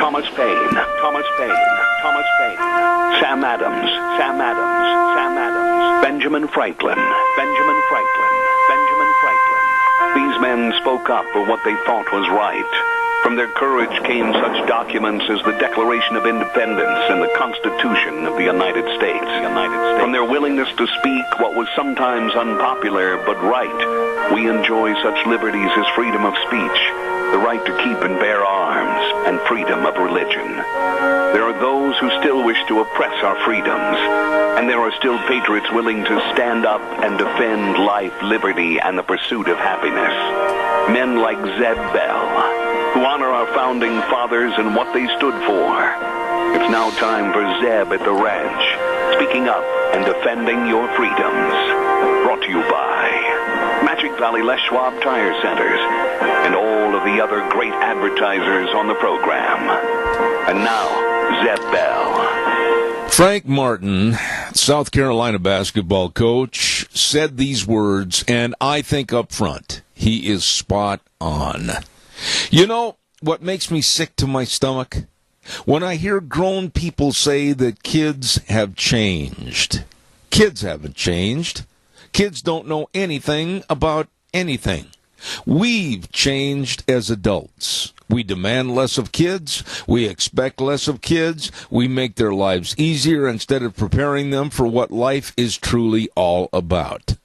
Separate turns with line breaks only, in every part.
Thomas Paine, Thomas Paine, Thomas Paine, Sam Adams, Sam Adams, Sam Adams, Benjamin Franklin, Benjamin Franklin, Benjamin Franklin. These men spoke up for what they thought was right. From their courage came such documents as the Declaration of Independence and the Constitution of the United States. From their willingness to speak what was sometimes unpopular but right, we enjoy such liberties as freedom of speech, the right to keep and bear arms, and freedom of religion. There are those who still wish to oppress our freedoms, and there are still patriots willing to stand up and defend life, liberty, and the pursuit of happiness. Men like Zeb Bell, who honor our founding fathers and what they stood for. It's now time for Zeb at the Ranch, speaking up and defending your freedoms. Brought to you by Magic Valley Les Schwab Tire Centers and all of the other great advertisers on the program. And now, Zeb Bell.
Frank Martin, South Carolina basketball coach, said these words, and I think up front, he is spot on. You know what makes me sick to my stomach? When I hear grown people say that kids have changed. Kids haven't changed. Kids don't know anything about anything. We've changed as adults. We demand less of kids. We expect less of kids. We make their lives easier instead of preparing them for what life is truly all about.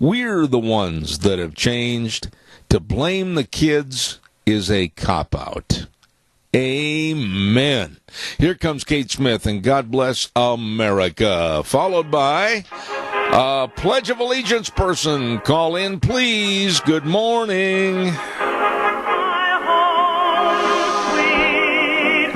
We're the ones that have changed. To blame the kids is a cop-out. Amen. Here comes Kate Smith and God Bless America, followed by a Pledge of Allegiance person. Call in, please. Good morning.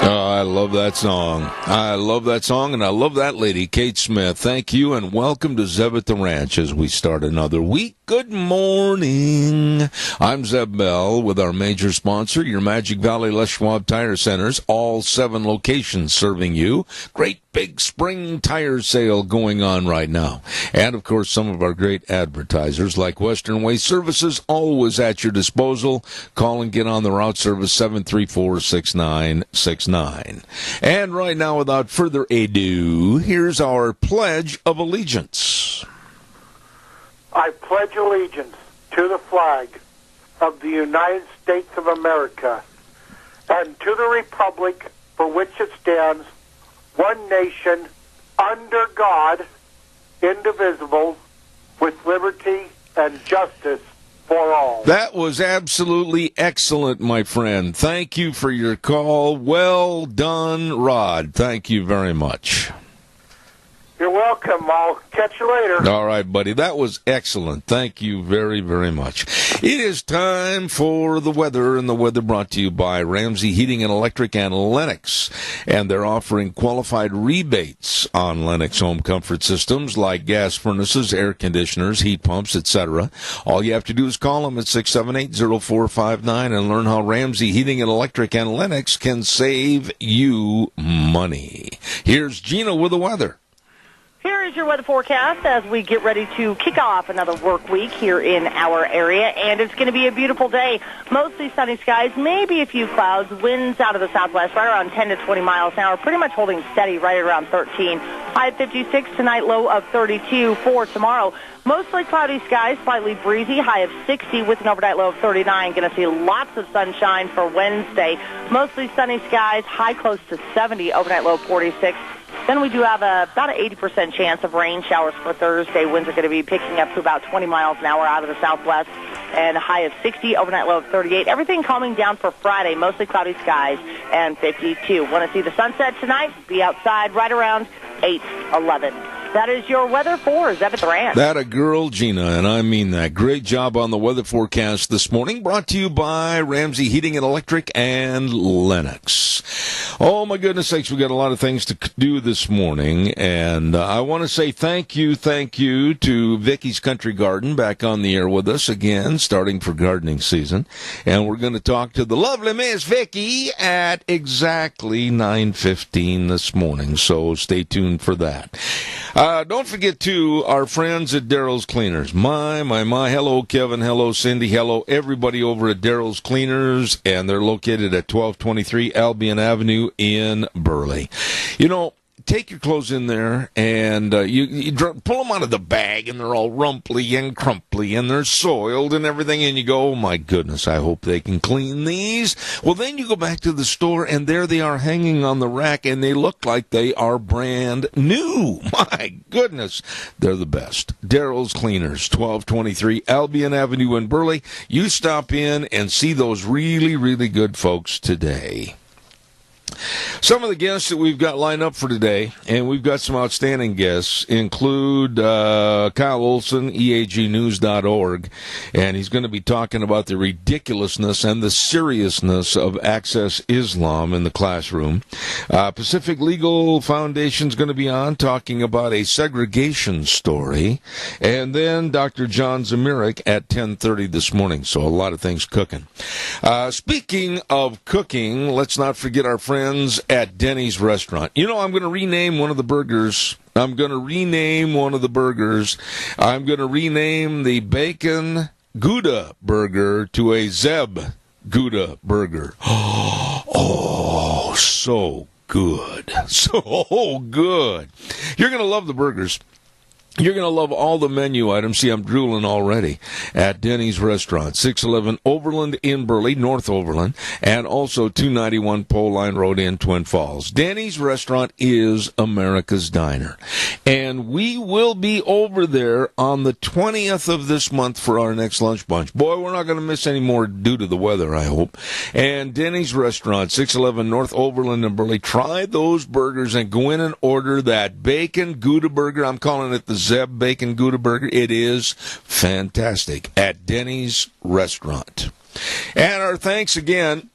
I love that song. I love that song, and I love that lady, Kate Smith. Thank you, and welcome to Zeb at the Ranch as we start another week. Good morning. I'm Zeb Bell with our major sponsor, your Magic Valley Les Schwab Tire Centers, all 7 locations serving you. Great big spring tire sale going on right now. And, of course, some of our great advertisers like Western Way Services, always at your disposal. Call and get on the route service 734-6969. And right now, without further ado, here's our Pledge of Allegiance.
I pledge allegiance to the flag of the United States of America and to the republic for which it stands, one nation, under God, indivisible, with liberty and justice for all.
That was absolutely excellent, my friend. Thank you for your call. Well done, Rod. Thank you very much.
You're welcome. I'll catch you later.
All right, buddy. That was excellent. Thank you very, very much. It is time for the weather, and the weather brought to you by Ramsey Heating and Electric and Lennox. And they're offering qualified rebates on Lennox home comfort systems like gas furnaces, air conditioners, heat pumps, etc. All you have to do is call them at 678-0459 and learn how Ramsey Heating and Electric and Lennox can save you money. Here's Gina with the weather.
Here is your weather forecast as we get ready to kick off another work week here in our area, and it's going to be a beautiful day. Mostly sunny skies, maybe a few clouds, winds out of the southwest right around 10 to 20 miles an hour, pretty much holding steady right around 13. High of 56 tonight, low of 32 for tomorrow. Mostly cloudy skies, slightly breezy, high of 60 with an overnight low of 39. Going to see lots of sunshine for Wednesday. Mostly sunny skies, high close to 70, overnight low of 46. Then we do have about an 80% chance of rain showers for Thursday. Winds are going to be picking up to about 20 miles an hour out of the southwest, and a high of 60, overnight low of 38. Everything calming down for Friday, mostly cloudy skies, and 52. Want to see the sunset tonight? Be outside right around 8:11. That is your weather for Zeb at the Ranch.
That a girl, Gina, and I mean that. Great job on the weather forecast this morning, brought to you by Ramsey Heating and Electric and Lennox. Oh, my goodness sakes, we got a lot of things to do this morning, and I want to say thank you to Vicky's Country Garden, back on the air with us again, starting for gardening season, and we're going to talk to the lovely Miss Vicky at exactly 9:15 this morning, so stay tuned for that. Don't forget, too, our friends at Daryl's Cleaners. My. Hello, Kevin. Hello, Cindy. Hello, everybody over at Daryl's Cleaners. And they're located at 1223 Albion Avenue Avenue in Burley. You know, take your clothes in there and you pull them out of the bag, and they're all rumply and crumply and they're soiled and everything, and you go, oh my goodness, I hope they can clean these. Well, then you go back to the store, and there they are hanging on the rack, and they look like they are brand new. My goodness, they're the best. Daryl's Cleaners, 1223 Albion Avenue in Burley. You stop in and see those really, really good folks today. Some of the guests that we've got lined up for today, and we've got some outstanding guests, include Kyle Olson, EAGnews.org, and he's going to be talking about the ridiculousness and the seriousness of Access Islam in the classroom. Pacific Legal Foundation's going to be on, talking about a segregation story, and then Dr. John Zamirik at 10:30 this morning, so a lot of things cooking. Speaking of cooking, let's not forget our friends at Denny's Restaurant. You know, I'm going to rename one of the burgers. I'm going to rename the Bacon Gouda burger to a Zeb Gouda burger. Oh, so good. So good. You're going to love the burgers. You're going to love all the menu items. See, I'm drooling already. At Denny's Restaurant, 611 Overland in Burley, North Overland, and also 291 Pole Line Road in Twin Falls. Denny's Restaurant is America's Diner. And we will be over there on the 20th of this month for our next lunch bunch. Boy, we're not going to miss any more due to the weather, I hope. And Denny's Restaurant, 611 North Overland in Burley. Try those burgers and go in and order that Bacon Gouda burger. I'm calling it the Zeb Bacon Gouda burger. It is fantastic at Denny's Restaurant. And our thanks again,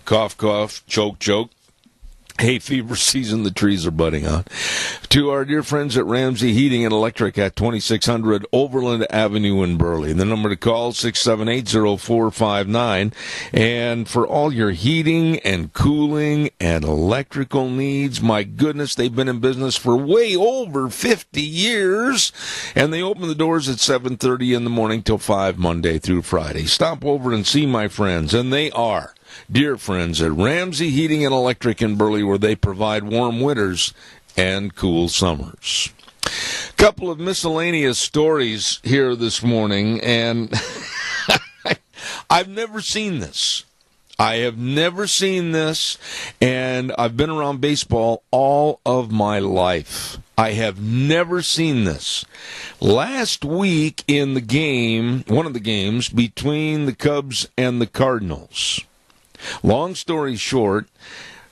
cough, cough, choke, choke. Hay fever season, the trees are budding on. To our dear friends at Ramsey Heating and Electric at 2600 Overland Avenue in Burley. The number to call, 678-0459. And for all your heating and cooling and electrical needs, my goodness, they've been in business for way over 50 years. And they open the doors at 7:30 in the morning till 5 Monday through Friday. Stop over and see my friends, and they are dear friends at Ramsey Heating and Electric in Burley, where they provide warm winters and cool summers. Couple of miscellaneous stories here this morning, and I've never seen this. I have never seen this, and I've been around baseball all of my life. I have never seen this. Last week in the game, one of the games between the Cubs and the Cardinals, long story short,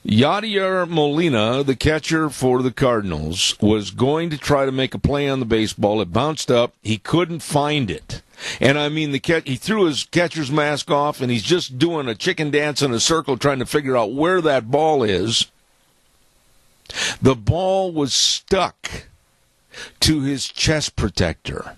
Yadier Molina, the catcher for the Cardinals, was going to try to make a play on the baseball. It bounced up. He couldn't find it. And I mean, he threw his catcher's mask off, and he's just doing a chicken dance in a circle trying to figure out where that ball is. The ball was stuck to his chest protector.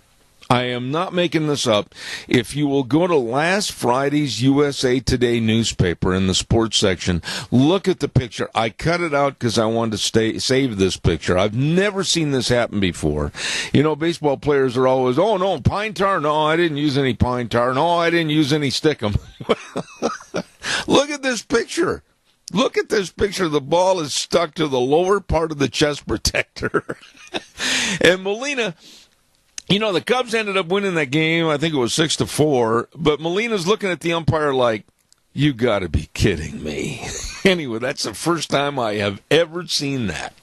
I am not making this up. If you will go to last Friday's USA Today newspaper in the sports section, look at the picture. I cut it out because I wanted to save this picture. I've never seen this happen before. You know, baseball players are always, oh, no, pine tar. No, I didn't use any pine tar. No, I didn't use any stickum. Look at this picture. Look at this picture. The ball is stuck to the lower part of the chest protector. And Molina, you know, the Cubs ended up winning that game. I think it was 6-4. But Molina's looking at the umpire like, you got to be kidding me. Anyway, that's the first time I have ever seen that.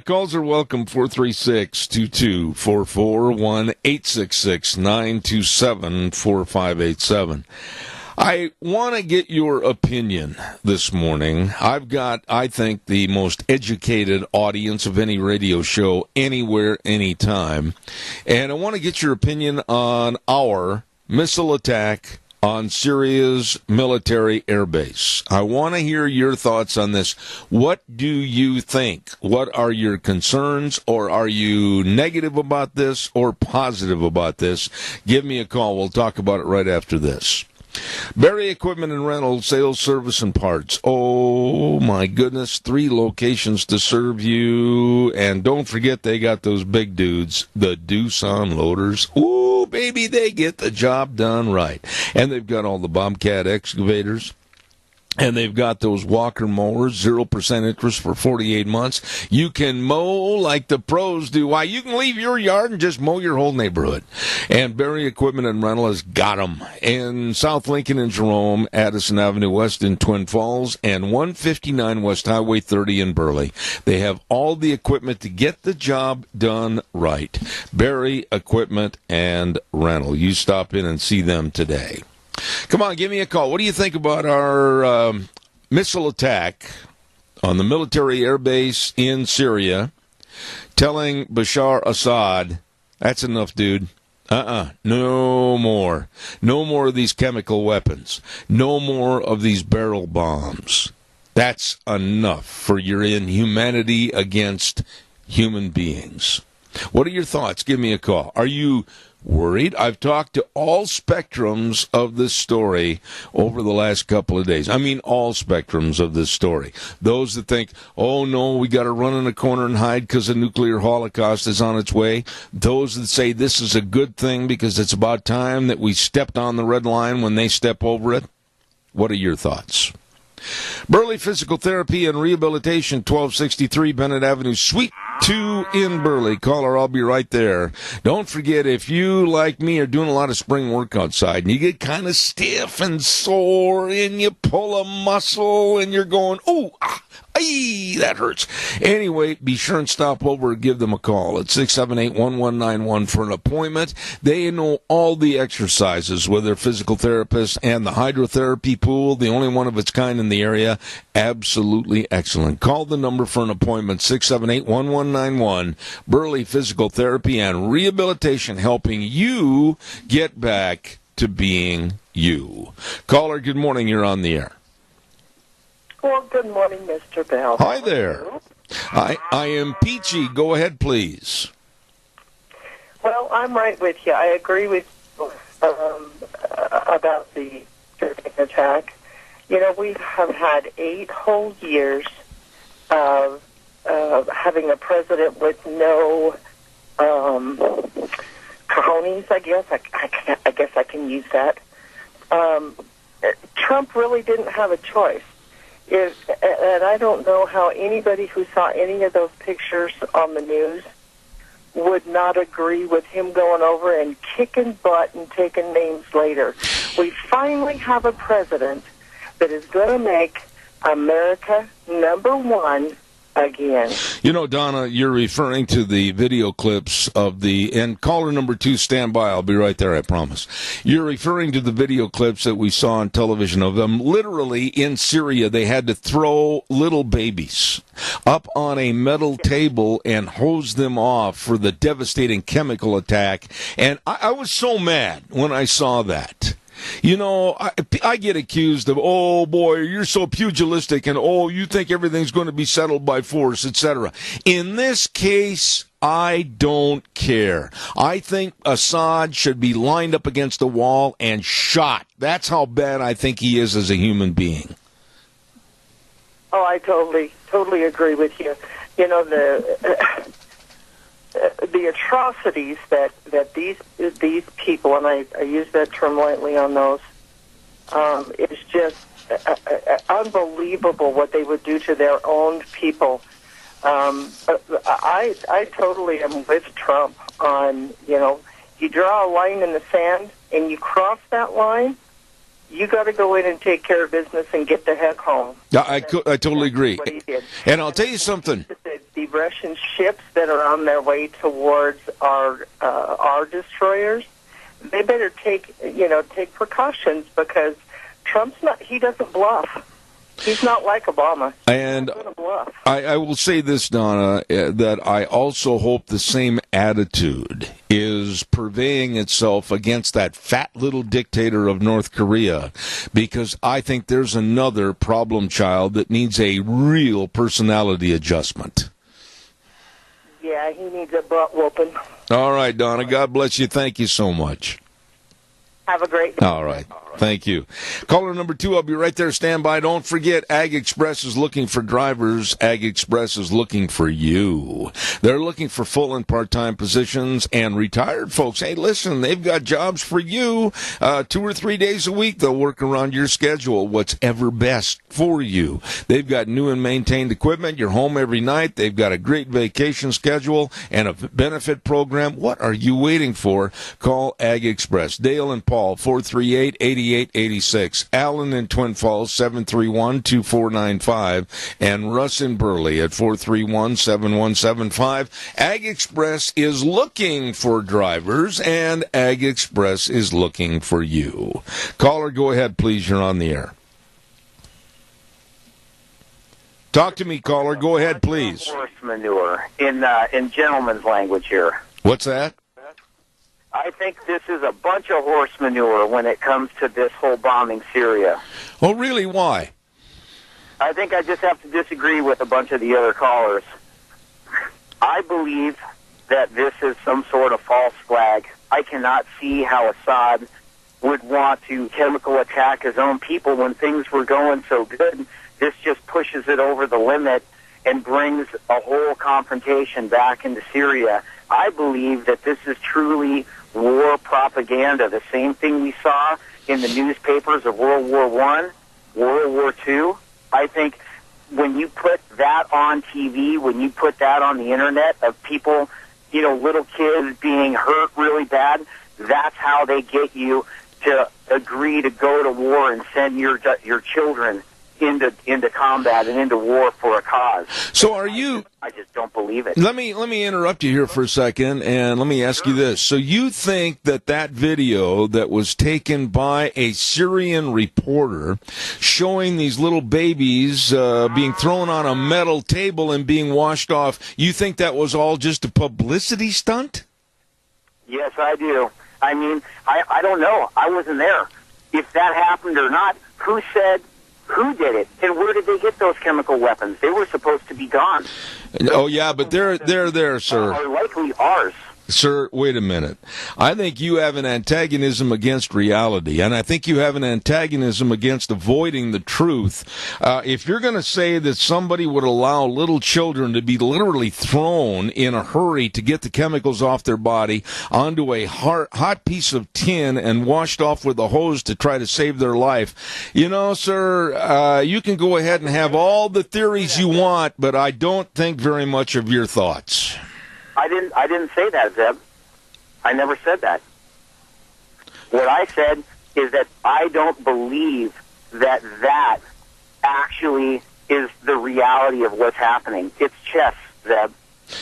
Calls are welcome, 436-2244, 1-866-927-4587. I want to get your opinion this morning. I've got, I think, the most educated audience of any radio show anywhere, anytime. And I want to get your opinion on our missile attack on Syria's military airbase. I want to hear your thoughts on this. What do you think? What are your concerns? Or are you negative about this or positive about this? Give me a call. We'll talk about it right after this. Berry Equipment and Rental, sales, service, and parts. Oh, my goodness, 3 locations to serve you. And don't forget they got those big dudes, the Doosan loaders. Ooh, baby, they get the job done right. And they've got all the Bobcat excavators, And they've got those Walker mowers, 0% interest for 48 months. You can mow like the pros do. Why, you can leave your yard and just mow your whole neighborhood. And Barry Equipment and Rental has got them in South Lincoln and Jerome, Addison Avenue West in Twin Falls, and 159 West Highway 30 in Burley. They have all the equipment to get the job done right. Barry Equipment and Rental. You stop in and see them today. Come on, give me a call. What do you think about our missile attack on the military air base in Syria, telling Bashar Assad, that's enough, dude. No more. No more of these chemical weapons. No more of these barrel bombs. That's enough for your inhumanity against human beings. What are your thoughts? Give me a call. Are you worried? I've talked to all spectrums of this story over the last couple of days. I mean, all spectrums of this story. Those that think, oh no, we got to run in a corner and hide because a nuclear holocaust is on its way. Those that say this is a good thing because it's about time that we stepped on the red line when they step over it. What are your thoughts? Burley Physical Therapy and Rehabilitation, 1263 Bennett Avenue, Suite 2 in Burley. Caller, I'll be right there. Don't forget, if you, like me, are doing a lot of spring work outside and you get kind of stiff and sore and you pull a muscle and you're going, ooh, that hurts. Anyway, be sure and stop over and give them a call at 678-1191 for an appointment. They know all the exercises with their physical therapist and the hydrotherapy pool, the only one of its kind in the area. Absolutely excellent. Call the number for an appointment, 678-1191. Burley Physical Therapy and Rehabilitation, helping you get back to being you. Caller, good morning. You're on the air.
Well, good morning, Mr. Bell.
Hi there. I am Peachy. Go ahead, please.
Well, I'm right with you. I agree with you about the attack. You know, we have had 8 whole years of having a president with no cojones, I guess. I guess I can use that. Trump really didn't have a choice. And I don't know how anybody who saw any of those pictures on the news would not agree with him going over and kicking butt and taking names later. We finally have a president that is going to make America number one again.
You know, Donna, you're referring to the video clips of and caller number 2, stand by, I'll be right there, I promise. You're referring to the video clips that we saw on television of them. Literally, in Syria, they had to throw little babies up on a metal table and hose them off for the devastating chemical attack. And I was so mad when I saw that. You know, I get accused of, oh, boy, you're so pugilistic, and, oh, you think everything's going to be settled by force, etc. In this case, I don't care. I think Assad should be lined up against the wall and shot. That's how bad I think he is as a human being.
Oh, I totally agree with you. You know, the atrocities that these people, and I use that term lightly on those, is just unbelievable what they would do to their own people. I totally am with Trump on, you know, you draw a line in the sand and you cross that line, you got to go in and take care of business and get the heck home.
Yeah, I totally agree.
What he did.
And I'll tell you something.
The Russian ships that are on their way towards our destroyers, they better take precautions, because he doesn't bluff. He's not like Obama.
And I will say this, Donna, that I also hope the same attitude is purveying itself against that fat little dictator of North Korea, because I think there's another problem child that needs a real personality adjustment.
Yeah, he needs a butt whooping.
All right, Donna, God bless you. Thank you so much.
Have a great day.
All right. Thank you. Caller number 2, I'll be right there. Stand by. Don't forget, Ag Express is looking for drivers. Ag Express is looking for you. They're looking for full and part-time positions and retired folks. Hey, listen, they've got jobs for you. 2 or 3 days a week, they'll work around your schedule, what's ever best for you. They've got new and maintained equipment. You're home every night. They've got a great vacation schedule and a benefit program. What are you waiting for? Call Ag Express. Dale and Paul, 438-8886. Allen in Twin Falls, 731-2495. And Russ in Burley at 431-7175. Ag Express is looking for drivers, and Ag Express is looking for you. Caller, go ahead, please. You're on the air. Talk to me, caller. Go ahead, please.
Horse manure in gentleman's language here.
What's that?
I think this is a bunch of horse manure when it comes to this whole bombing Syria.
Oh, really? Why?
I think I just have to disagree with a bunch of the other callers. I believe that this is some sort of false flag. I cannot see how Assad would want to chemical attack his own people when things were going so good. This just pushes it over the limit and brings a whole confrontation back into Syria. I believe that this is truly war propaganda, the same thing we saw in the newspapers of World War I, World War II. I think when you put that on TV, when you put that on the Internet of people, little kids being hurt really bad, that's how they get you to agree to go to war and send your children into combat and into war for a cause.
So are you...
I just don't believe it.
Let me interrupt you here for a second, and let me ask you this. So you think that video that was taken by a Syrian reporter showing these little babies being thrown on a metal table and being washed off, you think that was all just a publicity stunt?
Yes, I do. I mean, I don't know. I wasn't there. If that happened or not, who did it? And where did they get those chemical weapons? They were supposed to be gone.
Oh, yeah, but they're there, sir.
Are likely ours.
Sir, wait a minute. I think you have an antagonism against reality, and I think you have an antagonism against avoiding the truth. If you're going to say that somebody would allow little children to be literally thrown in a hurry to get the chemicals off their body onto a hot piece of tin and washed off with a hose to try to save their life, sir, you can go ahead and have all the theories you want, but I don't think very much of your thoughts.
I didn't say that, Zeb. I never said that. What I said is that I don't believe that actually is the reality of what's happening. It's chess, Zeb.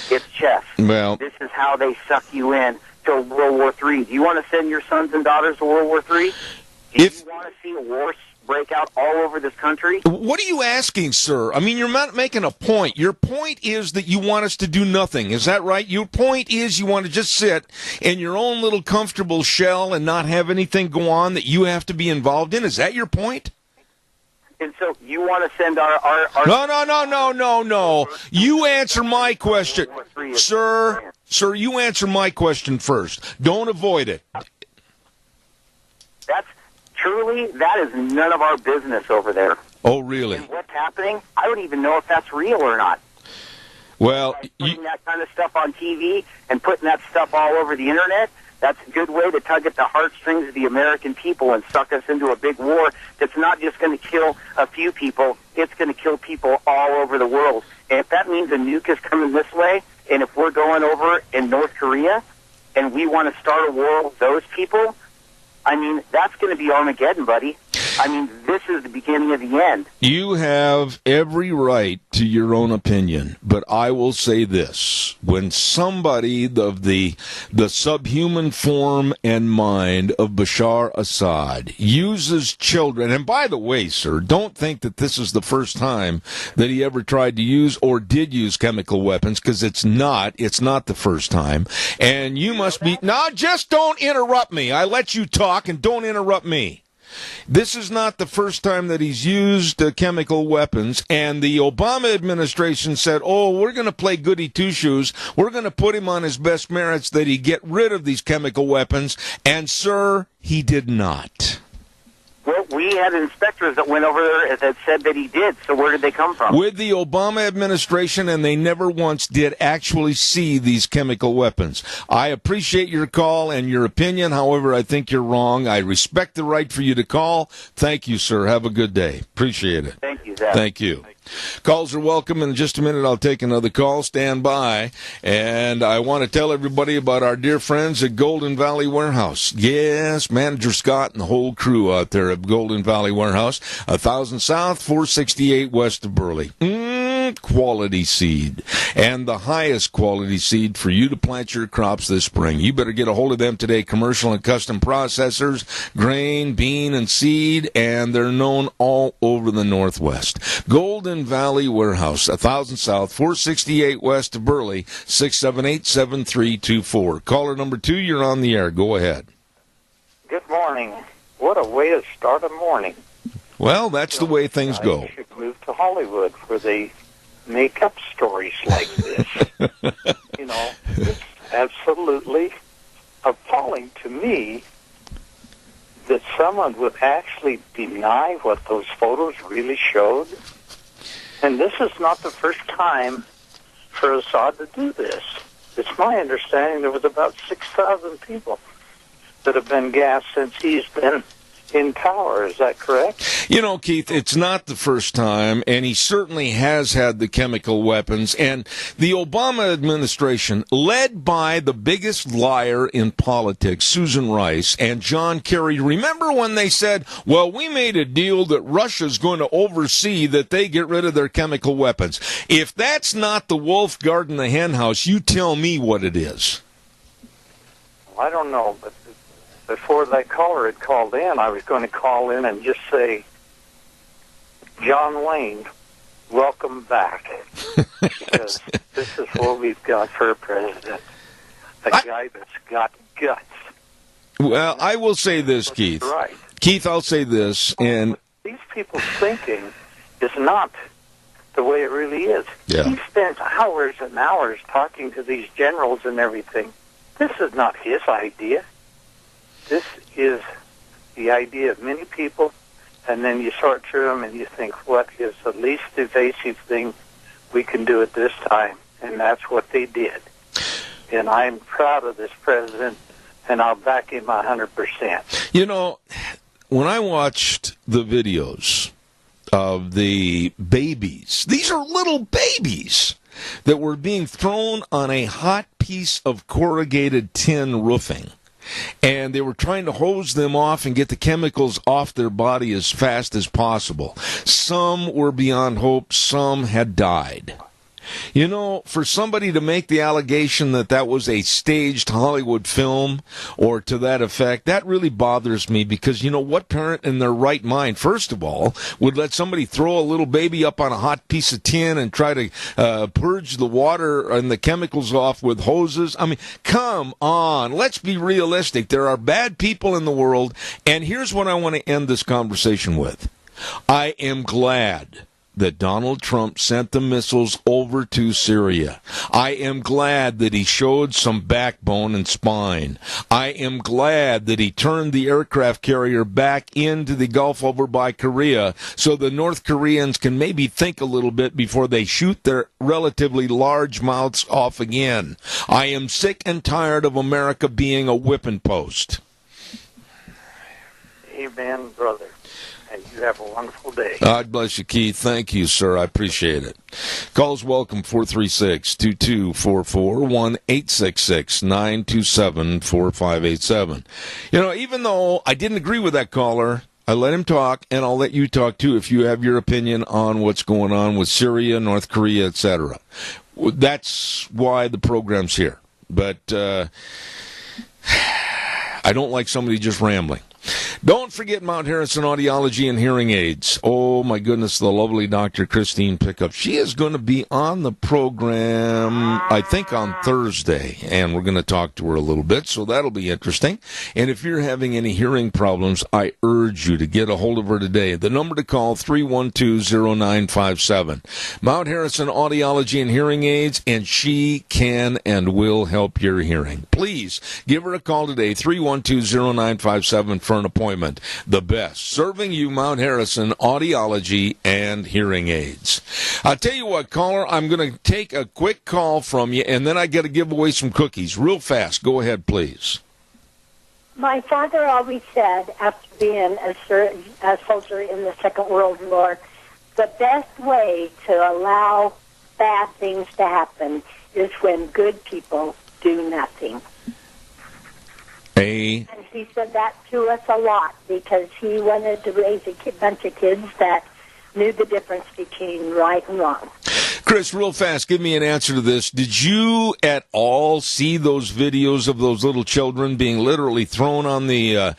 It's chess.
Well,
this is how they suck you in to World War III. Do you want to send your sons and daughters to World War III? Do you want to see a war break out all over this country?
What are you asking, sir? I mean, you're not making a point. Your point is that you want us to do nothing. Is that right? Your point is you want to just sit in your own little comfortable shell and not have anything go on that you have to be involved in? Is that your point?
And so you want to send our
No. You answer my question. Sir, you answer my question first. Don't avoid it.
That is none of our business over there.
Oh, really?
And what's happening, I don't even know if that's real or not.
Well,
putting that kind of stuff on TV and putting that stuff all over the Internet, that's a good way to tug at the heartstrings of the American people and suck us into a big war that's not just going to kill a few people, it's going to kill people all over the world. And if that means a nuke is coming this way, and if we're going over in North Korea and we want to start a war with those people, I mean, that's going to be Armageddon, buddy. I mean, this is the beginning of the end.
You have every right to your own opinion, but I will say this. When somebody of the subhuman form and mind of Bashar Assad uses children, and by the way, sir, don't think that this is the first time that he ever tried to use or did use chemical weapons, because it's not the first time. And you must be... Now, just don't interrupt me. I let you talk, and don't interrupt me. This is not the first time that he's used chemical weapons, and the Obama administration said, we're going to play goody two-shoes. We're going to put him on his best merits that he get rid of these chemical weapons, and, sir, he did not.
we had inspectors that went over there that said that he did. So where did they come from?
With the Obama administration, and they never once did actually see these chemical weapons. I appreciate your call and your opinion. However, I think you're wrong. I respect the right for you to call. Thank you, sir. Have a good day. Appreciate it.
Thank you, Zach.
Thank you. Calls are welcome. In just a minute, I'll take another call. Stand by. And I want to tell everybody about our dear friends at Golden Valley Warehouse. Yes, Manager Scott and the whole crew out there at Golden Valley Warehouse, 1000 South, 468 west of Burley. Quality seed, and the highest quality seed for you to plant your crops this spring. You better get a hold of them today. Commercial and custom processors, grain, bean, and seed, and they're known all over the Northwest. Golden Valley Warehouse, 1000 South, 468 west of Burley, 678-7324. Caller number 2, you're on the air. Go ahead.
Good morning. What a way to start a morning.
Well, that's the way things go.
I should move to Hollywood where they make up stories like this. It's absolutely appalling to me that someone would actually deny what those photos really showed. And this is not the first time for Assad to do this. It's my understanding there was about 6,000 people that have been gassed since he's been in power. Is that correct?
Keith, it's not the first time, and he certainly has had the chemical weapons. And the Obama administration, led by the biggest liar in politics, Susan Rice and John Kerry, remember when they said, well, we made a deal that Russia's going to oversee that they get rid of their chemical weapons. If that's not the wolf guarding the hen house, you tell me what it is.
I don't know, but before that caller had called in, I was going to call in and just say, John Wayne, welcome back. Because this is what we've got for a president. A guy that's got guts.
Well, I will say this, Keith.
Right.
Keith, I'll say this. And
these people's thinking is not the way it really is.
Yeah.
He spent hours and hours talking to these generals and everything. This is not his idea. This is the idea of many people, and then you sort through them and you think, what is the least evasive thing we can do at this time? And that's what they did. And I'm proud of this president, and I'll back him 100%.
When I watched the videos of the babies, these are little babies that were being thrown on a hot piece of corrugated tin roofing. And they were trying to hose them off and get the chemicals off their body as fast as possible. Some were beyond hope. Some had died. For somebody to make the allegation that that was a staged Hollywood film or to that effect, that really bothers me because, what parent in their right mind, first of all, would let somebody throw a little baby up on a hot piece of tin and try to purge the water and the chemicals off with hoses? I mean, come on. Let's be realistic. There are bad people in the world, and here's what I want to end this conversation with. I am glad that Donald Trump sent the missiles over to Syria. I am glad that he showed some backbone and spine. I am glad that he turned the aircraft carrier back into the Gulf over by Korea so the North Koreans can maybe think a little bit before they shoot their relatively large mouths off again. I am sick and tired of America being a whipping post.
Amen, brother. And you have a wonderful day.
God bless you, Keith. Thank you, sir. I appreciate it. Calls welcome, 436-2244, 1-866-927-4587. Even though I didn't agree with that caller, I let him talk, and I'll let you talk, too, if you have your opinion on what's going on with Syria, North Korea, etc. That's why the program's here. But I don't like somebody just rambling. Don't forget Mount Harrison Audiology and Hearing Aids. Oh, my goodness, the lovely Dr. Christine Pickup. She is going to be on the program, I think, on Thursday, and we're going to talk to her a little bit, so that'll be interesting. And if you're having any hearing problems, I urge you to get a hold of her today. The number to call, 312-0957. Mount Harrison Audiology and Hearing Aids, and she can and will help your hearing. Please give her a call today, 312-0957, for an appointment. appointment. The best. Serving you Mount Harrison audiology and hearing aids. I'll tell you what, caller, I'm going to take a quick call from you, and then I got to give away some cookies real fast. Go ahead, please.
My father always said, after being a soldier in the Second World War, the best way to allow bad things to happen is when good people do nothing. And he said that to us a lot because he wanted to raise a bunch of kids that knew the difference between right and wrong.
Chris, real fast, give me an answer to this. Did you at all see those videos of those little children being literally thrown on the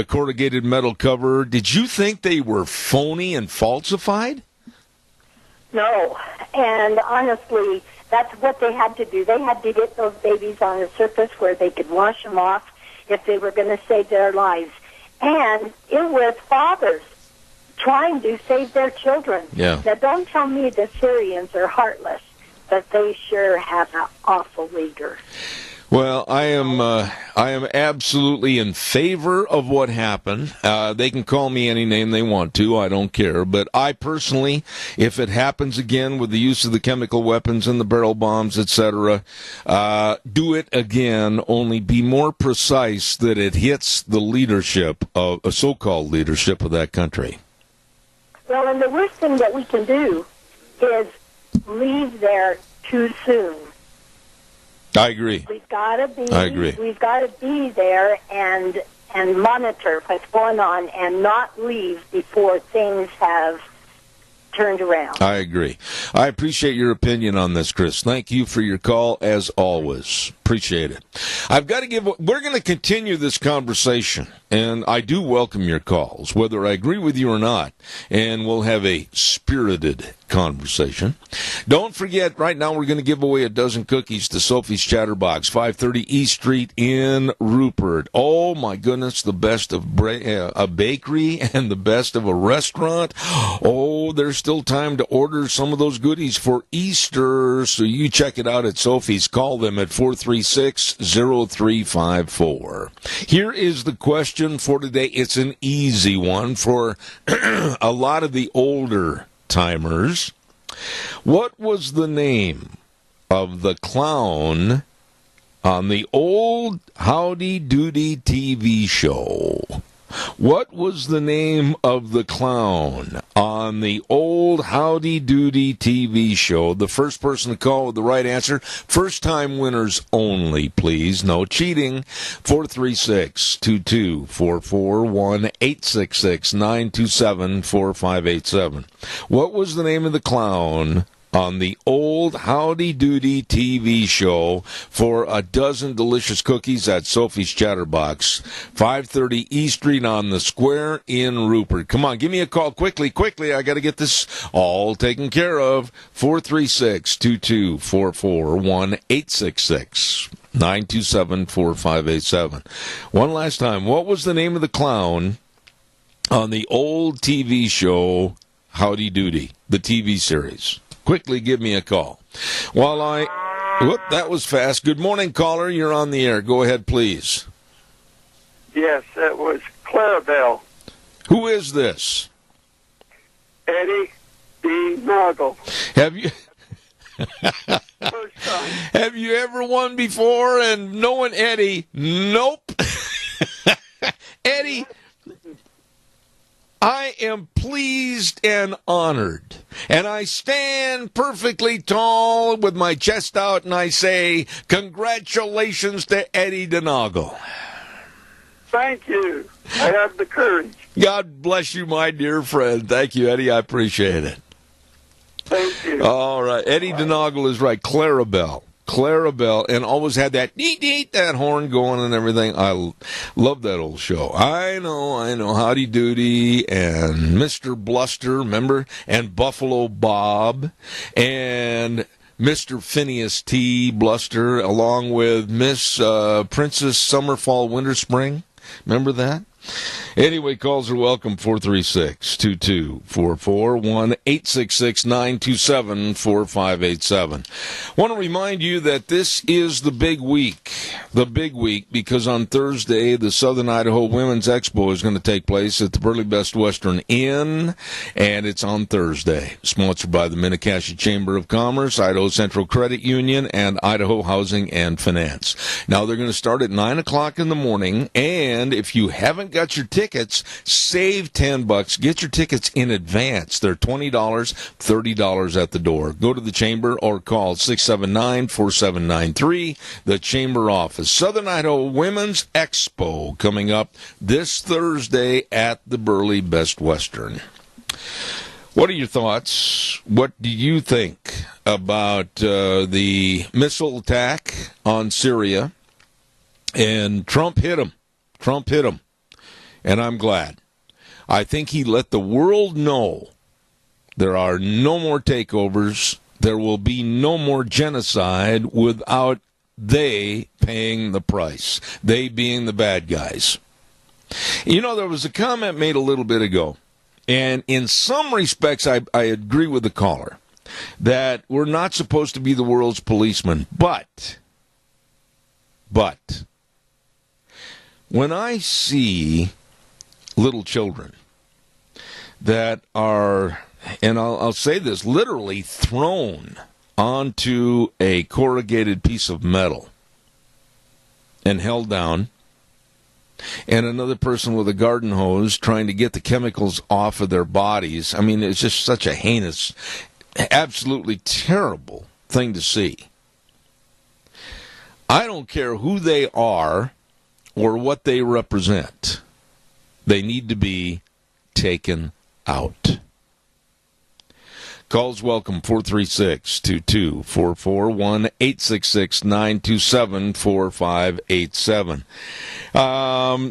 corrugated metal cover? Did you think they were phony and falsified?
No, and honestly, that's what they had to do. They had to get those babies on a surface where they could wash them off if they were going to save their lives. And it was fathers trying to save their children.
Yeah.
Now, don't tell me the Syrians are heartless, but they sure have an awful leader.
Well, I am absolutely in favor of what happened. They can call me any name they want to. I don't care. But I personally, if it happens again with the use of the chemical weapons and the barrel bombs, etc., do it again. Only be more precise that it hits the leadership of so-called leadership of that country.
Well, and the worst thing that we can do is leave there too soon.
I agree.
We've got to be.
I agree.
We've got to be there and monitor what's going on and not leave before things have turned around.
I agree. I appreciate your opinion on this, Chris. Thank you for your call, as always. Appreciate it. We're going to continue this conversation, and I do welcome your calls, whether I agree with you or not, and we'll have a spirited conversation. Don't forget, right now we're going to give away a dozen cookies to Sophie's Chatterbox, 530 East Street in Rupert. Oh, my goodness, the best of a bakery and the best of a restaurant. Oh, there's still time to order some of those goodies for Easter, so you check it out at Sophie's. Call them at 436-0354. Here is the question for today. It's an easy one for a lot of the older timers. What was the name of the clown on the old Howdy Doody TV show? What was the name of the clown on the old Howdy Doody TV show? The first person to call with the right answer, first-time winners only, please. No cheating. 436-2244, 1-866-927-4587. What was the name of the clown on the old Howdy Doody TV show for a dozen delicious cookies at Sophie's Chatterbox, 530 East Street on the Square in Rupert? Come on, give me a call quickly. I got to get this all taken care of. 436-2244, 1-866-927-4587. One last time, what was the name of the clown on the old TV show Howdy Doody, the TV series? Quickly give me a call. That was fast. Good morning, caller. You're on the air. Go ahead, please.
Yes, that was Clarabelle.
Who is this?
Eddie D. Noggle.
Have you
First time.
have you ever won before? And knowing Eddie, nope. Eddie, I am pleased and honored, and I stand perfectly tall with my chest out, and I say, congratulations to Eddie DeNoggle.
Thank you. I have the courage.
God bless you, my dear friend. Thank you, Eddie. I appreciate it.
Thank you.
All right. Eddie DeNoggle is right. Clarabelle, and always had that deet, that horn going and everything. I love that old show. I know. Howdy Doody and Mr. Bluster, remember? And Buffalo Bob and Mr. Phineas T. Bluster, along with Miss Princess Summer, Fall, Winter, Spring. Remember that? Anyway, calls are welcome, 436-2244, 1-866-927-4587. Want to remind you that this is the big week, because on Thursday, the Southern Idaho Women's Expo is going to take place at the Burley Best Western Inn, and it's on Thursday. Sponsored by the Minnecashi Chamber of Commerce, Idaho Central Credit Union, and Idaho Housing and Finance. Now, they're going to start at 9 o'clock in the morning, and if you haven't got your tickets, save $10. Get your tickets in advance. They're $20, $30 at the door. Go to the chamber or call 679-4793, the chamber office. Southern Idaho Women's Expo coming up this Thursday at the Burley Best Western. What are your thoughts? What do you think about the missile attack on Syria? And Trump hit him. And I'm glad. I think he let the world know there are no more takeovers. There will be no more genocide without they paying the price. They being the bad guys. You know, there was a comment made a little bit ago, and in some respects I agree with the caller, that we're not supposed to be the world's policeman. But when I see little children that are, and I'll say this, literally thrown onto a corrugated piece of metal and held down, and another person with a garden hose trying to get the chemicals off of their bodies. I mean, it's just such a heinous, absolutely terrible thing to see. I don't care who they are or what they represent. They need to be taken out. Calls welcome, 436-2244, 1-866-927-4587.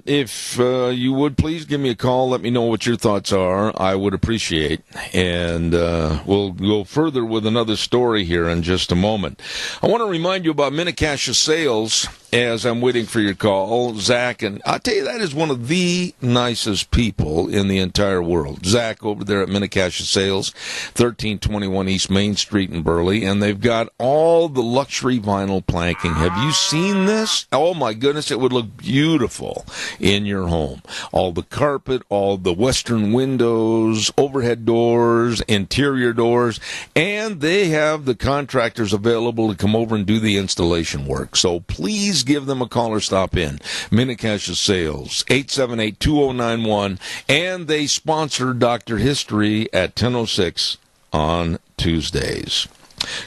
If you would, please give me a call. Let me know what your thoughts are. I would appreciate. And we'll go further with another story here in just a moment. I want to remind you about Minnecashi Sales as I'm waiting for your call. Zach, and I'll tell you, that is one of the nicest people in the entire world. Zach over there at Minnecashi Sales, 1321 East Main Street in Burley, and they've got all the luxury vinyl planking. Have you seen this? Oh my goodness, it would look beautiful in your home. All the carpet, all the western windows, overhead doors, interior doors, and they have the contractors available to come over and do the installation work. So please give them a call or stop in. Minnecashi Sales, 878-2091, and they sponsor Dr. History at 10:06 on Tuesdays.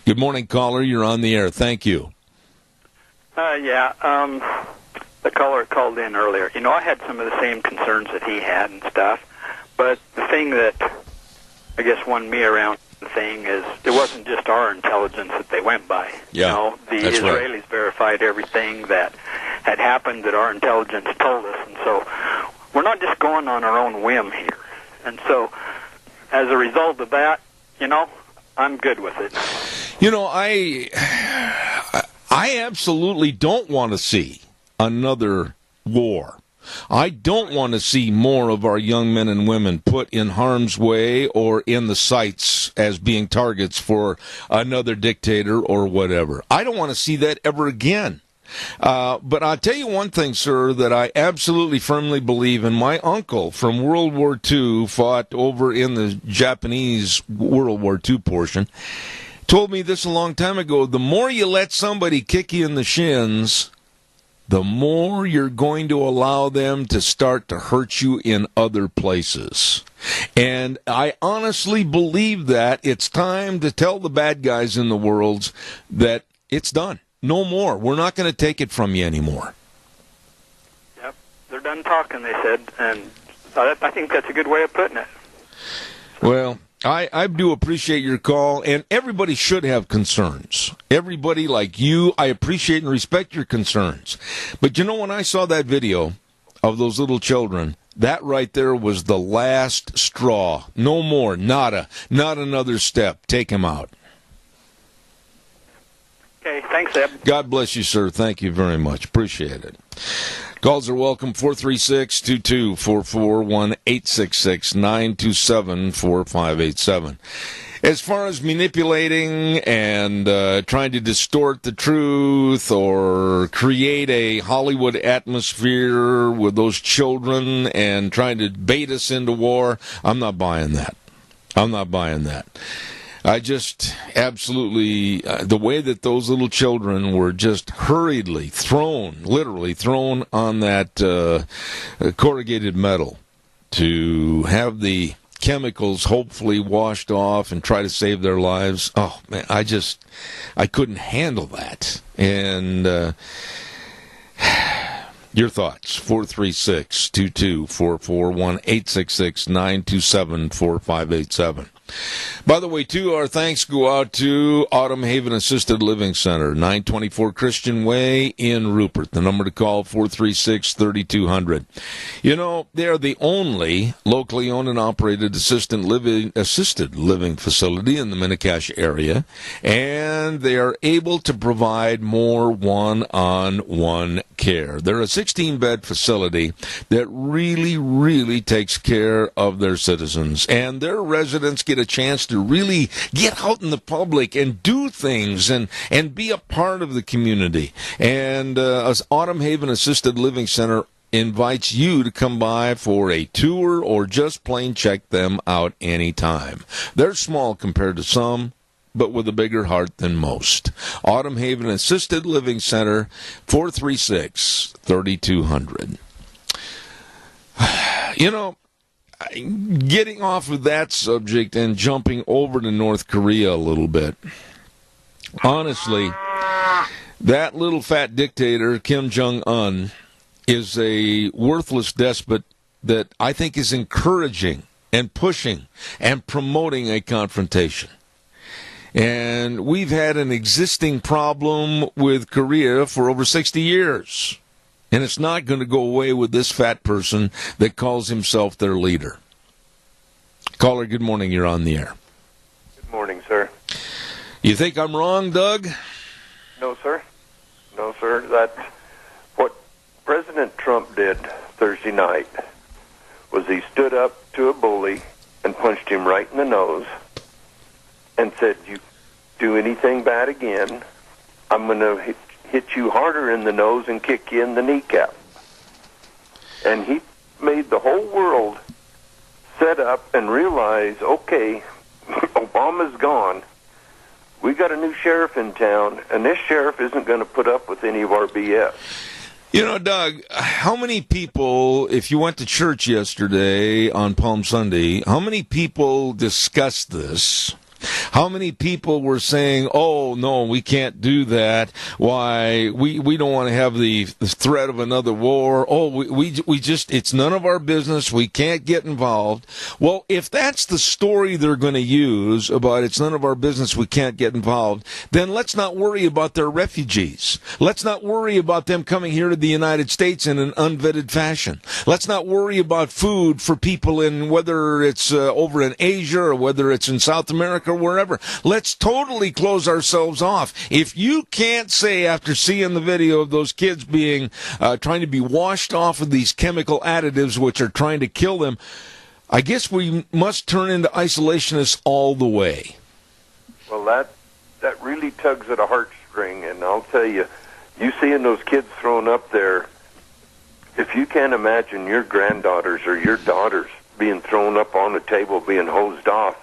Good morning, caller. You're on the air. Thank you.
The caller called in earlier. You know, I had some of the same concerns that he had and stuff, but the thing that I guess won me around the thing is it wasn't just our intelligence that they went by.
Yeah,
you know, the Israelis verified everything that had happened that our intelligence told us, and so we're not just going on our own whim here. And so as a result of that, you know, I'm good with it.
You know, I absolutely don't want to see another war. I don't want to see more of our young men and women put in harm's way or in the sights as being targets for another dictator or whatever. I don't want to see that ever again. But I'll tell you one thing, sir, that I absolutely firmly believe in. My uncle from World War II fought over in the Japanese World War II portion. Told me this a long time ago. The more you let somebody kick you in the shins, the more you're going to allow them to start to hurt you in other places. And I honestly believe that it's time to tell the bad guys in the world that it's done. No more. We're not going to take it from you anymore.
Yep, they're done talking, they said, and I think that's a good way of putting it.
Well, I do appreciate your call, and everybody should have concerns. Everybody like you, I appreciate and respect your concerns. But you know, when I saw that video of those little children, that right there was the last straw. No more, nada, not another step. Take him out.
Okay, thanks, Eb.
God bless you, sir. Thank you very much. Appreciate it. Calls are welcome, 436-2244, 1-866-927-4587. As far as manipulating and trying to distort the truth or create a Hollywood atmosphere with those children and trying to bait us into war, I'm not buying that. I just absolutely, the way that those little children were just hurriedly literally thrown on that corrugated metal to have the chemicals hopefully washed off and try to save their lives. Oh, man, I couldn't handle that. And your thoughts, 436-2244, 1-866-927-4587. By the way, too, our thanks go out to Autumn Haven Assisted Living Center, 924 Christian Way in Rupert. The number to call, 436-3200. You know, they are the only locally owned and operated assisted living facility in the Mini-Cache area, and they are able to provide more one-on-one care. They're a 16-bed facility that really, really takes care of their citizens, and their residents get a chance to really get out in the public and do things and be a part of the community. And Autumn Haven Assisted Living Center invites you to come by for a tour or just plain check them out anytime. They're small compared to some, but with a bigger heart than most. Autumn Haven Assisted Living Center, 436-3200. You know, getting off of that subject and jumping over to North Korea a little bit. Honestly, that little fat dictator, Kim Jong-un, is a worthless despot that I think is encouraging and pushing and promoting a confrontation. And we've had an existing problem with Korea for over 60 years. And it's not going to go away with this fat person that calls himself their leader. Caller, good morning. You're on the air.
Good morning, sir.
You think I'm wrong, Doug?
No, sir. No, sir. That's what President Trump did Thursday night was he stood up to a bully and punched him right in the nose and said, "You do anything bad again, I'm going to hit you harder in the nose and kick you in the kneecap." And he made the whole world set up and realize, okay, Obama's gone. We got a new sheriff in town, and this sheriff isn't going to put up with any of our BS.
You know, Doug, how many people, if you went to church yesterday on Palm Sunday, how many people discussed this? How many people were saying, oh, no, we can't do that. Why, we don't want to have the threat of another war. Oh, we just, it's none of our business. We can't get involved. Well, if that's the story they're going to use about it's none of our business, we can't get involved, then let's not worry about their refugees. Let's not worry about them coming here to the United States in an unvetted fashion. Let's not worry about food for people in, whether it's over in Asia or whether it's in South America, wherever. Let's totally close ourselves off. If you can't say, after seeing the video of those kids being trying to be washed off of these chemical additives which are trying to kill them, I guess we must turn into isolationists all the way.
Well, that really tugs at a heartstring, and I'll tell you, you seeing those kids thrown up there, if you can't imagine your granddaughters or your daughters being thrown up on a table, being hosed off,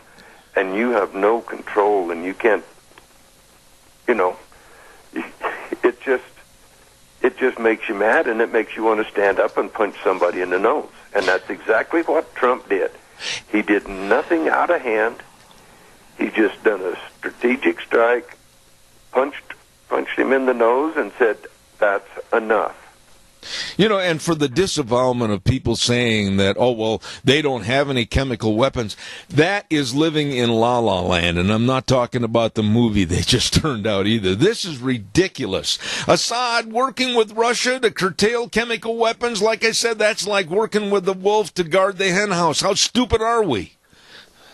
and you have no control, and you can't, you know, it just makes you mad, and it makes you want to stand up and punch somebody in the nose. And that's exactly what Trump did. He did nothing out of hand. He just done a strategic strike, punched him in the nose, and said, that's enough.
You know, and for the disavowalment of people saying that, oh, well, they don't have any chemical weapons, that is living in La La Land, and I'm not talking about the movie they just turned out either. This is ridiculous. Assad working with Russia to curtail chemical weapons, like I said, that's like working with the wolf to guard the hen house. How stupid are we?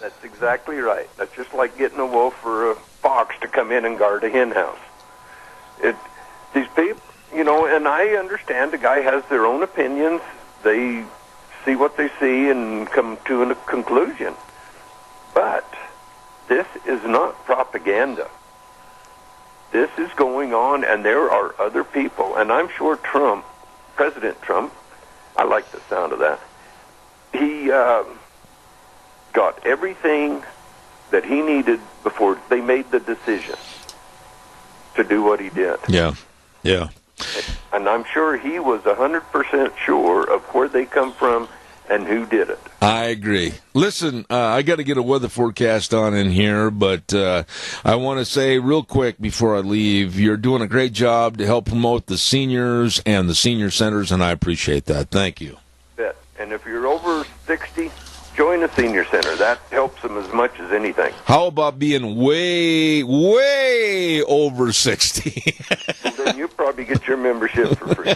That's exactly right. That's just like getting a wolf or a fox to come in and guard a hen house. These people, and I understand the guy has their own opinions. They see what they see and come to a conclusion. But this is not propaganda. This is going on, and there are other people. And I'm sure President Trump, I like the sound of that, he got everything that he needed before they made the decision to do what he did.
Yeah.
And I'm sure he was 100% sure of where they come from and who did it.
I agree. Listen, I got to get a weather forecast on in here, but I want to say real quick before I leave, you're doing a great job to help promote the seniors and the senior centers, and I appreciate that. Thank you.
Bet. And if you're over 60, join a senior center. That helps them as much as anything.
How about being way, way over 60?
Well, then you probably get your membership for free.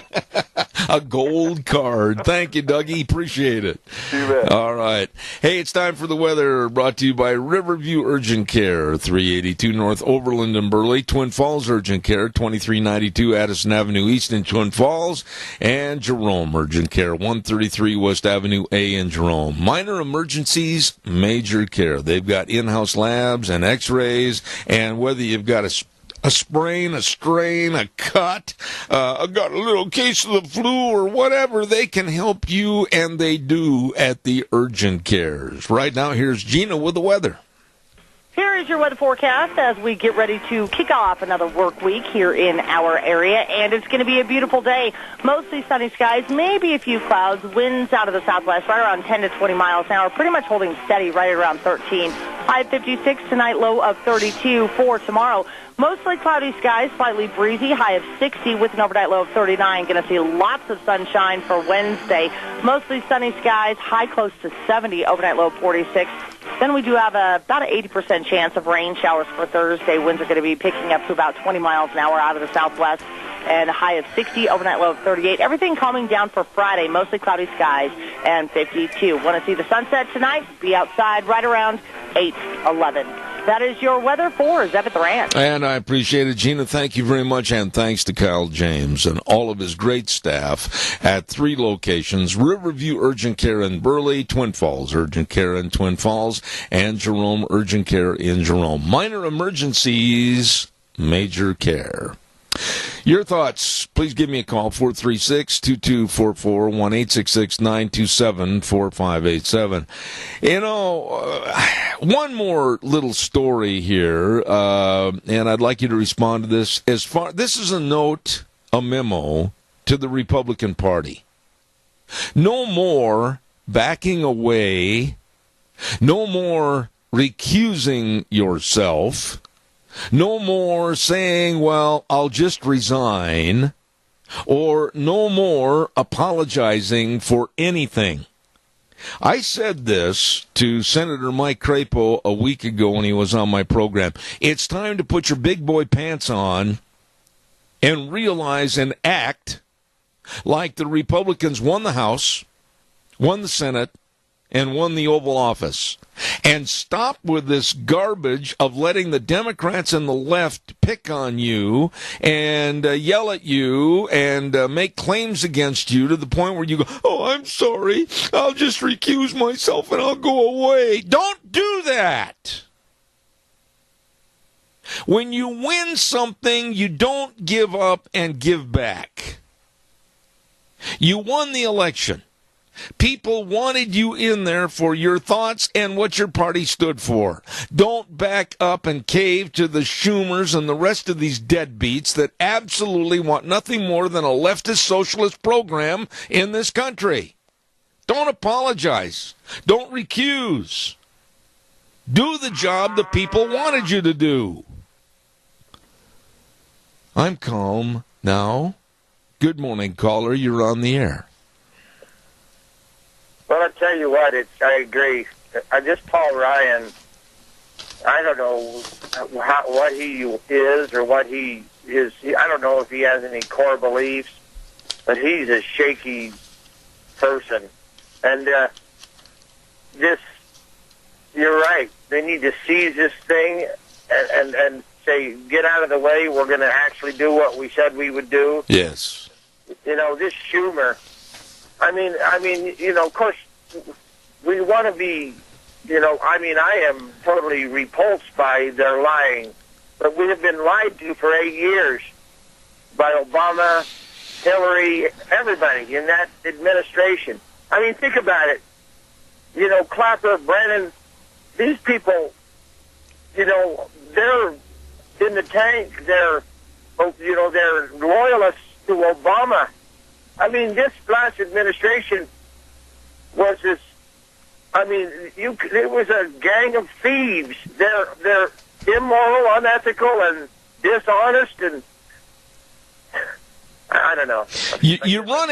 A gold card. Thank you, Dougie. Appreciate it.
You bet.
All right. Hey, it's time for the weather, brought to you by Riverview Urgent Care, 382 North Overland and Burley, Twin Falls Urgent Care, 2392 Addison Avenue East in Twin Falls, and Jerome Urgent Care, 133 West Avenue A in Jerome. Minor emergencies, major care. They've got in-house labs and x-rays, and whether you've got a sprain, a strain, a cut, I've got a little case of the flu or whatever, they can help you, and they do at the urgent cares. Right now, here's Gina with the weather.
Here is your weather forecast as we get ready to kick off another work week here in our area, and it's going to be a beautiful day. Mostly sunny skies, maybe a few clouds, winds out of the southwest right around 10 to 20 miles an hour, pretty much holding steady right around 13. High of 56 tonight, low of 32 for tomorrow. Mostly cloudy skies, slightly breezy, high of 60 with an overnight low of 39. Going to see lots of sunshine for Wednesday. Mostly sunny skies, high close to 70, overnight low of 46. Then we do have about an 80% chance of rain showers for Thursday. Winds are going to be picking up to about 20 miles an hour out of the southwest, and a high of 60, overnight low of 38. Everything calming down for Friday, mostly cloudy skies, and 52. Want to see the sunset tonight? Be outside right around 8:11. That is your weather for Zeb the Ranch.
And I appreciate it, Gina. Thank you very much, and thanks to Kyle James and all of his great staff at 3 locations: Riverview Urgent Care in Burley, Twin Falls Urgent Care in Twin Falls, and Jerome Urgent Care in Jerome. Minor emergencies, major care. Your thoughts, please give me a call, 436-2244, 1-866-927-4587. One more little story here, and I'd like you to respond to this. This is a note, a memo to the Republican Party. No more backing away, no more recusing yourself, no more saying, well, I'll just resign, or no more apologizing for anything. I said this to Senator Mike Crapo a week ago when he was on my program. It's time to put your big boy pants on and realize and act like the Republicans won the House, won the Senate, and won the Oval Office. And stop with this garbage of letting the Democrats and the left pick on you and yell at you and make claims against you to the point where you go, oh, I'm sorry, I'll just recuse myself and I'll go away. Don't do that. When you win something, you don't give up and give back. You won the election. People wanted you in there for your thoughts and what your party stood for. Don't back up and cave to the Schumers and the rest of these deadbeats that absolutely want nothing more than a leftist socialist program in this country. Don't apologize. Don't recuse. Do the job the people wanted you to do. I'm calm now. Good morning, caller. You're on the air.
Well, I'll tell you what, I agree. Paul Ryan, I don't know what he is or what he is. I don't know if he has any core beliefs, but he's a shaky person. And you're right. They need to seize this thing and
say, get out of the way, we're going to actually do what we said we would do.
Yes.
You know, this Schumer, I mean, you know, of course, we want to be, you know, I mean, I am totally repulsed by their lying. But we have been lied to for 8 years by Obama, Hillary, everybody in that administration. I mean, think about it. You know, Clapper, Brennan, these people, you know, they're in the tank. They're, you know, they're loyalists to Obama. I mean, this last administration was this, I mean, it was a gang of thieves. They're immoral, unethical, and dishonest, and I don't know.
You run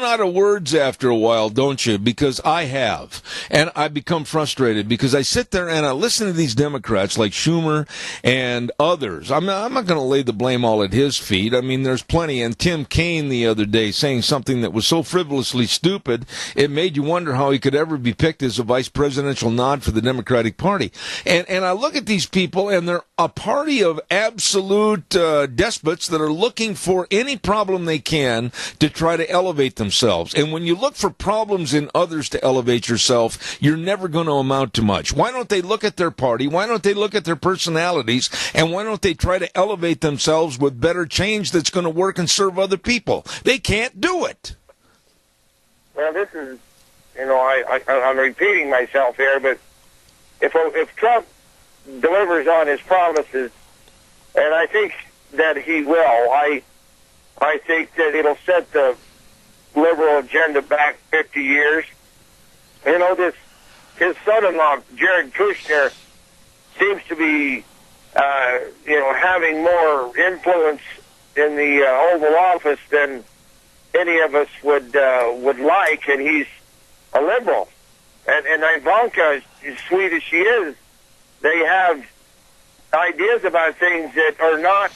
out of words after a while, don't you? Because I have, and I become frustrated because I sit there and I listen to these Democrats like Schumer and others. I'm not going to lay the blame all at his feet. I mean, there's plenty. And Tim Kaine the other day saying something that was so frivolously stupid it made you wonder how he could ever be picked as a vice presidential nod for the Democratic Party. And I look at these people and they're a party of absolute despots that are looking for any problem they can to try to elevate themselves. And when you look for problems in others to elevate yourself, you're never going to amount to much. Why don't they look at their party? Why don't they look at their personalities? And why don't they try to elevate themselves with better change that's going to work and serve other people? They can't do it.
Well, this is, you know, I'm repeating myself here, but if Trump delivers on his promises, and I think that he will, I think that it'll set the liberal agenda back 50 years. You know, his son-in-law, Jared Kushner, seems to be, you know, having more influence in the Oval Office than any of us would like, and he's a liberal. And Ivanka, as sweet as she is, they have ideas about things that are not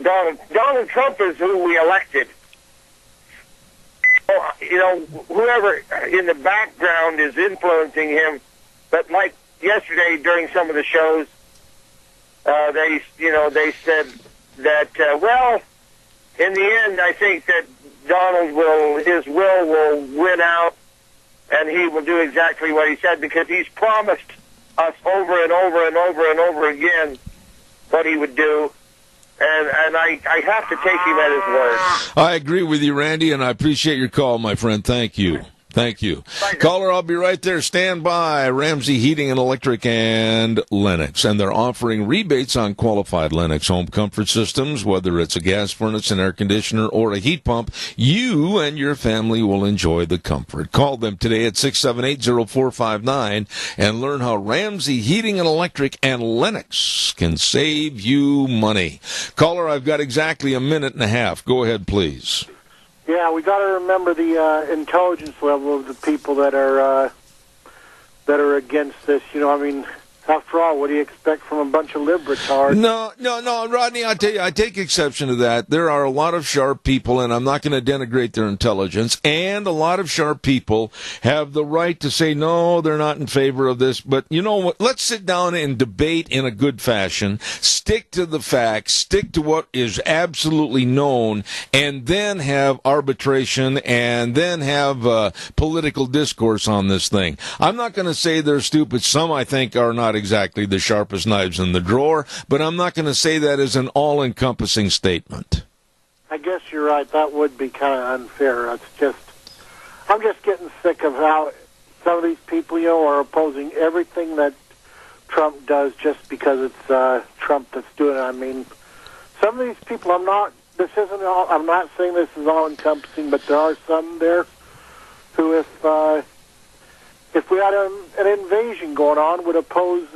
Donald Trump is who we elected. You know, whoever in the background is influencing him. But like yesterday during some of the shows, they said that, well, in the end, I think that his will will win out, and he will do exactly what he said because he's promised us over and over and over and over again what he would do. And I have to take him at his word.
I agree with you, Randy, and I appreciate your call, my friend. Thank you. Thank you. Caller, I'll be right there. Stand by. Ramsey Heating and Electric and Lennox. And they're offering rebates on qualified Lennox home comfort systems, whether it's a gas furnace, an air conditioner, or a heat pump. You and your family will enjoy the comfort. Call them today at 678-0459 and learn how Ramsey Heating and Electric and Lennox can save you money. Caller, I've got exactly a minute and a half. Go ahead, please.
Yeah, we got to remember the intelligence level of the people that are against this. You know, I mean, after all, what do you expect from a bunch of libertards?
No, Rodney, I tell you, I take exception to that. There are a lot of sharp people, and I'm not going to denigrate their intelligence, and a lot of sharp people have the right to say, no, they're not in favor of this. But you know what? Let's sit down and debate in a good fashion, stick to the facts, stick to what is absolutely known, and then have arbitration, and then have political discourse on this thing. I'm not going to say they're stupid. Some, I think, are not exactly the sharpest knives in the drawer, but I'm not going to say that as an all-encompassing statement.
I guess you're right. That would be kind of unfair. I'm just getting sick of how some of these people, you know, are opposing everything that Trump does just because it's Trump that's doing it. I mean, some of these people, I'm not saying this is all-encompassing, but there are some there who, if we had an invasion going on, would oppose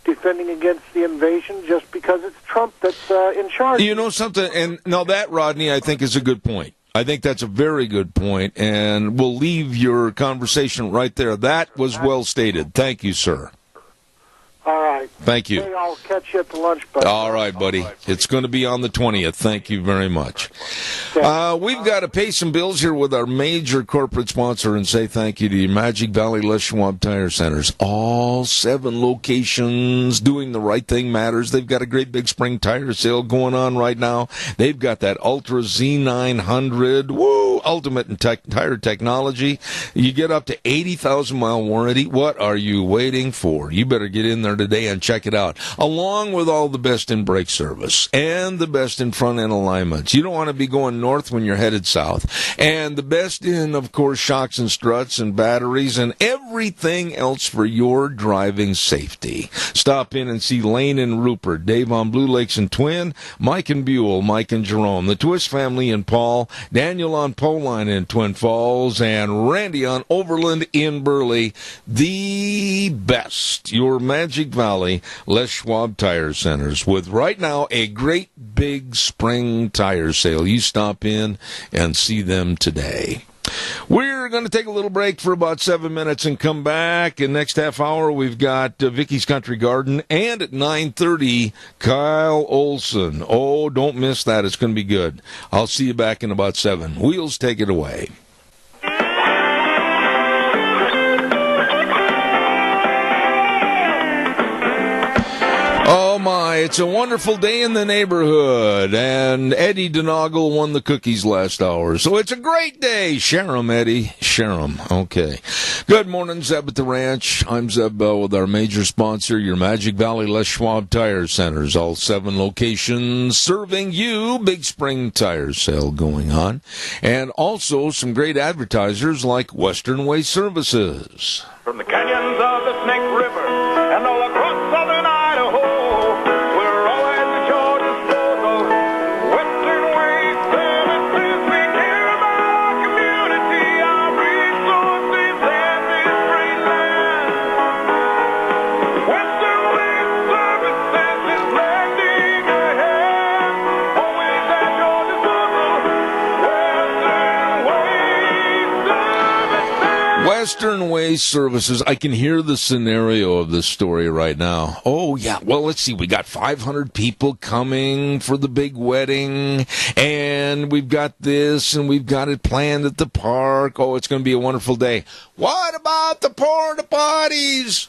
defending against the invasion just because it's Trump that's in charge.
You know something, and now that, Rodney, I think is a good point. I think that's a very good point, and we'll leave your conversation right there. That was well stated. Thank you, sir.
All right. right.
Thank you.
Hey, I'll catch you at the lunch break.
All right, buddy. It's going to be on the 20th. Thank you very much. We've got to pay some bills here with our major corporate sponsor and say thank you to your Magic Valley Les Schwab Tire Centers. All 7 locations doing the right thing matters. They've got a great big spring tire sale going on right now. They've got that Ultra Z900, ultimate in tire technology. You get up to 80,000-mile warranty. What are you waiting for? You better get in there today and check it out, along with all the best in brake service and the best in front-end alignments. You don't want to be going north when you're headed south. And the best in, of course, shocks and struts and batteries and everything else for your driving safety. Stop in and see Lane and Rupert, Dave on Blue Lakes and Twin, Mike and Buell, Mike and Jerome, the Twist family in Paul, Daniel on Poline in Twin Falls, and Randy on Overland in Burley. The best, your Magic Valley Les Schwab Tire Centers, with right now a great big spring tire sale. You stop in and see them today. We're going to take a little break for about 7 minutes and come back. In next half hour, we've got Vicky's Country Garden, and at 9:30, Kyle Olson. Oh, don't miss that. It's going to be good. I'll see you back in about 7. Wheels, take it away. Oh my, it's a wonderful day in the neighborhood, and Eddie Donegal won the cookies last hour, so it's a great day. Share 'em, Eddie. Share 'em. Okay. Good morning, Zeb at the Ranch. I'm Zeb Bell with our major sponsor, your Magic Valley Les Schwab Tire Centers. All 7 locations serving you. Big spring tire sale going on. And also some great advertisers like Western Way Services.
From the canyons of the Snake River and all across southern Idaho, we're always at your disposal. Western Way Services, we care about our community, our resources, and this great land. Western Way Services is lending a hand, always at your disposal.
Western Way Services. I can hear the scenario of this story right now. Oh, yeah. Well, let's see. We got 500 people coming for the big wedding, and we've got this, and we've got it planned at the park. Oh, it's going to be a wonderful day. What about the porta potties?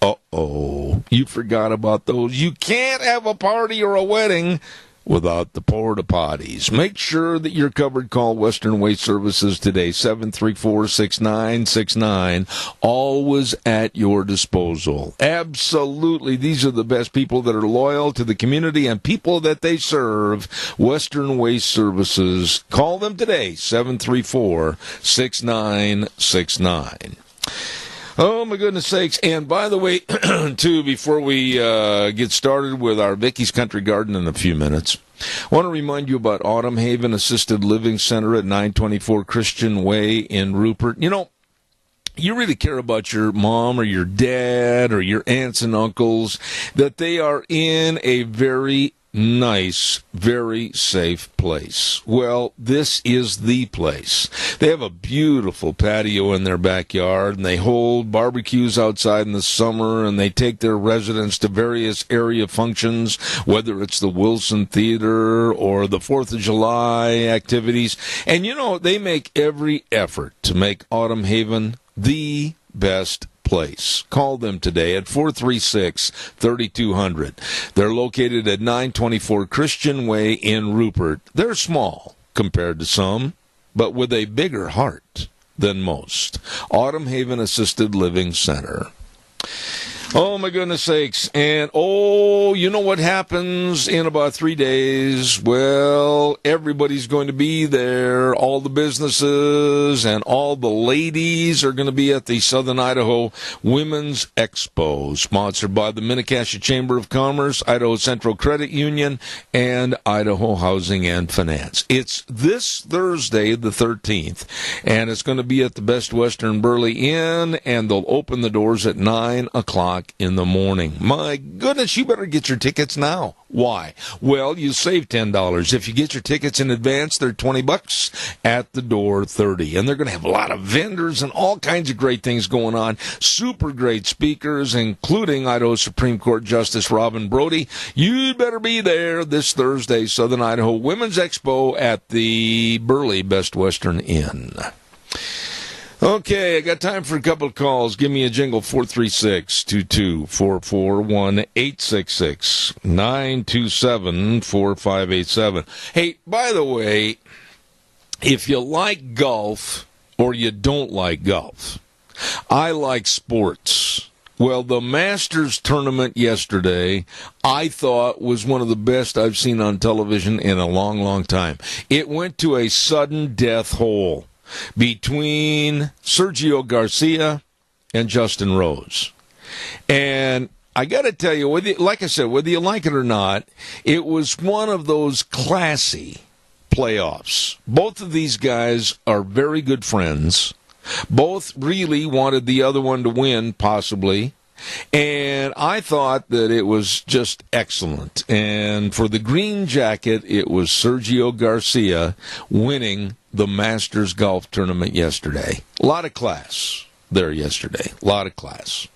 Uh-oh. You forgot about those. You can't have a party or a wedding without the porta potties. Make sure that you're covered. Call Western Way Services today, 734-6969. Always at your disposal. Absolutely. These are the best people that are loyal to the community and people that they serve. Western Way Services. Call them today, 734-6969. Oh, my goodness sakes. And by the way, too, before we get started with our Vicky's Country Garden in a few minutes, I want to remind you about Autumn Haven Assisted Living Center at 924 Christian Way in Rupert. You know, you really care about your mom or your dad or your aunts and uncles, that they are in a very nice, very safe place. Well, this is the place. They have a beautiful patio in their backyard, and they hold barbecues outside in the summer, and they take their residents to various area functions, whether it's the Wilson Theater or the 4th of July activities. And, you know, they make every effort to make Autumn Haven the best place. Call them today at 436-3200. They're located at 924 Christian Way in Rupert. They're small compared to some, but with a bigger heart than most. Autumn Haven Assisted Living Center. Oh, my goodness sakes. And, oh, you know what happens in about 3 days? Well, everybody's going to be there. All the businesses and all the ladies are going to be at the Southern Idaho Women's Expo, sponsored by the Mini-Cassia Chamber of Commerce, Idaho Central Credit Union, and Idaho Housing and Finance. It's this Thursday, the 13th, and it's going to be at the Best Western Burley Inn, and they'll open the doors at 9 o'clock o'clock in the morning. My goodness, you better get your tickets now. Why? Well, you save $10. If you get your tickets in advance, they're $20. At the door, $30. And they're going to have a lot of vendors and all kinds of great things going on. Super great speakers, including Idaho Supreme Court Justice Robin Brody. You'd better be there this Thursday, Southern Idaho Women's Expo at the Burley Best Western Inn. Okay, I got time for a couple of calls. Give me a jingle, 436-2244, 1-866-927-4587. Hey, by the way, if you like golf or you don't like golf, I like sports. Well, the Masters tournament yesterday, I thought was one of the best I've seen on television in a long, long time. It went to a sudden death hole between Sergio Garcia and Justin Rose. And I got to tell you, like I said, whether you like it or not, it was one of those classy playoffs. Both of these guys are very good friends. Both really wanted the other one to win, possibly. And I thought that it was just excellent. And for the green jacket, it was Sergio Garcia winning the Masters golf tournament yesterday. A lot of class there yesterday. A lot of class.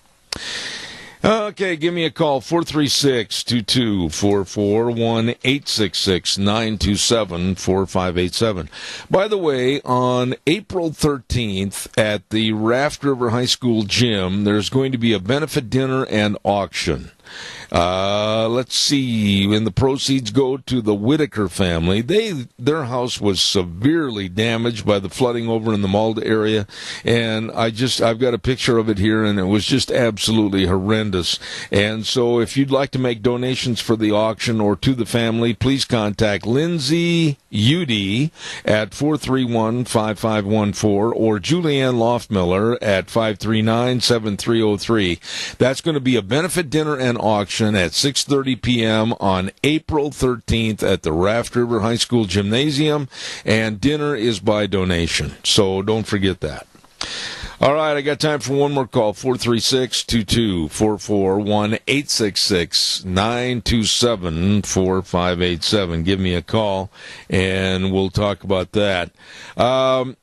Okay, give me a call, 436-2244, 1-866-927-4587. By the way, on April 13th at the Raft River High School gym, there's going to be a benefit dinner and auction. Let's see, and the proceeds go to the Whitaker family. Their house was severely damaged by the flooding over in the Malda area, and I've got a picture of it here, and it was just absolutely horrendous. And so if you'd like to make donations for the auction or to the family, please contact Lindsay Udy at 431-5514 or Julianne Loftmiller at 539-7303. That's going to be a benefit dinner and auction at 6:30 p.m. on April 13th at the Raft River High School Gymnasium, and dinner is by donation, so don't forget that. All right, I got time for one more call, 436-2244, 1-866-927-4587. Give me a call, and we'll talk about that. I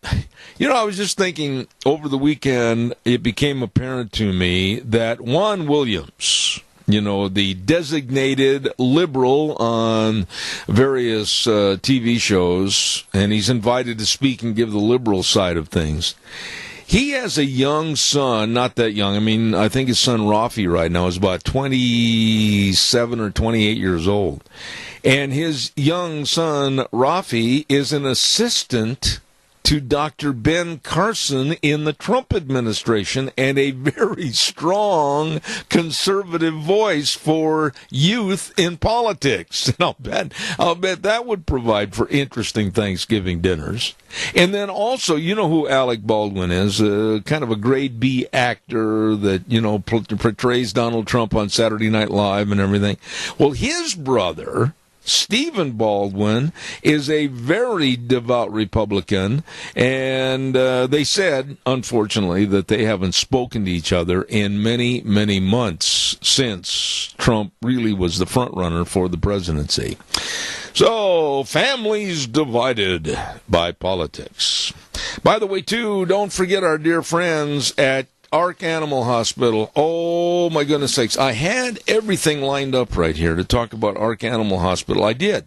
was just thinking over the weekend, it became apparent to me that Juan Williams, the designated liberal on various TV shows, and he's invited to speak and give the liberal side of things. He has a young son, not that young. I mean, I think his son Rafi right now is about 27 or 28 years old. And his young son Rafi is an assistant to Dr. Ben Carson in the Trump administration and a very strong conservative voice for youth in politics. And I'll bet that would provide for interesting Thanksgiving dinners. And then also, you know who Alec Baldwin is, kind of a grade B actor that, portrays Donald Trump on Saturday Night Live and everything. Well, his brother, Stephen Baldwin, is a very devout Republican, and they said, unfortunately, that they haven't spoken to each other in many, many months since Trump really was the front runner for the presidency. So, families divided by politics. By the way, too, don't forget our dear friends at Ark Animal Hospital. Oh, my goodness sakes. I had everything lined up right here to talk about Ark Animal Hospital. I did.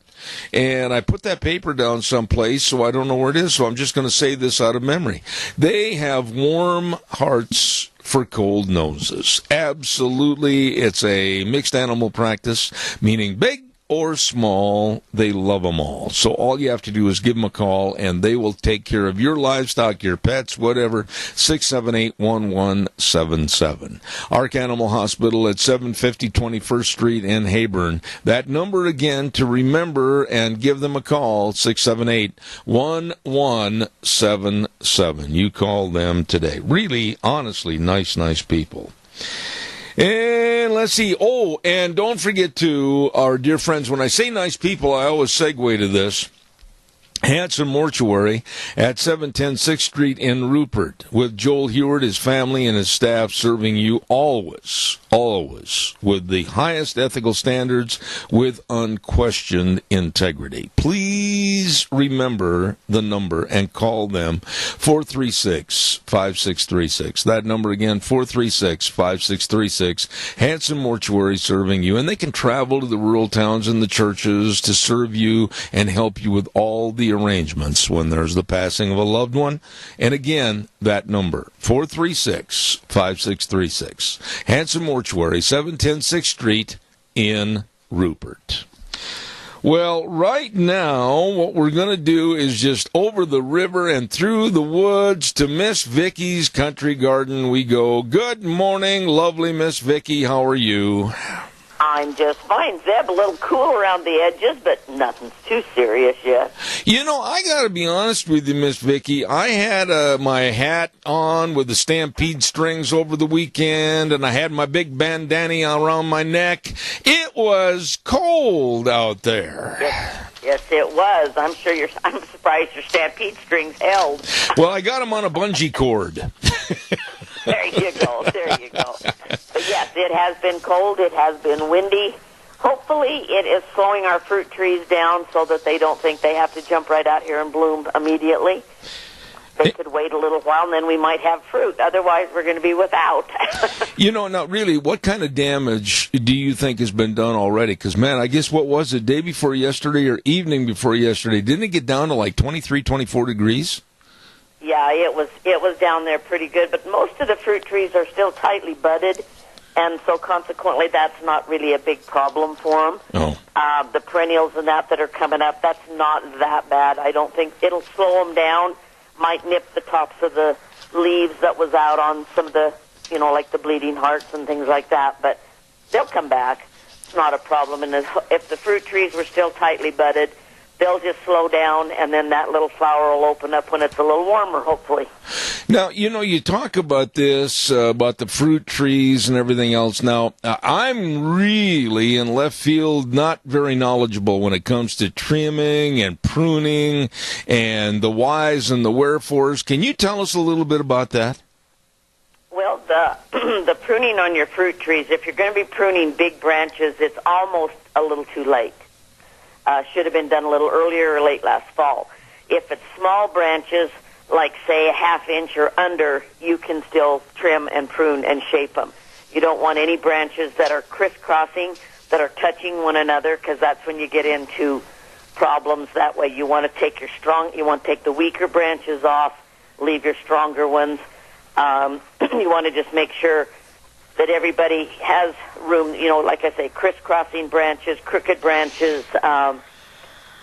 And I put that paper down someplace, so I don't know where it is, so I'm just going to say this out of memory. They have warm hearts for cold noses. Absolutely. It's a mixed animal practice, meaning big or small, they love them all. So all you have to do is give them a call, and they will take care of your livestock, your pets, whatever. 678-1177. Ark Animal Hospital at 750 21st Street in Hayburn. That number again to remember and give them a call, 678-1177. You call them today. Really, honestly, nice people. And let's see. Oh, and don't forget to our dear friends. When I say nice people, I always segue to this. Hanson Mortuary at 710 6th Street in Rupert, with Joel Heward, his family, and his staff serving you always with the highest ethical standards with unquestioned integrity. Please remember the number and call them 436-5636. That number again, 436-5636. Hanson Mortuary serving you, and they can travel to the rural towns and the churches to serve you and help you with all the arrangements when there's the passing of a loved one. And again, that number, 436-5636. Hanson Mortuary, 710 6th Street in Rupert. Well, right now, what we're going to do is just over the river and through the woods to Miss Vicky's Country Garden we go. Good morning, lovely Miss Vicky. How are you?
I'm just fine, Zeb. A little cool around the edges, but nothing's too serious yet.
You know, I got to be honest with you, Miss Vicky. I had my hat on with the stampede strings over the weekend, and I had my big bandana around my neck. It was cold out there.
Yes, it was. I'm surprised your stampede strings held.
Well, I got them on a bungee cord.
There you go. But yes, it has been cold. It has been windy. Hopefully it is slowing our fruit trees down so that they don't think they have to jump right out here and bloom immediately. They could wait a little while, and then we might have fruit. Otherwise, we're going to be without.
You know, now, really, what kind of damage do you think has been done already? Because, man, I guess what was it, day before yesterday or evening before yesterday? Didn't it get down to like 23, 24 degrees?
Yeah, it was down there pretty good, but most of the fruit trees are still tightly budded, and so consequently that's not really a big problem for them.
Oh.
The perennials and that are coming up, that's not that bad. I don't think it'll slow them down, might nip the tops of the leaves that was out on some of the, like the bleeding hearts and things like that, but they'll come back. It's not a problem, and if the fruit trees were still tightly budded, they'll just slow down, and then that little flower will open up when it's a little warmer, hopefully.
Now, you talk about this, about the fruit trees and everything else. Now, I'm really in left field, not very knowledgeable when it comes to trimming and pruning and the whys and the wherefores. Can you tell us a little bit about that?
Well, the pruning on your fruit trees, if you're going to be pruning big branches, it's almost a little too late. Should have been done a little earlier or late last fall. If it's small branches, like say a half inch or under, you can still trim and prune and shape them. You don't want any branches that are crisscrossing, that are touching one another, because that's when you get into problems. That way, you want to take the weaker branches off, leave your stronger ones. You want to just make sure that everybody has room, like I say, crisscrossing branches, crooked branches,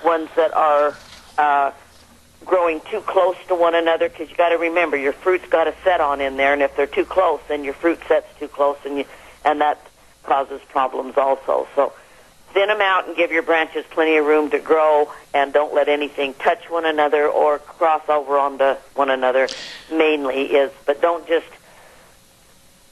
ones that are growing too close to one another, because you got to remember your fruit's got to set on in there, and if they're too close, then your fruit sets too close, and that causes problems also. So thin them out and give your branches plenty of room to grow, and don't let anything touch one another or cross over onto one another. But don't just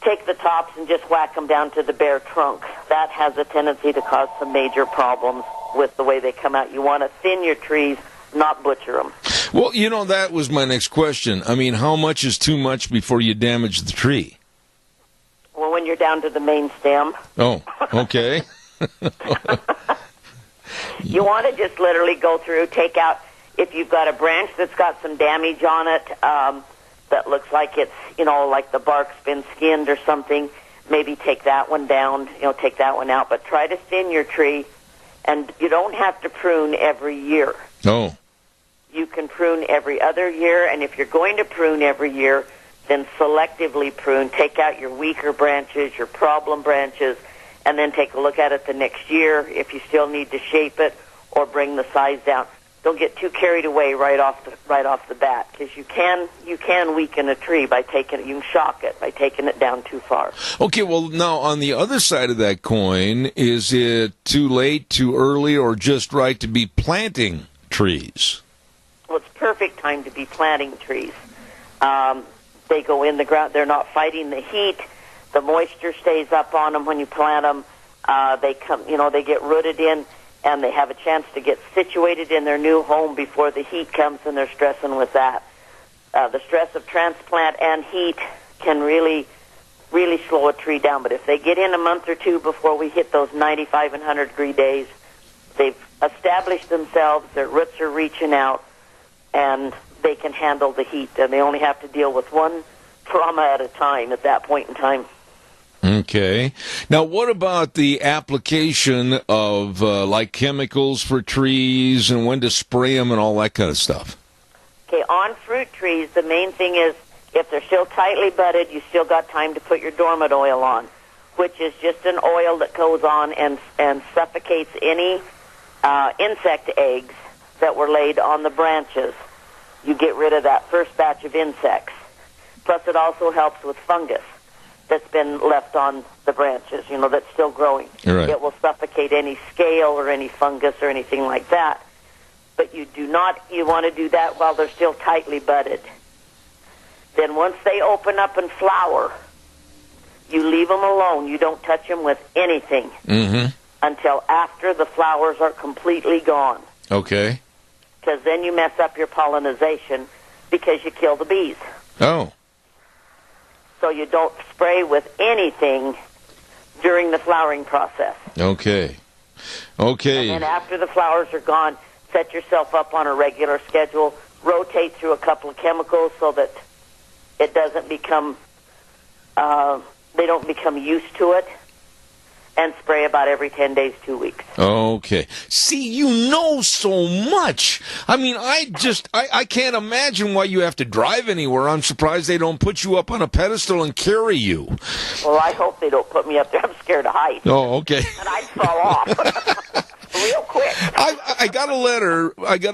take the tops and just whack them down to the bare trunk. That has a tendency to cause some major problems with the way they come out. You want to thin your trees, not butcher them.
Well, that was my next question. I mean, how much is too much before you damage the tree?
Well, when you're down to the main stem.
Oh, okay.
You want to just literally go through, take out, if you've got a branch that's got some damage on it, that looks like it's, like the bark's been skinned or something, maybe take that one down, take that one out. But try to thin your tree, and you don't have to prune every year.
Oh.
You can prune every other year, and if you're going to prune every year, then selectively prune. Take out your weaker branches, your problem branches, and then take a look at it the next year if you still need to shape it or bring the size down. Don't get too carried away right off the bat, because you can weaken a tree by taking it. You can shock it by taking it down too far. Okay, well now on the other side of that coin, is it too late, too early, or just right to be planting trees? Well, it's perfect time to be planting trees. They go in the ground. They're not fighting the heat. The moisture stays up on them when you plant them. They come, they get rooted in. and they have a chance to get situated in their new home before the heat comes, and they're stressing with that. The stress of transplant and heat can really slow a tree down. But if they get in a month or two before we hit those 95 and 100-degree days, they've established themselves, their roots are reaching out, and they can handle the heat. And they only have to deal with one trauma at a time at that point in time.
Okay. Now, what about the application of, like, chemicals for trees and when to spray them and all that kind of stuff?
Okay, on fruit trees, the main thing is if they're still tightly budded, you still got time to put your dormant oil on, which is just an oil that goes on and suffocates any insect eggs that were laid on the branches. You get rid of that first batch of insects. Plus, it also helps with fungus that's been left on the branches, that's still growing.
Right.
It will suffocate any scale or any fungus or anything like that. But you want to do that while they're still tightly budded. Then once they open up and flower, you leave them alone. You don't touch them with anything until after the flowers are completely gone.
Okay.
Because then you mess up your pollination because you kill the bees.
Oh.
So you don't spray with anything during the flowering process.
Okay. Okay.
And then after the flowers are gone, set yourself up on a regular schedule. Rotate through a couple of chemicals so that it doesn't become, they don't become used to it. And spray about every 10 days, 2 weeks.
Okay. See, you know so much. I mean, I can't imagine why you have to drive anywhere. I'm surprised they don't put you up on a pedestal and carry you.
Well, I hope they don't put me up there. I'm scared of heights.
Oh, okay.
And I'd fall off real quick.
I got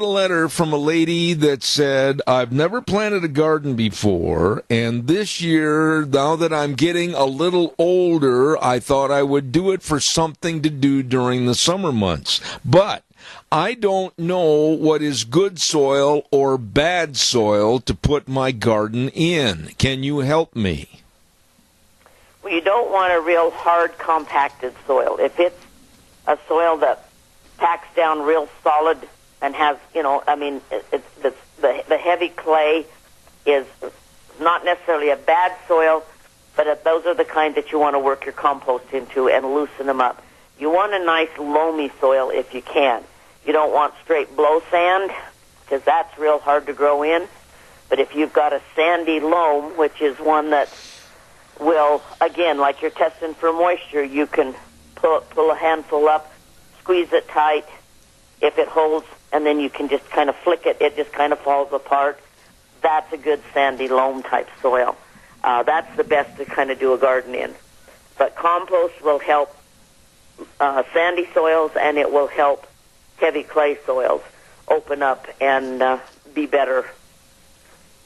a letter from a lady that said, I've never planted a garden before, and this year, now that I'm getting a little older, I thought I would do it for something to do during the summer months. But I don't know what is good soil or bad soil to put my garden in. Can you help me?
Well, you don't want a real hard, compacted soil. If it's a soil that packs down real solid and has, the heavy clay is not necessarily a bad soil, but those are the kind that you want to work your compost into and loosen them up. You want a nice loamy soil if you can. You don't want straight blow sand because that's real hard to grow in. But if you've got a sandy loam, which is one that will, again, like you're testing for moisture, you can pull a handful up, squeeze it tight if it holds, and then you can just kind of flick it. It just kind of falls apart. That's a good sandy loam type soil. That's the best to kind of do a garden in. But compost will help sandy soils, and it will help heavy clay soils open up and be better,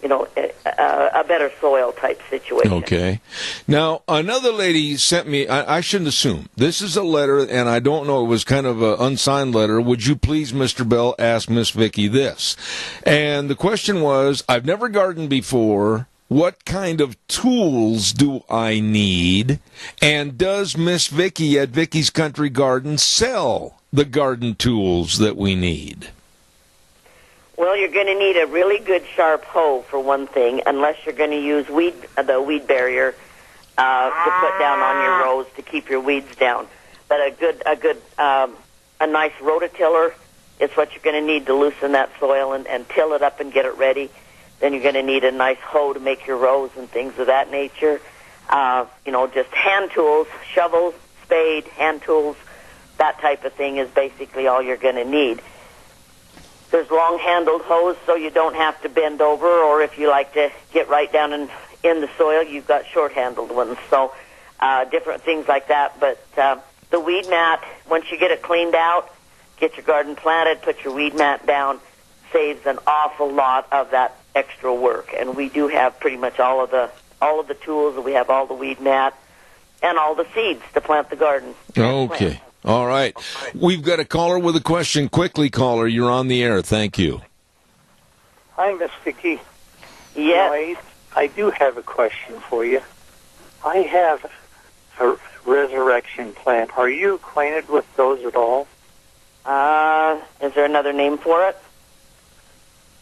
a better soil type situation.
Okay. Now, another lady sent me, I shouldn't assume, this is a letter, and I don't know, it was kind of an unsigned letter. Would you please, Mr. Bell, ask Miss Vicky this? And the question was, I've never gardened before. What kind of tools do I need? And does Miss Vicky at Vicky's Country Garden sell the garden tools that we need?
Well, you're going to need a really good sharp hoe for one thing, unless you're going to use the weed barrier to put down on your rows to keep your weeds down. But a nice rototiller is what you're going to need to loosen that soil and till it up and get it ready. Then you're going to need a nice hoe to make your rows and things of that nature. Just hand tools, shovels, spade, hand tools, that type of thing is basically all you're going to need. There's long-handled hoes, so you don't have to bend over, or if you like to get right down in the soil, you've got short-handled ones. So different things like that. But the weed mat, once you get it cleaned out, get your garden planted, put your weed mat down, saves an awful lot of that extra work. And we do have pretty much all of the tools. We have all the weed mat and all the seeds to plant the garden.
Okay. All right. We've got a caller with a question. Quickly, caller. You're on the air. Thank you.
Hi, Miss Vicki.
Yes.
I do have a question for you. I have a resurrection plant. Are you acquainted with those at all?
Is there another name for it?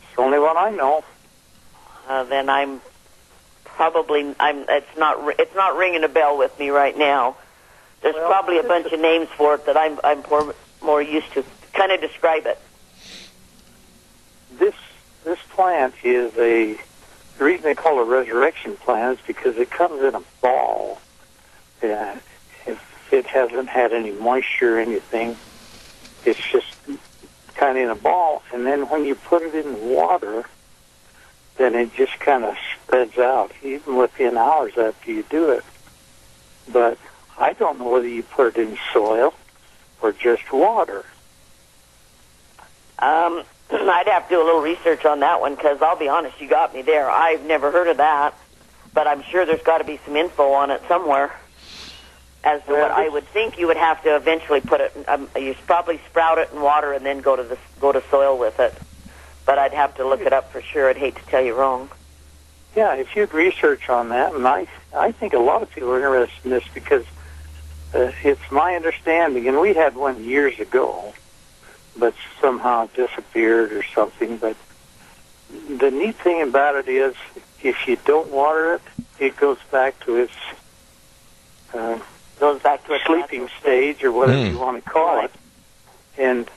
It's the only one I know.
Then it's not ringing a bell with me right now. There's probably a bunch of names for it that I'm more used to. Kind of describe it.
This plant is the reason they call it a resurrection plant is because it comes in a ball. Yeah, if it hasn't had any moisture or anything, it's just kind of in a ball. And then when you put it in the water, then it just kind of spreads out, even within hours after you do it. But I don't know whether you put it in soil or just water.
I'd have to do a little research on that one, because I'll be honest, you got me there. I've never heard of that, but I'm sure there's got to be some info on it somewhere as to what I would think you would have to eventually put it. You probably sprout it in water and then go to soil with it. But I'd have to look it up for sure. I'd hate to tell you wrong.
Yeah, if you'd research on that, and I think a lot of people are interested in this because it's my understanding, and we had one years ago, but somehow it disappeared or something. But the neat thing about it is, if you don't water it, it goes back to its sleeping stage or whatever you want to call it, and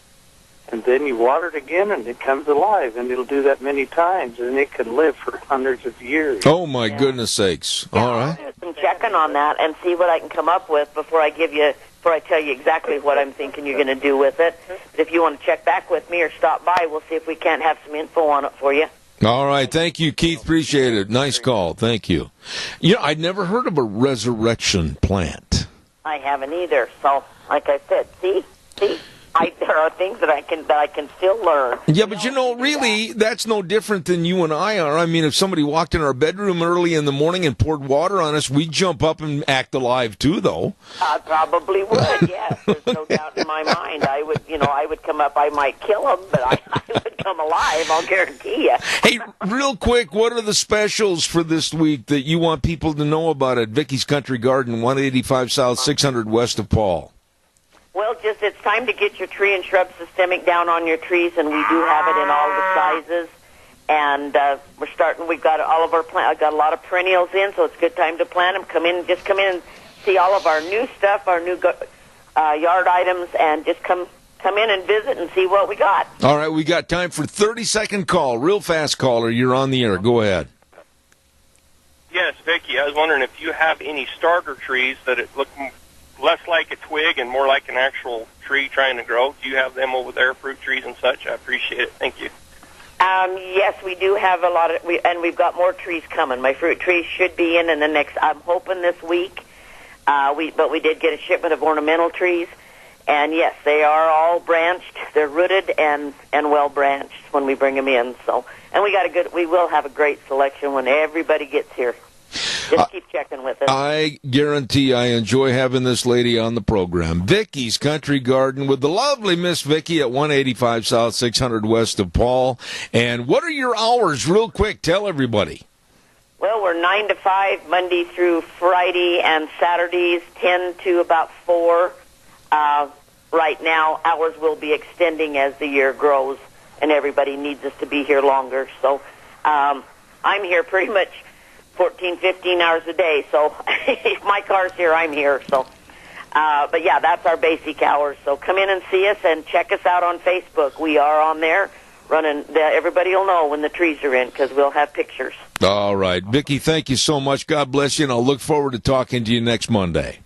then you water it again, and it comes alive, and it'll do that many times, and it can live for hundreds of years.
Oh, my goodness sakes.
Yeah,
all right.
I'll do some checking on that and see what I can come up with before I tell you exactly what I'm thinking you're going to do with it. But if you want to check back with me or stop by, we'll see if we can't have some info on it for you.
All right. Thank you, Keith. Appreciate it. Nice call. Thank you. I'd never heard of a resurrection plant.
I haven't either. So, like I said, see, there are things that I can still learn.
Yeah, but really, that's no different than you and I are. I mean, if somebody walked in our bedroom early in the morning and poured water on us, we'd jump up and act alive too, though.
I probably would. Yes, there's no doubt in my mind. I would come up. I might kill him, but I would come alive. I'll guarantee you.
Hey, real quick, what are the specials for this week that you want people to know about at Vicky's Country Garden, 185 South, 600 west of Paul?
Well, it's time to get your tree and shrub systemic down on your trees, and we do have it in all the sizes. And we've got all of our I've got a lot of perennials in, so it's a good time to plant them. Come in and see all of our new stuff, our new yard items, and just come in and visit and see what we got.
All right, we got time for 30-second call. Real fast, caller. You're on the air. Go ahead.
Yes, Vicki, I was wondering if you have any starter trees that look less like a twig and more like an actual tree trying to grow. Do you have them over there, fruit trees and such? I appreciate it. Thank you.
Yes, we do have a lot of, and we've got more trees coming. My fruit trees should be in the next, I'm hoping this week. But we did get a shipment of ornamental trees, and yes, they are all branched. They're rooted and well branched when we bring them in. So, and we will have a great selection when everybody gets here. Just keep checking with us.
I guarantee I enjoy having this lady on the program. Vicky's Country Garden with the lovely Miss Vicky at 185 South, 600 west of Paul. And what are your hours? Real quick, tell everybody.
Well, we're 9 to 5, Monday through Friday, and Saturdays 10 to about 4. Right now, hours will be extending as the year grows, and everybody needs us to be here longer. So I'm here pretty much 14, 15 hours a day. So if my car's here, I'm here. So, but yeah, that's our basic hours. So come in and see us and check us out on Facebook. We are on there running. Everybody will know when the trees are in because we'll have pictures.
All right. Vicki, thank you so much. God bless you, and I'll look forward to talking to you next Monday.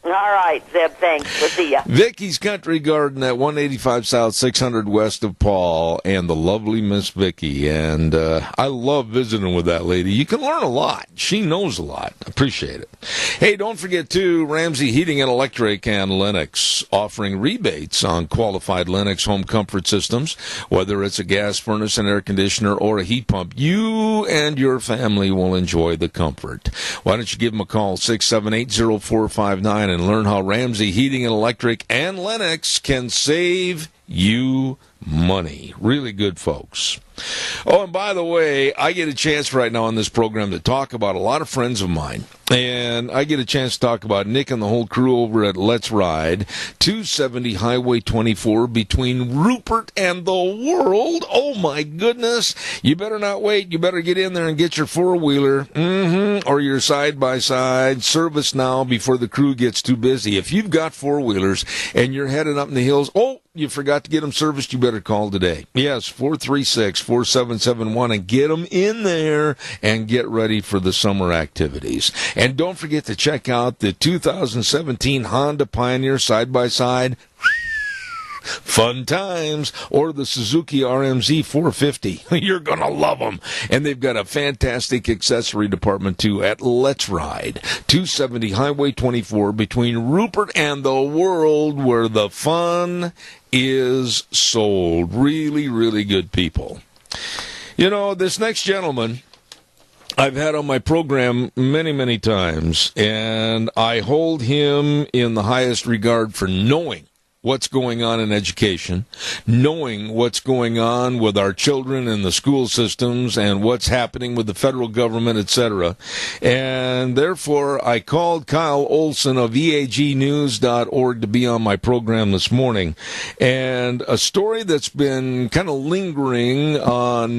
All right, Zeb, thanks. We'll see ya.
Vicky's Country Garden at 185 South, 600 west of Paul, and the lovely Miss Vicky. And I love visiting with that lady. You can learn a lot. She knows a lot. Appreciate it. Hey, don't forget, too, Ramsey Heating and Electric and Lennox offering rebates on qualified Lennox home comfort systems, whether it's a gas furnace, an air conditioner, or a heat pump. You and your family will enjoy the comfort. Why don't you give them a call, 678-0459, and learn how Ramsey Heating and Electric and Lennox can save you money. Really good folks. Oh, and by the way, I get a chance right now on this program to talk about a lot of friends of mine. And I get a chance to talk about Nick and the whole crew over at Let's Ride, 270 Highway 24 between Rupert and the World. Oh, my goodness. You better not wait. You better get in there and get your four-wheeler or your side-by-side. Service now before the crew gets too busy. If you've got four-wheelers and you're headed up in the hills, you forgot to get them serviced, you better call today. Yes, 436-4771, and get them in there and get ready for the summer activities. And don't forget to check out the 2017 Honda Pioneer side-by-side. Fun times. Or the Suzuki RMZ 450. You're going to love them. And they've got a fantastic accessory department, too, at Let's Ride, 270 Highway 24, between Rupert and the World, where the fun is sold. Really, really good people. You know, this next gentleman I've had on my program many, many times, and I hold him in the highest regard for knowing what's going on in education, knowing what's going on with our children in the school systems and what's happening with the federal government, etc. And therefore, I called Kyle Olson of EAGnews.org to be on my program this morning. And a story that's been kind of lingering on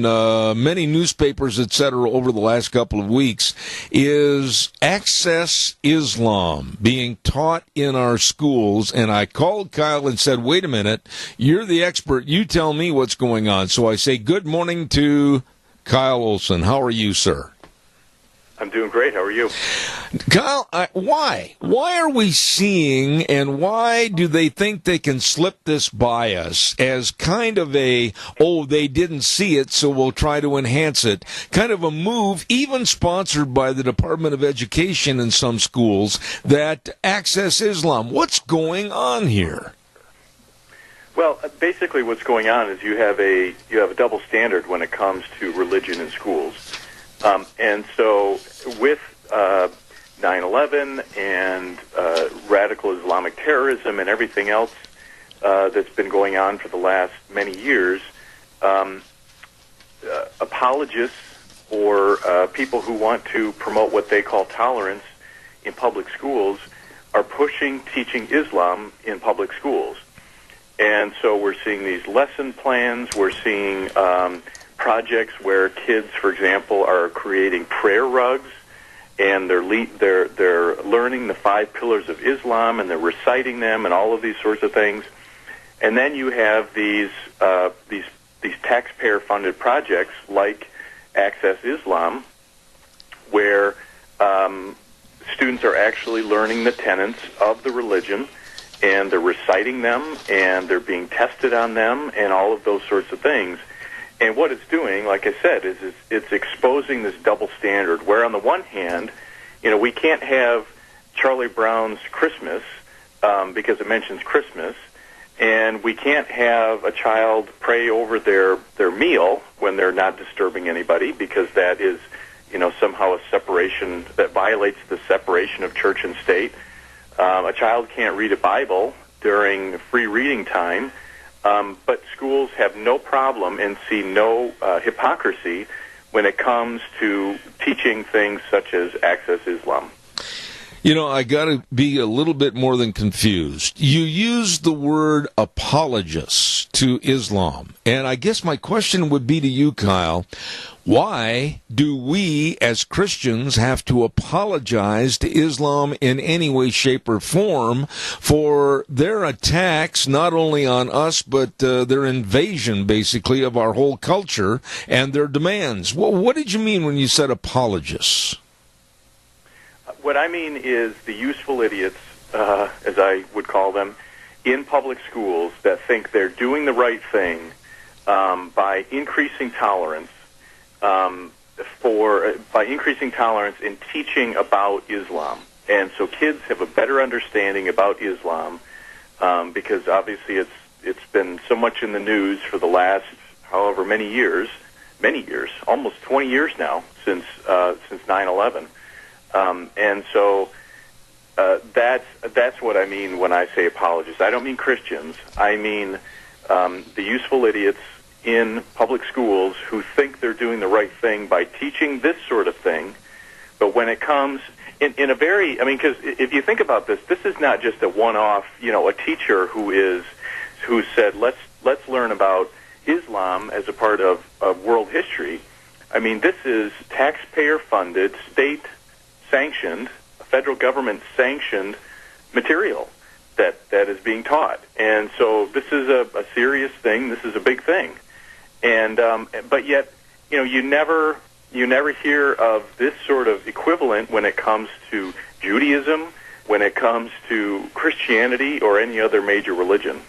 many newspapers, etc., over the last couple of weeks is Access Islam being taught in our schools. And I called Kyle and said, wait a minute, you're the expert. You tell me what's going on. So I say good morning to Kyle Olson. How are you, sir?
I'm doing great. How are you?
Kyle, why? Why are we seeing, and why do they think they can slip this by us as kind of a, they didn't see it, so we'll try to enhance it, kind of a move, even sponsored by the Department of Education in some schools, that Access Islam? What's going on here?
Well, basically what's going on is you have a double standard when it comes to religion in schools. And so with 9/11 and radical Islamic terrorism and everything else that's been going on for the last many years, apologists or people who want to promote what they call tolerance in public schools are pushing teaching Islam in public schools. And so we're seeing these lesson plans. We're seeing projects where kids, for example, are creating prayer rugs, and they're learning the 5 pillars of Islam, and they're reciting them, and all of these sorts of things. And then you have these taxpayer-funded projects like Access Islam, where students are actually learning the tenets of the religion, and they're reciting them, and they're being tested on them, and all of those sorts of things. And what it's doing, like I said, is it's exposing this double standard, where on the one hand, we can't have Charlie Brown's Christmas because it mentions Christmas, and we can't have a child pray over their meal when they're not disturbing anybody, because that is, somehow a separation that violates the separation of church and state. A child can't read a Bible during free reading time, but schools have no problem and see no hypocrisy when it comes to teaching things such as Access Islam.
I got to be a little bit more than confused. You use the word apologists to Islam, and I guess my question would be to you, Kyle, why do we as Christians have to apologize to Islam in any way, shape, or form for their attacks, not only on us, but their invasion, basically, of our whole culture and their demands? Well, what did you mean when you said apologists?
What I mean is the useful idiots, as I would call them, in public schools that think they're doing the right thing by increasing tolerance, by increasing tolerance in teaching about Islam. And so kids have a better understanding about Islam because obviously it's been so much in the news for the last however many years, almost 20 years now since 9/11. And so that's what I mean when I say apologists. I don't mean Christians. I mean the useful idiots in public schools who think they're doing the right thing by teaching this sort of thing, but when it comes in a very, I mean, because if you think about this, this is not just a one-off, a teacher who said, let's learn about Islam as a part of world history. I mean, this is taxpayer-funded, state-sanctioned, federal government-sanctioned material that is being taught. And so this is a serious thing. This is a big thing. And but yet, you never hear of this sort of equivalent when it comes to Judaism, when it comes to Christianity, or any other major religion.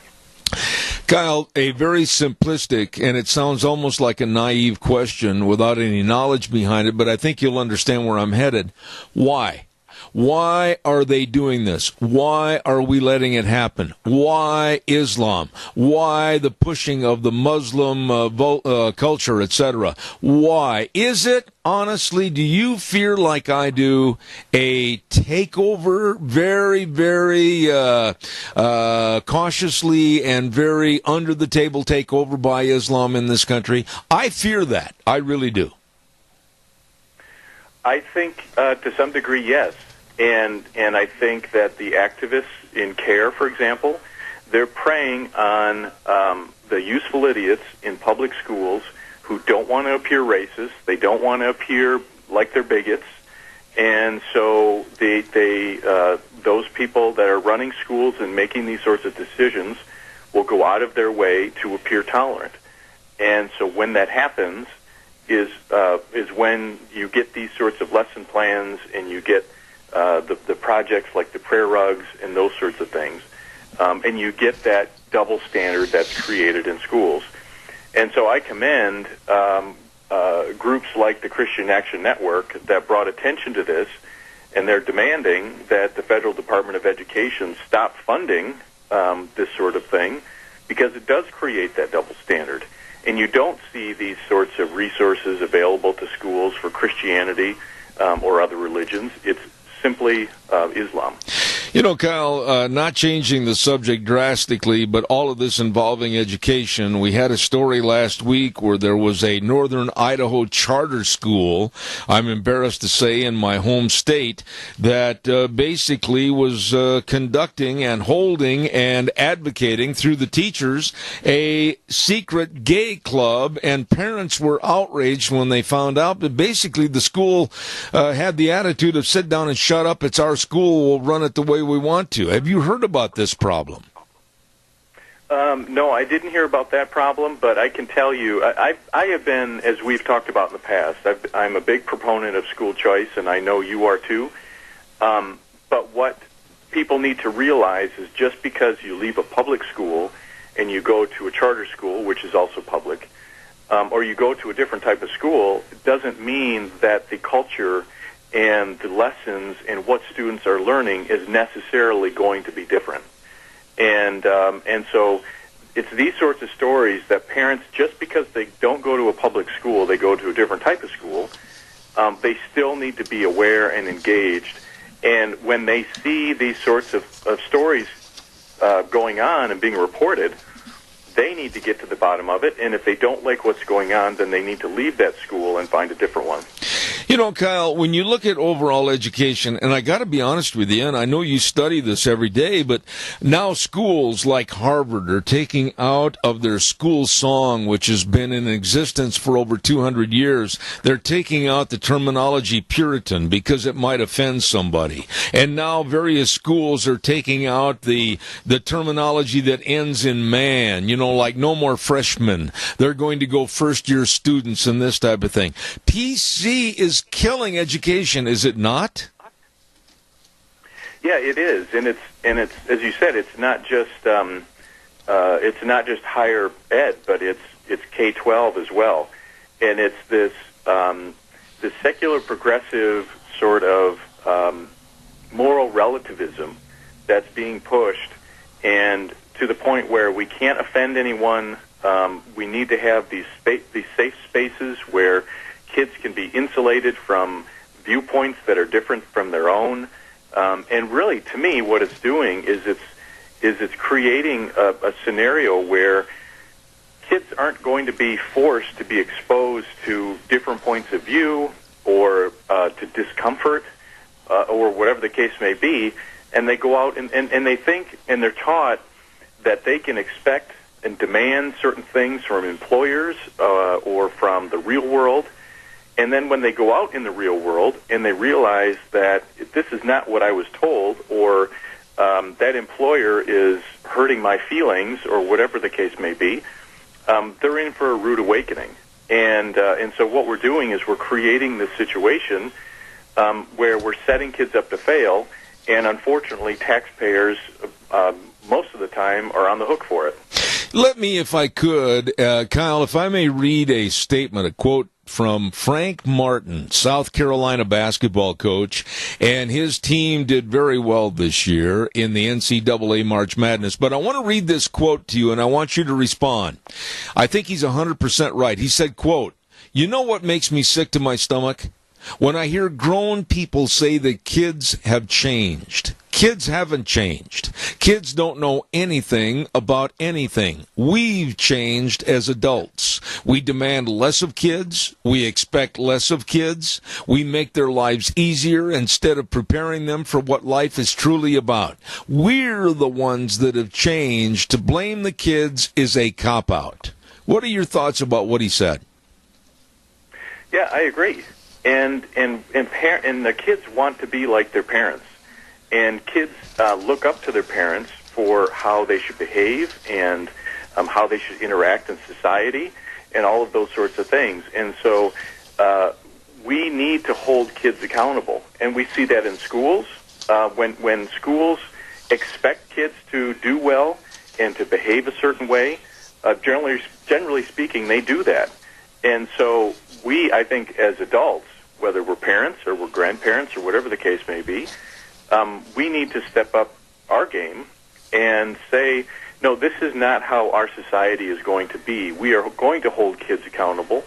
Kyle, a very simplistic, and it sounds almost like a naive question without any knowledge behind it, but I think you'll understand where I'm headed. Why? Why are they doing this? Why are we letting it happen? Why Islam? Why the pushing of the Muslim culture, etc.? Why? Is it, honestly, do you fear like I do, a takeover, very, very cautiously and very under-the-table takeover by Islam in this country? I fear that. I really do.
I think, to some degree, yes. And I think that the activists in CARE, for example, they're preying on the useful idiots in public schools who don't want to appear racist. They don't want to appear like they're bigots. And so those people that are running schools and making these sorts of decisions will go out of their way to appear tolerant. And so when that happens is when you get these sorts of lesson plans and you get the projects like the prayer rugs and those sorts of things. And you get that double standard that's created in schools. And so I commend groups like the Christian Action Network that brought attention to this, and they're demanding that the Federal Department of Education stop funding this sort of thing because it does create that double standard. And you don't see these sorts of resources available to schools for Christianity or other religions. It's simply Islam.
Kyle, not changing the subject drastically, but all of this involving education. We had a story last week where there was a northern Idaho charter school, I'm embarrassed to say, in my home state, that basically was conducting and holding and advocating through the teachers a secret gay club, and parents were outraged when they found out that basically the school had the attitude of sit down and shut up, it's our school, we'll run it the way we want to. Have you heard about this problem?
No, I didn't hear about that problem, but I can tell you, I have been, as we've talked about in the past, I'm a big proponent of school choice, and I know you are too. But what people need to realize is just because you leave a public school and you go to a charter school, which is also public, or you go to a different type of school, it doesn't mean that the culture and the lessons and what students are learning is necessarily going to be different. And so it's these sorts of stories that parents, just because they don't go to a public school, they go to a different type of school, they still need to be aware and engaged. And when they see these sorts of stories going on and being reported, they need to get to the bottom of it. And if they don't like what's going on, then they need to leave that school and find a different one.
Kyle, when you look at overall education, and I got to be honest with you, and I know you study this every day, but now schools like Harvard are taking out of their school song, which has been in existence for over 200 years, they're taking out the terminology Puritan because it might offend somebody. And now various schools are taking out the terminology that ends in man, like no more freshmen. They're going to go first-year students and this type of thing. PC is killing education, is it not?
Yeah, it is, and it's as you said, it's not just higher ed, but it's K-12 as well, and it's this secular progressive sort of moral relativism that's being pushed, and to the point where we can't offend anyone. We need to have these safe spaces where kids can be insulated from viewpoints that are different from their own. And really, to me, what it's doing is it's creating a scenario where kids aren't going to be forced to be exposed to different points of view or to discomfort or whatever the case may be, and they go out and they think and they're taught that they can expect and demand certain things from employers or from the real world. And then when they go out in the real world and they realize that this is not what I was told, or that employer is hurting my feelings, or whatever the case may be, they're in for a rude awakening. And so what we're doing is we're creating this situation where we're setting kids up to fail, and unfortunately taxpayers most of the time are on the hook for it.
Let me, if I could, Kyle, if I may read a statement, a quote from Frank Martin, South Carolina basketball coach, and his team did very well this year in the NCAA March Madness. But I want to read this quote to you, and I want you to respond. I think he's 100% right. He said, quote, "You know what makes me sick to my stomach? When I hear grown people say that kids have changed. Kids haven't changed. Kids don't know anything about anything. We've changed as adults. We demand less of kids. We expect less of kids. We make their lives easier instead of preparing them for what life is truly about. We're the ones that have changed. To blame the kids is a cop-out." What are your thoughts about what he said?
Yeah, I agree. And the kids want to be like their parents. And kids look up to their parents for how they should behave and how they should interact in society and all of those sorts of things. And so we need to hold kids accountable. And we see that in schools. When schools expect kids to do well and to behave a certain way, generally speaking, they do that. And so we, I think, as adults, whether we're parents or we're grandparents or whatever the case may be, we need to step up our game and say, no, this is not how our society is going to be. We are going to hold kids accountable.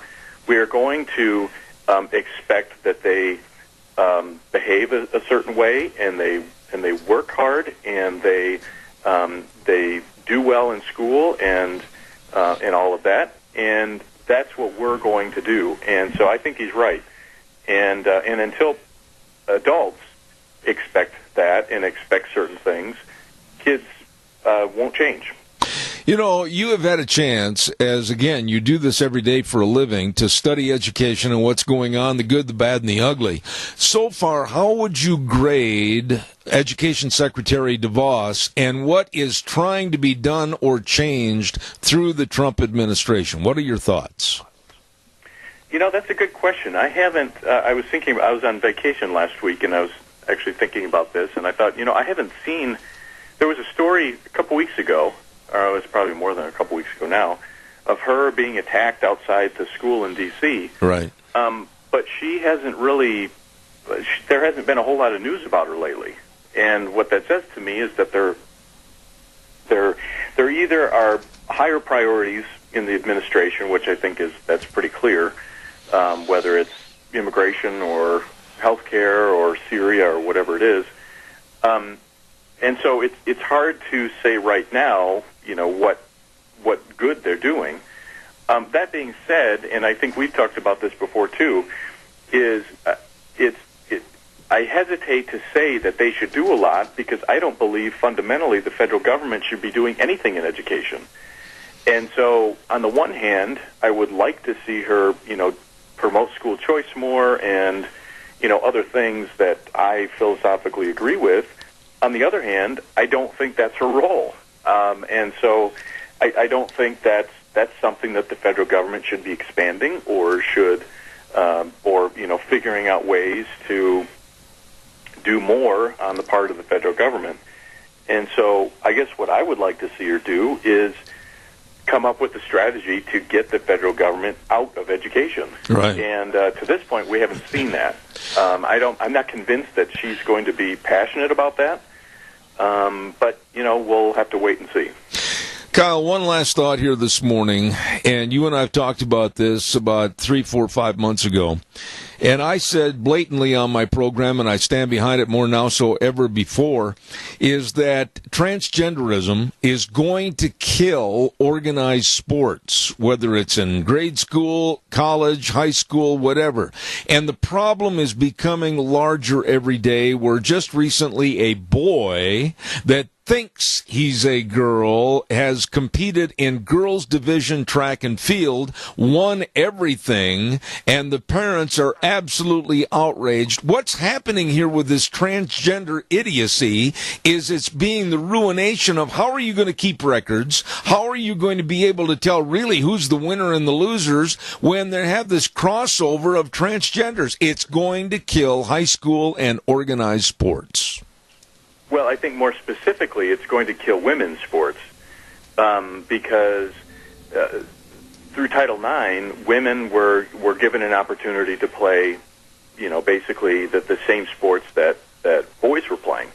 We are going to expect that they behave a certain way, and they work hard, and they do well in school, and all of that. And that's what we're going to do. And so I think he's right. And until adults expect that and expect certain things, kids won't change.
You know, you have had a chance, as again, you do this every day for a living, to study education and what's going on, the good, the bad, and the ugly. So far, how would you grade Education Secretary DeVos and what is trying to be done or changed through the Trump administration? What are your thoughts?
You know, that's a good question. I haven't, I was on vacation last week, and I was actually thinking about this, and I thought, I haven't seen, there was a story a couple weeks ago, or it was probably more than a couple weeks ago now, of her being attacked outside the school in D.C.
Right.
But she hasn't really, there hasn't been a whole lot of news about her lately. And what that says to me is that there either are higher priorities in the administration, which I think that's pretty clear, whether it's immigration or health care or Syria or whatever it is. And so it's hard to say right now, what good they're doing. That being said, and I think we've talked about this before too, is I hesitate to say that they should do a lot, because I don't believe fundamentally the federal government should be doing anything in education. And so on the one hand, I would like to see her, promote school choice more and, other things that I philosophically agree with. On the other hand, I don't think that's her role. And so I don't think that's something that the federal government should be expanding or should, figuring out ways to do more on the part of the federal government. And so I guess what I would like to see her do is come up with a strategy to get the federal government out of education.
Right.
And to this point, we haven't seen that. I'm not convinced that she's going to be passionate about that. But, we'll have to wait and see.
Kyle, one last thought here this morning, and you and I have talked about this about 3, 4, 5 months ago, And I said blatantly on my program, and I stand behind it more now so ever before, is that transgenderism is going to kill organized sports, whether it's in grade school, college, high school, whatever. And the problem is becoming larger every day, where just recently a boy that thinks he's a girl has competed in girls division track and field, won everything, and the parents are absolutely outraged. What's happening here with this transgender idiocy is it's being the ruination of how are you going to keep records? How are you going to be able to tell really who's the winner and the losers when they have this crossover of transgenders? It's going to kill high school and organized sports.
Well, I think more specifically, it's going to kill women's sports because through Title IX, women were given an opportunity to play, basically the same sports that boys were playing.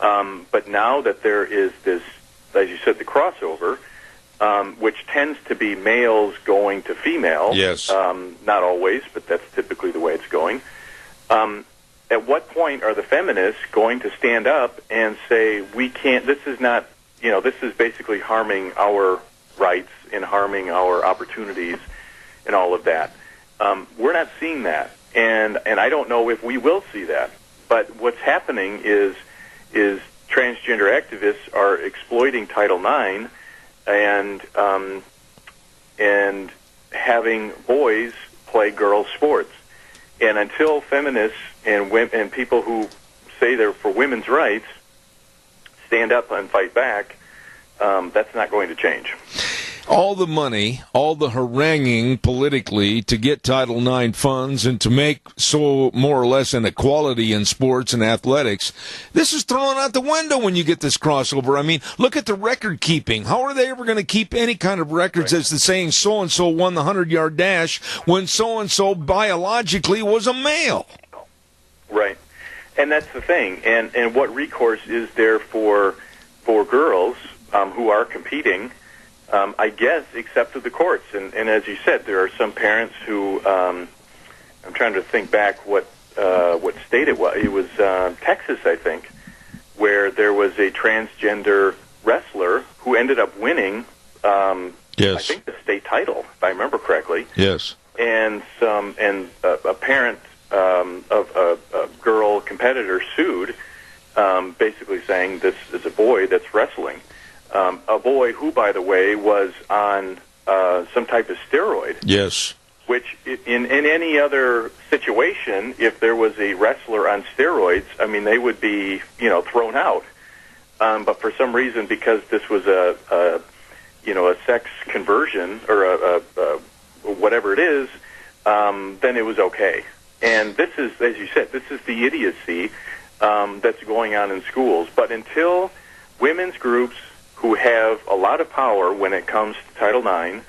But now that there is this, as you said, the crossover, which tends to be males going to female.
Yes.
Not always, but that's typically the way it's going. At what point are the feminists going to stand up and say, we can't, this is not, this is basically harming our rights and harming our opportunities and all of that. We're not seeing that, and I don't know if we will see that. But what's happening is transgender activists are exploiting Title IX and having boys play girls' sports. And until feminists and people who say they're for women's rights stand up and fight back, that's not going to change.
All the money, all the haranguing politically to get Title IX funds and to make so more or less an equality in sports and athletics, this is thrown out the window when you get this crossover. I mean, look at the record keeping. How are they ever going to keep any kind of records as the saying so-and-so won the 100-yard dash when so-and-so biologically was a male?
Right. And that's the thing. And what recourse is there for girls who are competing, I guess, except to the courts? And as you said, there are some parents who, I'm trying to think back what state it was. It was Texas, I think, where there was a transgender wrestler who ended up winning,
yes,
I think the state title, if I remember correctly.
Yes.
And a parent of a girl competitor sued, basically saying this is a boy that's wrestling. A boy who, by the way, was on some type of steroid.
Yes.
Which, in any other situation, if there was a wrestler on steroids, I mean, they would be, thrown out. But for some reason, because this was a sex conversion or a whatever it is, then it was okay. And this is, as you said, this is the idiocy that's going on in schools. But until women's groups who have a lot of power when it comes to Title IX,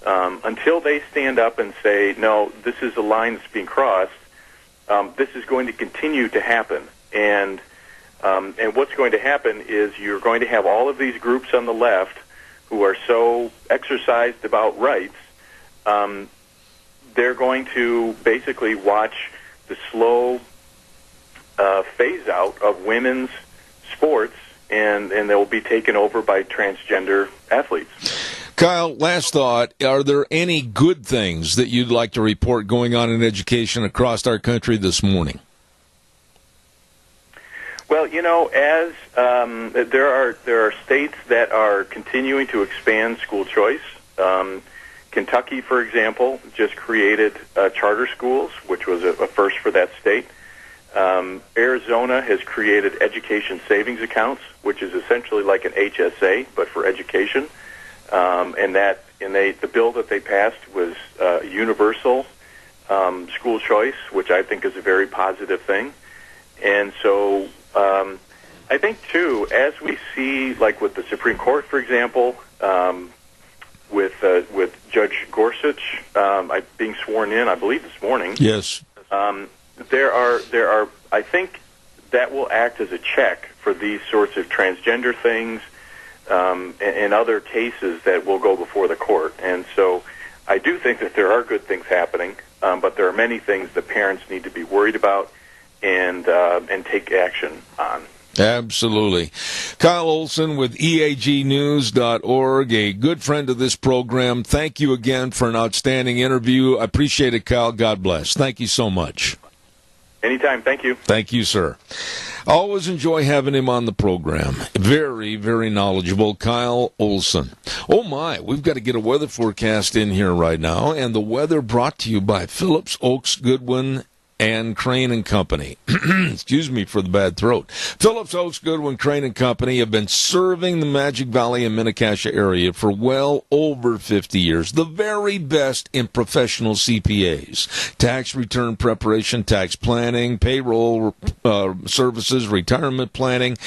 until they stand up and say, no, this is a line that's being crossed, this is going to continue to happen. And what's going to happen is you're going to have all of these groups on the left who are so exercised about rights, they're going to basically watch the slow phase out of women's sports, and they'll be taken over by transgender athletes.
Kyle, last thought, are there any good things that you'd like to report going on in education across our country this morning?
Well, as there are states that are continuing to expand school choice. Kentucky, for example, just created charter schools, which was a first for that state. Arizona has created education savings accounts, which is essentially like an HSA, but for education. The bill that they passed was universal school choice, which I think is a very positive thing. And so I think, too, as we see, like with the Supreme Court, for example, with Judge Gorsuch being sworn in, I believe this morning.
Yes.
There are. I think that will act as a check for these sorts of transgender things and other cases that will go before the court. And so I do think that there are good things happening, but there are many things that parents need to be worried about and take action on.
Absolutely. Kyle Olson with EAGnews.org, a good friend of this program. Thank you again for an outstanding interview. I appreciate it, Kyle. God bless. Thank you so much.
Anytime. Thank you.
Thank you, sir. Always enjoy having him on the program. Very, very knowledgeable, Kyle Olson. Oh, my, we've got to get a weather forecast in here right now, and the weather brought to you by Phillips, Oaks, Goodwin, and Crane and Company. Excuse me for the bad throat. Phillips, Oaks, Goodwin, Crane and Company have been serving the Magic Valley and Mini-Cassia area for well over 50 years. The very best in professional CPAs. Tax return preparation, tax planning, payroll services, retirement planning.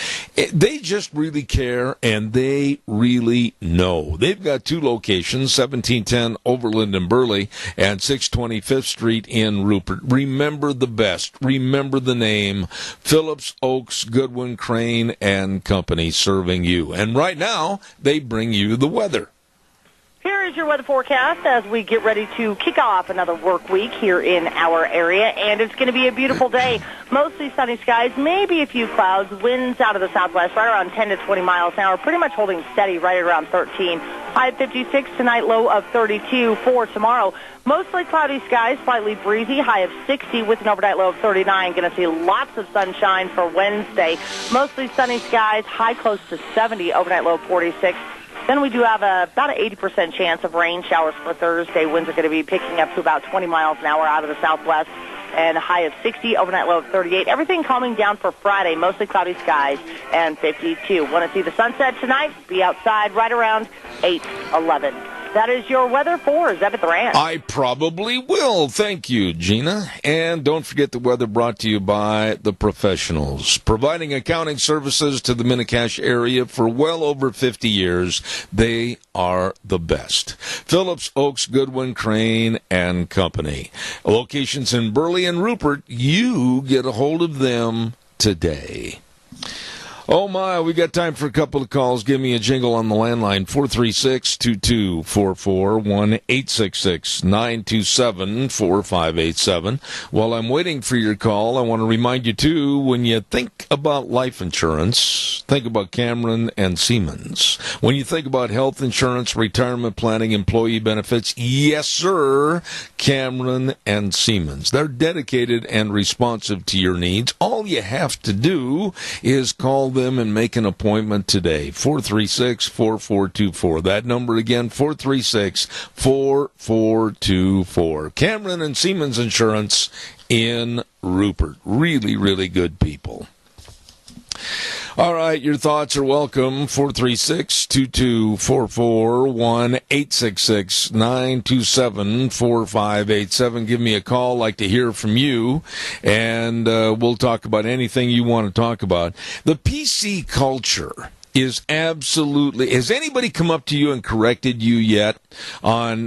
They just really care, and they really know. They've got two locations, 1710 Overland in Burley and 620 5th Street in Rupert. Remember the best. Remember the name. Phillips, Oaks, Goodwin, Crane, and Company serving you. And right now, they bring you the weather.
Here is your weather forecast as we get ready to kick off another work week here in our area, and it's going to be a beautiful day. Mostly sunny skies, maybe a few clouds, winds out of the southwest right around 10 to 20 miles an hour, pretty much holding steady right around 13. High of 56 tonight, low of 32 for tomorrow. Mostly cloudy skies, slightly breezy, high of 60 with an overnight low of 39. Going to see lots of sunshine for Wednesday. Mostly sunny skies, high close to 70, overnight low of 46. Then we do have about an 80% chance of rain showers for Thursday. Winds are going to be picking up to about 20 miles an hour out of the southwest, and a high of 60, overnight low of 38. Everything calming down for Friday, mostly cloudy skies, and 52. Want to see the sunset tonight? Be outside right around 8:11. That is your weather for Zebeth Rand.
I probably will. Thank you, Gina. And don't forget the weather brought to you by the professionals. Providing accounting services to the Mini-Cassia area for well over 50 years. They are the best. Phillips, Oaks, Goodwin, Crane, and Company. Locations in Burley and Rupert. You get a hold of them today. Oh, my, we got time for a couple of calls. Give me a jingle on the landline, 436-2244, 1-866-927-4587. While I'm waiting for your call, I want to remind you, too, when you think about life insurance, think about Cameron and Siemens. When you think about health insurance, retirement planning, employee benefits, yes, sir, Cameron and Siemens. They're dedicated and responsive to your needs. All you have to do is call them and make an appointment today. 436-4424. That number again, 436-4424. Cameron and Siemens Insurance in Rupert. Really, really good people. All right, your thoughts are welcome. 436-2244, 1-866-927-4587. Give me a call. Like to hear from you, and we'll talk about anything you want to talk about. The PC culture is absolutely... Has anybody come up to you and corrected you yet on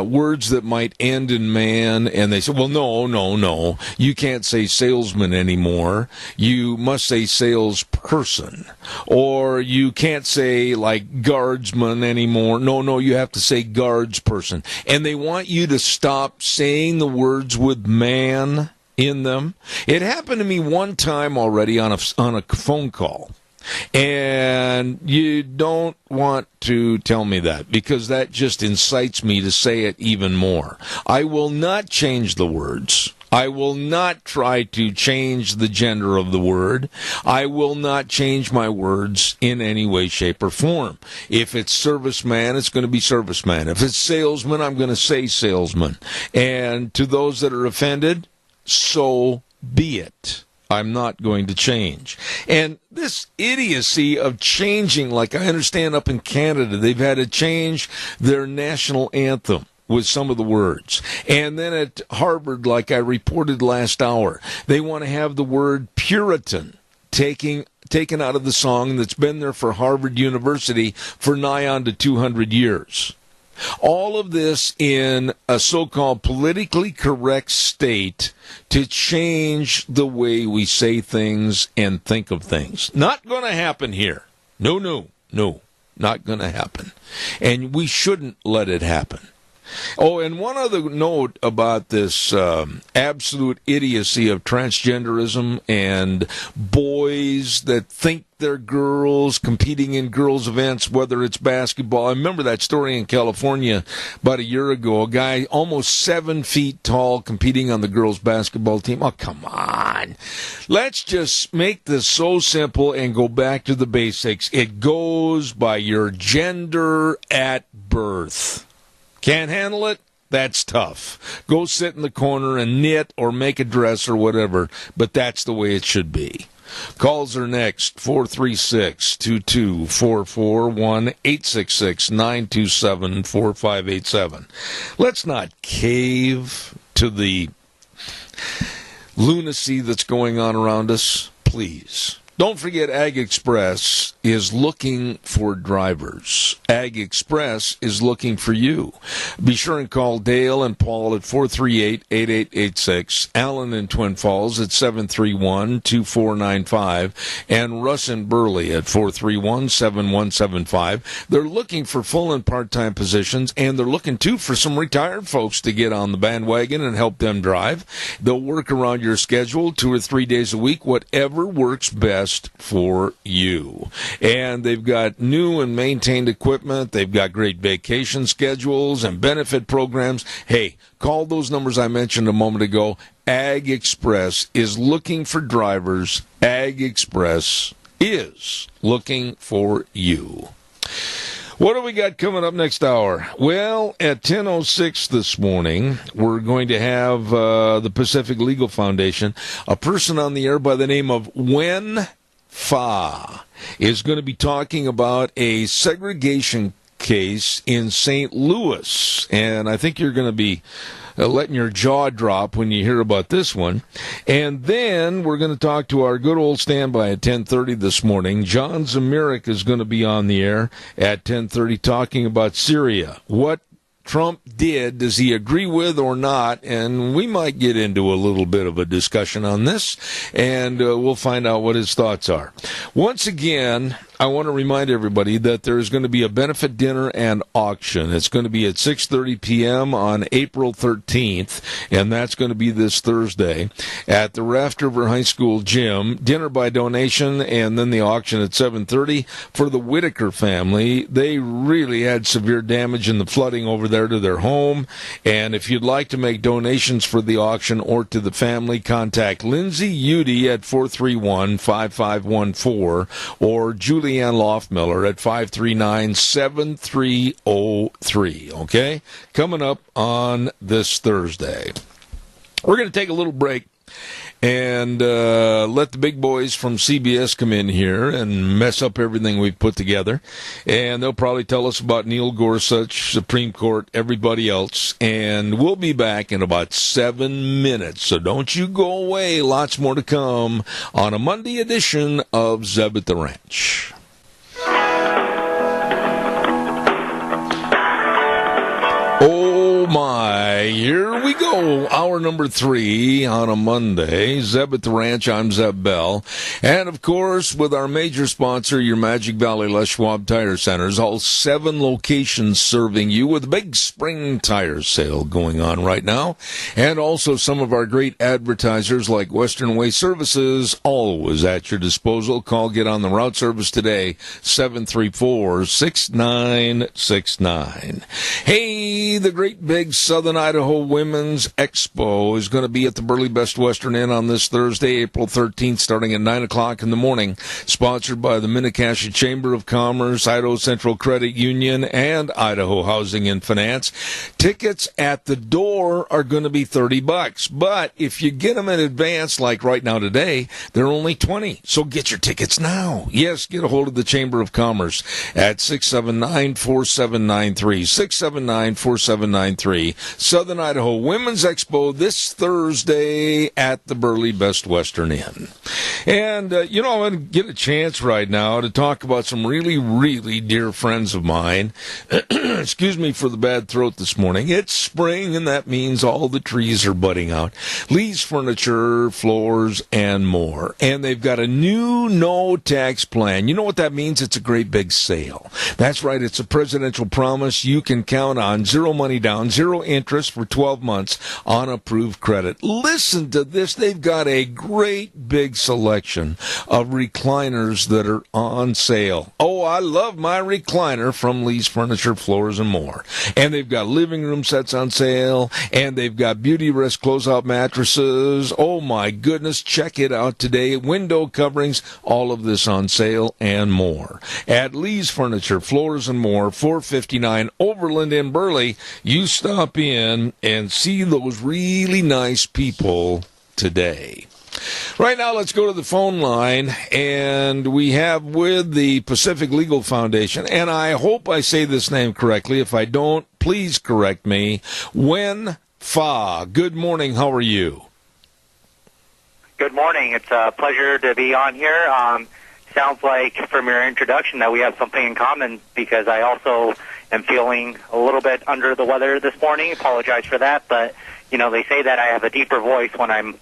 words that might end in man? And they say, well, no. You can't say salesman anymore. You must say salesperson. Or you can't say, like, guardsman anymore. No, you have to say guardsperson. And they want you to stop saying the words with man in them. It happened to me one time already on a phone call. And you don't want to tell me that, because that just incites me to say it even more. I will not change the words. I will not try to change the gender of the word. I will not change my words in any way, shape, or form. If it's serviceman, it's going to be serviceman. If it's salesman, I'm going to say salesman. And to those that are offended, so be it. I'm not going to change. And this idiocy of changing, like I understand up in Canada, they've had to change their national anthem with some of the words. And then at Harvard, like I reported last hour, they want to have the word Puritan taken out of the song that's been there for Harvard University for nigh on to 200 years. All of this in a so-called politically correct state to change the way we say things and think of things. Not going to happen here. No, not going to happen. And we shouldn't let it happen. Oh, and one other note about this absolute idiocy of transgenderism and boys that think they're girls competing in girls' events, whether it's basketball. I remember that story in California about a year ago. A guy almost 7 feet tall competing on the girls' basketball team. Oh, come on. Let's just make this so simple and go back to the basics. It goes by your gender at birth. Can't handle it? That's tough. Go sit in the corner and knit or make a dress or whatever, but that's the way it should be. Calls are next, 436-2244, 1-866-927-4587. Let's not cave to the lunacy that's going on around us, please. Don't forget, Ag Express is looking for drivers. Ag Express is looking for you. Be sure and call Dale and Paul at 438-8886, Alan in Twin Falls at 731-2495, and Russ in Burley at 431-7175. They're looking for full and part-time positions, and they're looking, too, for some retired folks to get on the bandwagon and help them drive. They'll work around your schedule 2 or 3 days a week, whatever works best for you. And they've got new and maintained equipment. They've got great vacation schedules and benefit programs. Hey, call those numbers I mentioned a moment ago. Ag Express is looking for drivers. Ag Express is looking for you. What do we got coming up next hour? Well, at 10:06 this morning, we're going to have the Pacific Legal Foundation. A person on the air by the name of Wen Fa is going to be talking about a segregation case in St. Louis. And I think you're going to be letting your jaw drop when you hear about this one. And then we're going to talk to our good old standby at 10:30 this morning. John Zamirik is going to be on the air at 10:30 talking about Syria. What Trump did, does he agree with or not? And we might get into a little bit of a discussion on this, and we'll find out what his thoughts are. Once again, I want to remind everybody that there's going to be a benefit dinner and auction. It's going to be at 6:30 p.m. on April 13th, and that's going to be this Thursday at the Raft River High School gym. Dinner by donation, and then the auction at 7:30 for the Whitaker family. They really had severe damage in the flooding over there to their home, and if you'd like to make donations for the auction or to the family, contact Lindsay Udy at 431-5514 or Julianne Loftmiller at 539-7303, okay? Coming up on this Thursday. We're going to take a little break and let the big boys from CBS come in here and mess up everything we've put together. And they'll probably tell us about Neil Gorsuch, Supreme Court, everybody else. And we'll be back in about 7 minutes. So don't you go away. Lots more to come on a Monday edition of Zeb at the Ranch. Oh my, here we go. Hour number 3 on a Monday. Zeb at the Ranch, I'm Zeb Bell. And of course, with our major sponsor, your Magic Valley Les Schwab Tire Centers, all 7 locations serving you with a big spring tire sale going on right now. And also some of our great advertisers like Western Way Services, always at your disposal. Call, get on the route service today, 734-6969. Hey, the great big Southern Idaho Women's Expo is going to be at the Burley Best Western Inn on this Thursday, April 13th, starting at 9 o'clock in the morning. Sponsored by the Minnecasia Chamber of Commerce, Idaho Central Credit Union, and Idaho Housing and Finance. Tickets at the door are going to be $30, but if you get them in advance, like right now today, they're only $20. So get your tickets now. Yes, get a hold of the Chamber of Commerce at 679-4793, 679-4793. Southern Idaho Women's Expo this Thursday at the Burley Best Western Inn. And, I'm going to get a chance right now to talk about some really, really dear friends of mine. Excuse me for the bad throat this morning. It's spring, and that means all the trees are budding out. Lee's Furniture, Floors, and more. And they've got a new no-tax plan. You know what that means? It's a great big sale. That's right. It's a presidential promise you can count on. 0 money down, 0 interest for 12 months on approved credit. Listen to this. They've got a great big selection of recliners that are on sale. Oh, I love my recliner from Lee's Furniture, Floors, and More. And they've got living room sets on sale, and they've got Beauty Rest closeout mattresses. Oh, my goodness. Check it out today. Window coverings, all of this on sale and more. At Lee's Furniture, Floors, and More, 459 Overland in Burley. You stop in and see those really nice people today. Right now, let's go to the phone line, and we have with the Pacific Legal Foundation, and I hope I say this name correctly. If I don't, please correct me. Wen Fa. Good morning. How are you?
Good morning. It's a pleasure to be on here. Sounds like from your introduction that we have something in common, because I also am feeling a little bit under the weather this morning. Apologize for that, but they say that I have a deeper voice when I'm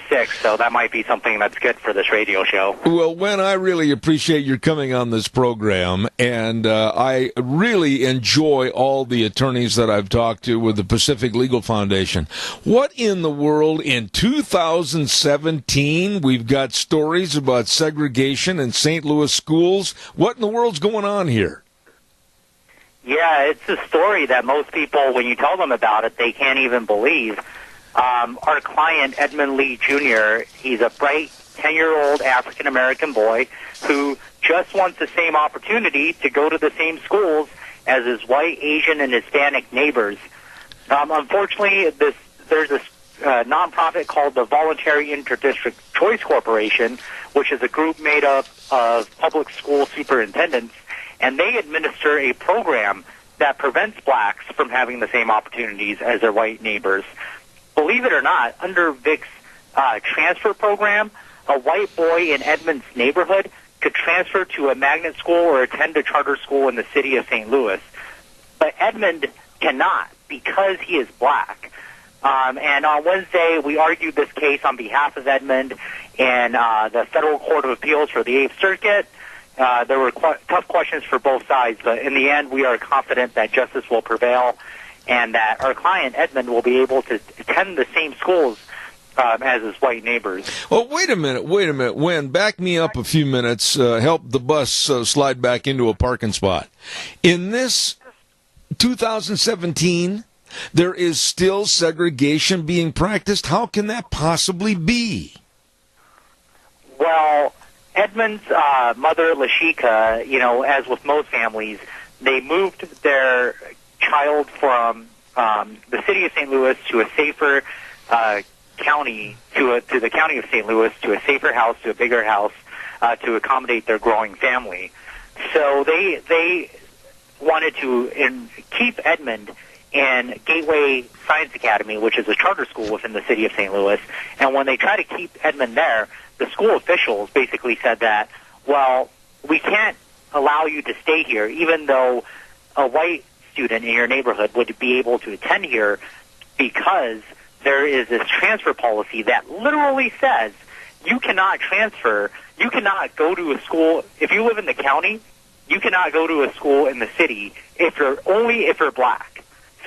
sick, so that might be something that's good for this radio show.
Well, Wen, I really appreciate your coming on this program, and I really enjoy all the attorneys that I've talked to with the Pacific Legal Foundation. What in the world, in 2017, we've got stories about segregation in St. Louis schools? What in the world's going on here?
Yeah, it's a story that most people, when you tell them about it, they can't even believe. Our client, Edmund Lee Jr., he's a bright 10-year-old African-American boy who just wants the same opportunity to go to the same schools as his white, Asian, and Hispanic neighbors. Unfortunately, there's this nonprofit called the Voluntary Interdistrict Choice Corporation, which is a group made up of public school superintendents, and they administer a program that prevents blacks from having the same opportunities as their white neighbors. Believe it or not, under Vic's transfer program, a white boy in Edmond's neighborhood could transfer to a magnet school or attend a charter school in the city of St. Louis. But Edmond cannot because he is black. And on Wednesday, we argued this case on behalf of Edmond in the Federal Court of Appeals for the 8th Circuit. There were tough questions for both sides, but in the end, we are confident that justice will prevail and that our client, Edmond, will be able to attend the same schools as his white neighbors.
Well, wait a minute. Wen, back me up a few minutes. Help the bus slide back into a parking spot. In this 2017, there is still segregation being practiced. How can that possibly be?
Well, Edmond's mother, Lashika, as with most families, they moved their child from the city of St. Louis to a safer county, to the county of St. Louis, to a safer house, to a bigger house, to accommodate their growing family. So they wanted to keep Edmond in Gateway Science Academy, which is a charter school within the city of St. Louis. And when they tried to keep Edmond there, the school officials basically said that, well, we can't allow you to stay here, even though a white student in your neighborhood would be able to attend here, because there is this transfer policy that literally says you cannot transfer, you cannot go to a school, if you live in the county, you cannot go to a school in the city if you're black.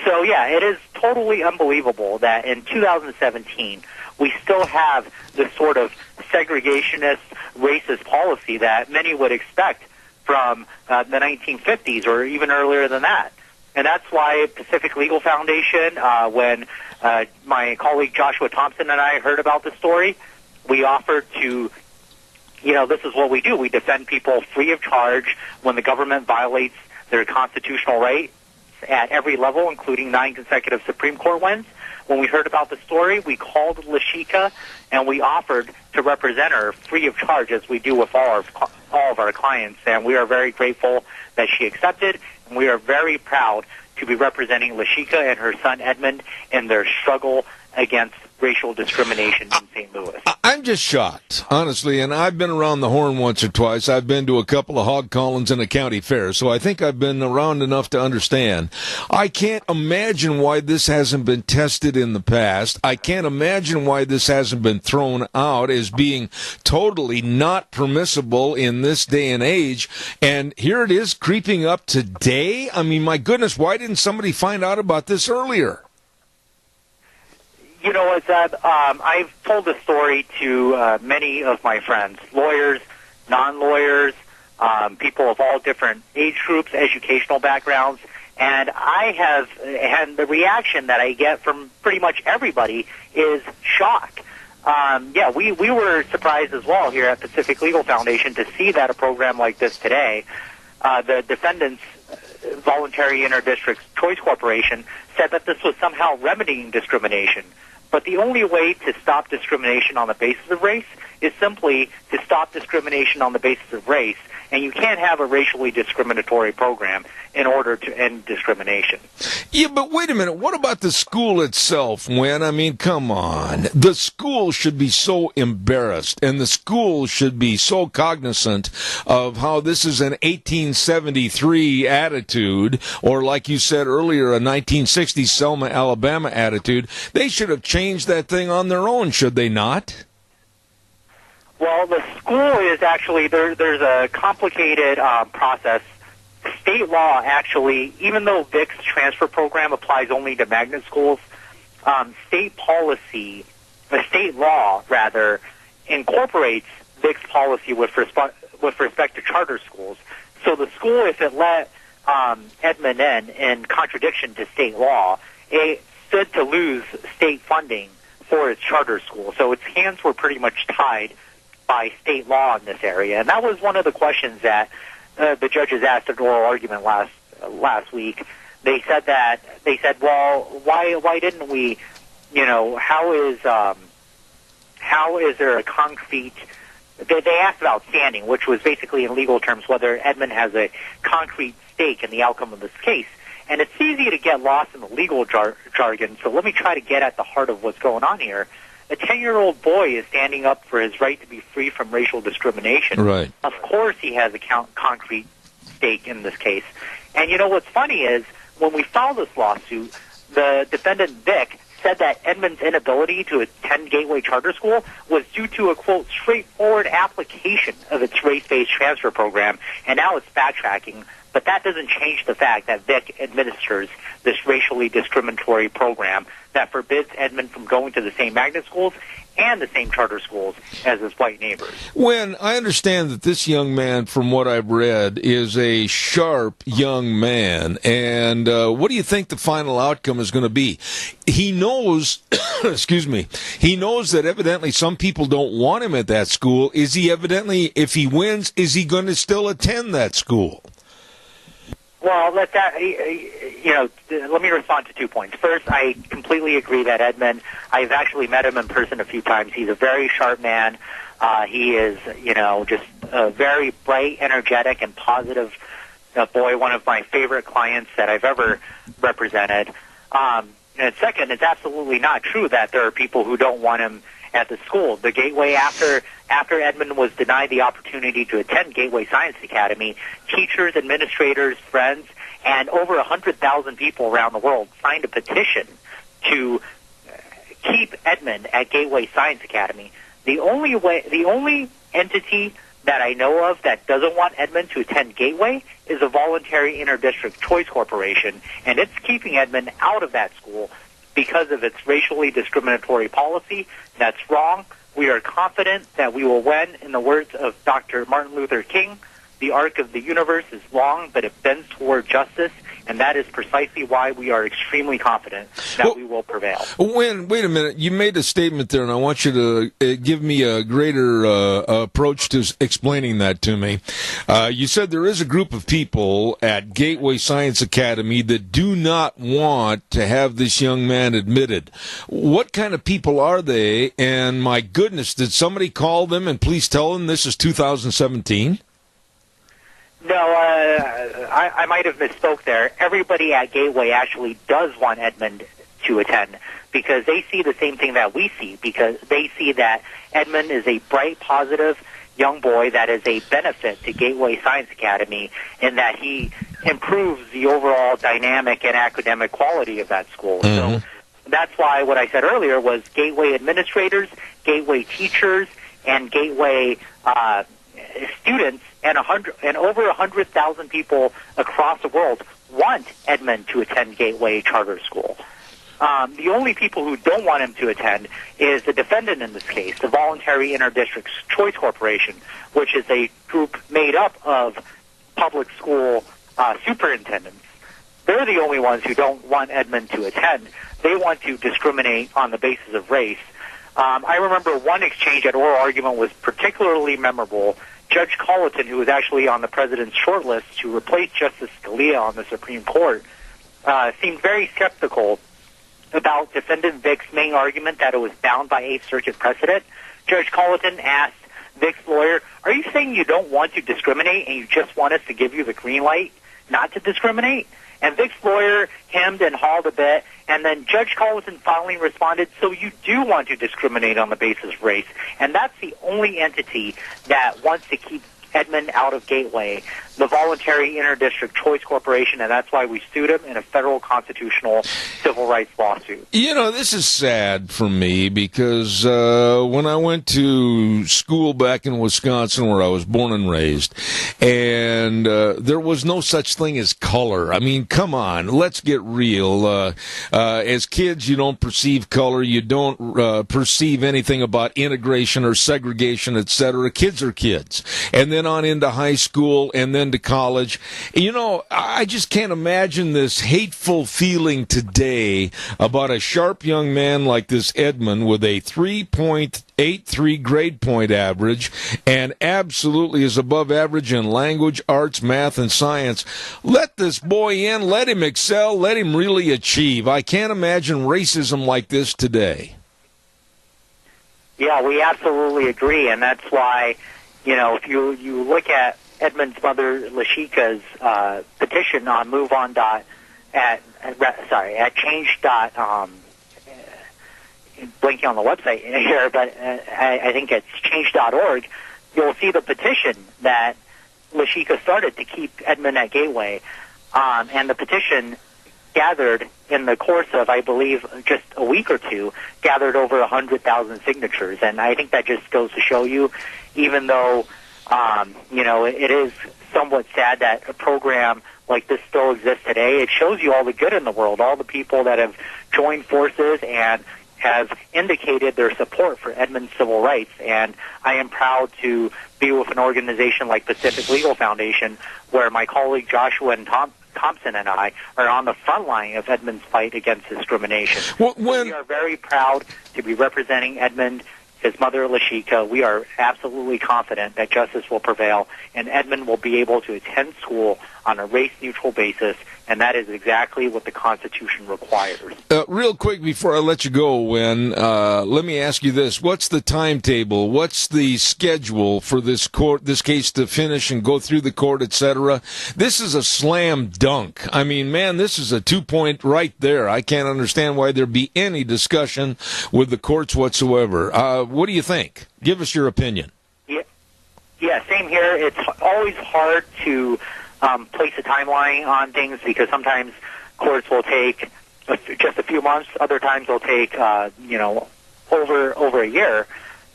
So yeah, it is totally unbelievable that in 2017 we still have this sort of segregationist, racist policy that many would expect from the 1950s or even earlier than that. And that's why Pacific Legal Foundation, when my colleague Joshua Thompson and I heard about the story, we offered to, this is what we do. We defend people free of charge when the government violates their constitutional rights at every level, including 9 consecutive Supreme Court wins. When we heard about the story, we called Lashika and we offered to represent her free of charge, as we do with all of our clients. And we are very grateful that she accepted, and we are very proud to be representing Lashika and her son Edmond in their struggle against racial discrimination in St. Louis.
I'm just shocked, honestly, and I've been around the horn once or twice. I've been to a couple of hog callings and a county fair, so I think I've been around enough to understand. I can't imagine why this hasn't been tested in the past. I can't imagine why this hasn't been thrown out as being totally not permissible in this day and age, and here it is creeping up today. I mean, my goodness, why didn't somebody find out about this earlier?
You know what, Zeb? I've told the story to many of my friends, lawyers, non-lawyers, people of all different age groups, educational backgrounds, and and the reaction that I get from pretty much everybody is shock. We were surprised as well here at Pacific Legal Foundation to see that a program like this today. The defendants, Voluntary Interdistrict Choice Corporation, said that this was somehow remedying discrimination. But the only way to stop discrimination on the basis of race is simply to stop discrimination on the basis of race, and you can't have a racially discriminatory program in order to end discrimination.
Yeah, but wait a minute. What about the school itself, Wen? I mean, come on. The school should be so embarrassed, and the school should be so cognizant of how this is an 1873 attitude, or like you said earlier, a 1960s Selma, Alabama attitude. They should have changed that thing on their own, should they not?
Well, the school is actually, there's a complicated process. State law actually, even though Vic's transfer program applies only to magnet schools, state law rather, incorporates Vic's policy with respect to charter schools. So the school, if it let Edmond in contradiction to state law, it stood to lose state funding for its charter school. So its hands were pretty much tied by state law in this area. And that was one of the questions that the judges asked at oral argument last week. They said, well, why didn't we, how is there a concrete, they asked about standing, which was basically in legal terms whether Edmond has a concrete stake in the outcome of this case. And it's easy to get lost in the legal jargon, so let me try to get at the heart of what's going on here. A 10-year-old boy is standing up for his right to be free from racial discrimination.
Right.
Of course he has a concrete stake in this case. And what's funny is when we filed this lawsuit, the defendant Vic said that Edmond's inability to attend Gateway Charter School was due to a, quote, straightforward application of its race-based transfer program, and now it's backtracking. But that doesn't change the fact that Vic administers this racially discriminatory program that forbids Edmond from going to the same magnet schools and the same charter schools as his white neighbors.
When I understand that this young man, from what I've read, is a sharp young man, and what do you think the final outcome is going to be? He knows, he knows that evidently some people don't want him at that school. Is he evidently, if he wins, is he going to still attend that school?
Well, let me respond to 2 points. First, I completely agree that Edmond, I've actually met him in person a few times. He's a very sharp man. He is, just a very bright, energetic, and positive boy, one of my favorite clients that I've ever represented. And second, it's absolutely not true that there are people who don't want him at the school. The Gateway, after Edmond was denied the opportunity to attend Gateway Science Academy, teachers, administrators, friends, and over 100,000 people around the world signed a petition to keep Edmond at Gateway Science Academy. The only entity that I know of that doesn't want Edmond to attend Gateway is a Voluntary Interdistrict Choice Corporation, and it's keeping Edmond out of that school because of its racially discriminatory policy. That's wrong. We are confident that we will win. In the words of Dr. Martin Luther King, the arc of the universe is long, but it bends toward justice, and that is precisely why we are extremely confident that we will prevail.
Wait a minute. You made a statement there, and I want you to give me a greater approach to explaining that to me. You said there is a group of people at Gateway Science Academy that do not want to have this young man admitted. What kind of people are they? And my goodness, did somebody call them and please tell them this is 2017?
No, I might have misspoke there. Everybody at Gateway actually does want Edmond to attend. because they see the same thing that we see, because they see that Edmund is a bright, positive young boy that is a benefit to Gateway Science Academy in that he improves the overall dynamic and academic quality of that school. So that's why what I said earlier was Gateway administrators, Gateway teachers, and Gateway students, and over 100,000 people across the world want Edmund to attend Gateway Charter School. The only people who don't want him to attend is the defendant in this case, the Voluntary Interdistrict Choice Corporation, which is a group made up of public school superintendents. They're the only ones who don't want Edmund to attend. They want to discriminate on the basis of race. I remember one exchange at oral argument was particularly memorable. Judge Colleton, who was actually on the president's shortlist to replace Justice Scalia on the Supreme Court, seemed very skeptical about defendant Vick's main argument that it was bound by Eighth Circuit precedent. Judge Colleton asked Vick's lawyer, "Are you saying you don't want to discriminate and you just want us to give you the green light not to discriminate?" And Vick's lawyer hemmed and hawed a bit, and then Judge Colleton finally responded, "So you do want to discriminate on the basis of race." And that's the only entity that wants to keep Edmund out of Gateway, the Voluntary Interdistrict Choice Corporation, and that's why we sued him in a federal constitutional civil rights lawsuit.
You know, this is sad for me because when I went to school back in Wisconsin, where I was born and raised, and there was no such thing as color. I mean, come on, let's get real. As kids, you don't perceive color. You don't perceive anything about integration or segregation, etc. Kids are kids. And then on into high school and then to college. You know, I just can't imagine this hateful feeling today about a sharp young man like this Edmund with a 3.83 grade point average and absolutely is above average in language, arts, math, and science. Let this boy in, let him excel, let him really achieve. I can't imagine racism like this today.
Yeah, we absolutely agree, and that's why, you know, if you look at Edmund's mother Lashika's petition on at change. Blinking on the website here, but I think it's change.org. You'll see the petition that Lashika started to keep Edmund at Gateway, and the petition gathered in the course of, I believe, just a week or two, gathered over 100,000 signatures, and I think that just goes to show you, even though you know, it is somewhat sad that a program like this still exists today. It shows you all the good in the world, all the people that have joined forces and have indicated their support for Edmund's civil rights. And I am proud to be with an organization like Pacific Legal Foundation, where my colleague Joshua and Thompson and I are on the front line of Edmund's fight against discrimination. So we are very proud to be representing Edmund, his mother, Lashika. We are absolutely confident that justice will prevail and Edmund will be able to attend school on a race-neutral basis, and that is exactly what the Constitution requires.
Real quick before I let you go, Wynn, let me ask you this. What's the timetable? What's the schedule for this case to finish and go through the court, etc.? This is a slam dunk. I mean, man, this is a 2-point right there. I can't understand why there'd be any discussion with the courts whatsoever. What do you think? Give us your opinion.
Yeah, same here. It's always hard to place a timeline on things because sometimes courts will take just a few months. Other times they'll take, over a year,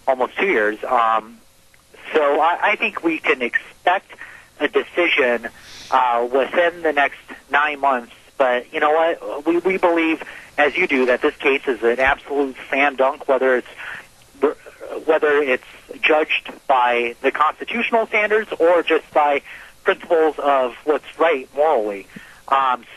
almost 2 years. So I think we can expect a decision within the next 9 months. But you know what? We believe, as you do, that this case is an absolute slam dunk, whether it's judged by the constitutional standards or just by principles of what's right morally.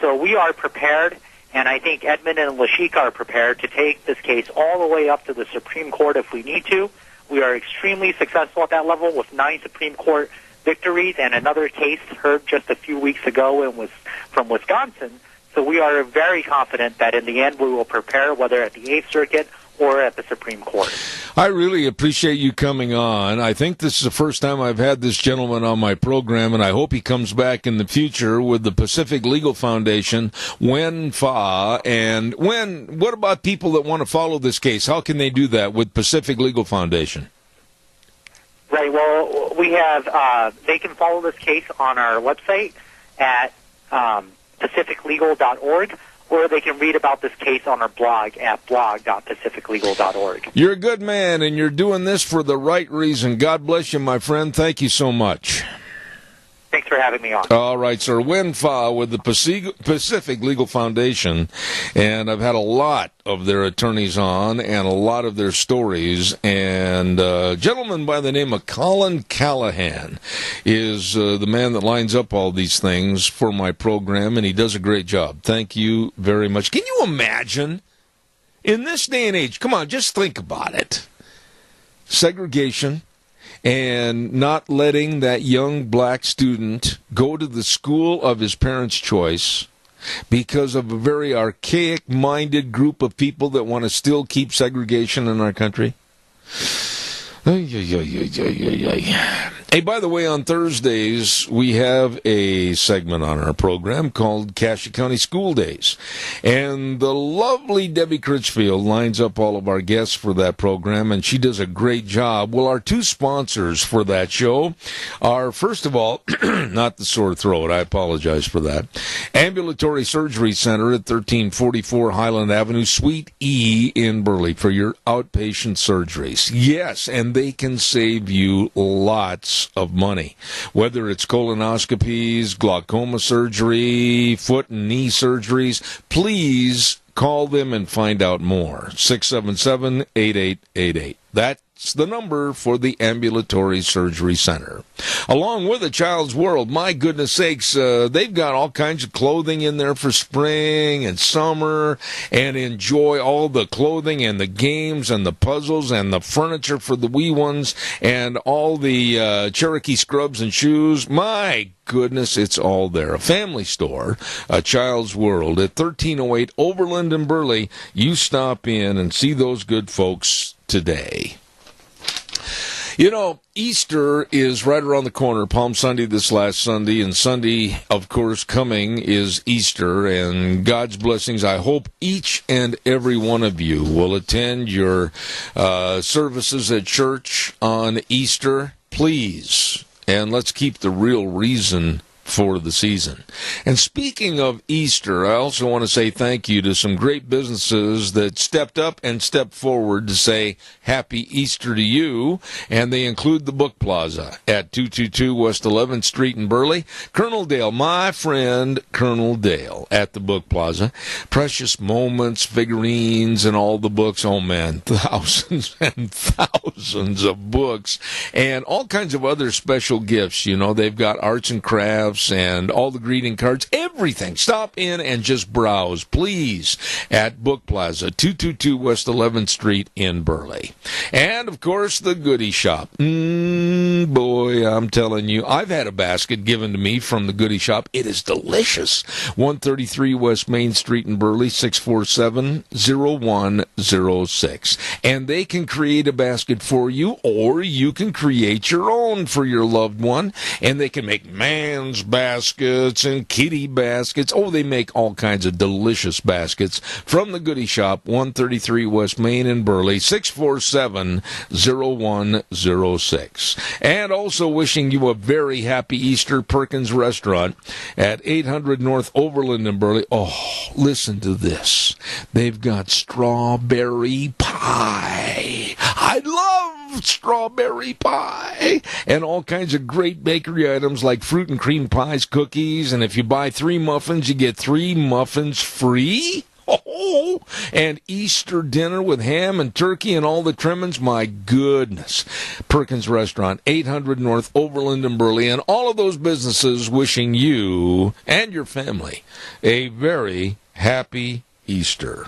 So we are prepared, and I think Edmund and Lashika are prepared to take this case all the way up to the Supreme Court if we need to. We are extremely successful at that level with 9 Supreme Court victories and another case heard just a few weeks ago and was from Wisconsin. So we are very confident that in the end we will prepare, whether at the 8th Circuit or at the Supreme Court.
I really appreciate you coming on. I think this is the first time I've had this gentleman on my program, and I hope he comes back in the future with the Pacific Legal Foundation, WENFA. And what about people that want to follow this case? How can they do that with Pacific Legal Foundation?
Right, well, we have, they can follow this case on our website at pacificlegal.org, or they can read about this case on our blog at blog.pacificlegal.org.
You're a good man, and you're doing this for the right reason. God bless you, my friend. Thank you so much.
Thanks for having me on.
All right, sir. WENFA with the Pacific Legal Foundation, and I've had a lot of their attorneys on and a lot of their stories, and a gentleman by the name of Colin Callahan is the man that lines up all these things for my program, and he does a great job. Thank you very much. Can you imagine, in this day and age, come on, just think about it, segregation, and not letting that young black student go to the school of his parents' choice because of a very archaic-minded group of people that want to still keep segregation in our country? Hey, by the way, on Thursdays, we have a segment on our program called Cassia County School Days. And the lovely Debbie Critchfield lines up all of our guests for that program, and she does a great job. Well, our two sponsors for that show are, first of all, not the sore throat, I apologize for that, Ambulatory Surgery Center at 1344 Highland Avenue, Suite E in Burley for your outpatient surgeries. Yes, and they can save you lots of money, whether it's colonoscopies, glaucoma surgery, foot and knee surgeries. Please call them and find out more. 677-8888. That's the number for the Ambulatory Surgery Center. Along with A Child's World, my goodness sakes, they've got all kinds of clothing in there for spring and summer, and enjoy all the clothing and the games and the puzzles and the furniture for the wee ones and all the Cherokee scrubs and shoes. My goodness, it's all there. A family store, A Child's World at 1308 Overland in Burley. You stop in and see those good folks today. You know, Easter is right around the corner. Palm Sunday this last Sunday, and Sunday, of course, coming is Easter, and God's blessings. I hope each and every one of you will attend your services at church on Easter, please. And let's keep the real reason for the season. And speaking of Easter, I also want to say thank you to some great businesses that stepped up and stepped forward to say Happy Easter to you, and they include the Book Plaza at 222 West 11th Street in Burley. Colonel Dale, my friend Colonel Dale at the Book Plaza. Precious Moments, figurines, and all the books. Oh man, thousands and thousands of books, and all kinds of other special gifts. You know, they've got arts and crafts and all the greeting cards, everything. Stop in and just browse, please, at Book Plaza, 222 West 11th Street in Burley. And, of course, the Goodie Shop. Boy, I'm telling you, I've had a basket given to me from the Goodie Shop. It is delicious. 133 West Main Street in Burley, 647-0106. And they can create a basket for you, or you can create your own for your loved one, and they can make man's baskets and kitty baskets. Oh, they make all kinds of delicious baskets from the Goodie Shop, 133 West Main in Burley, 647-0106. And also wishing you a very happy Easter, Perkins Restaurant at 800 North Overland in Burley. Oh, listen to this. They've got strawberry pie. I love strawberry pie, and all kinds of great bakery items like fruit and cream pies, cookies, and if you buy 3 muffins, you get 3 muffins free. Oh, and Easter dinner with ham and turkey and all the trimmings. My goodness. Perkins Restaurant, 800 North Overland in Burley, and all of those businesses wishing you and your family a very happy Easter.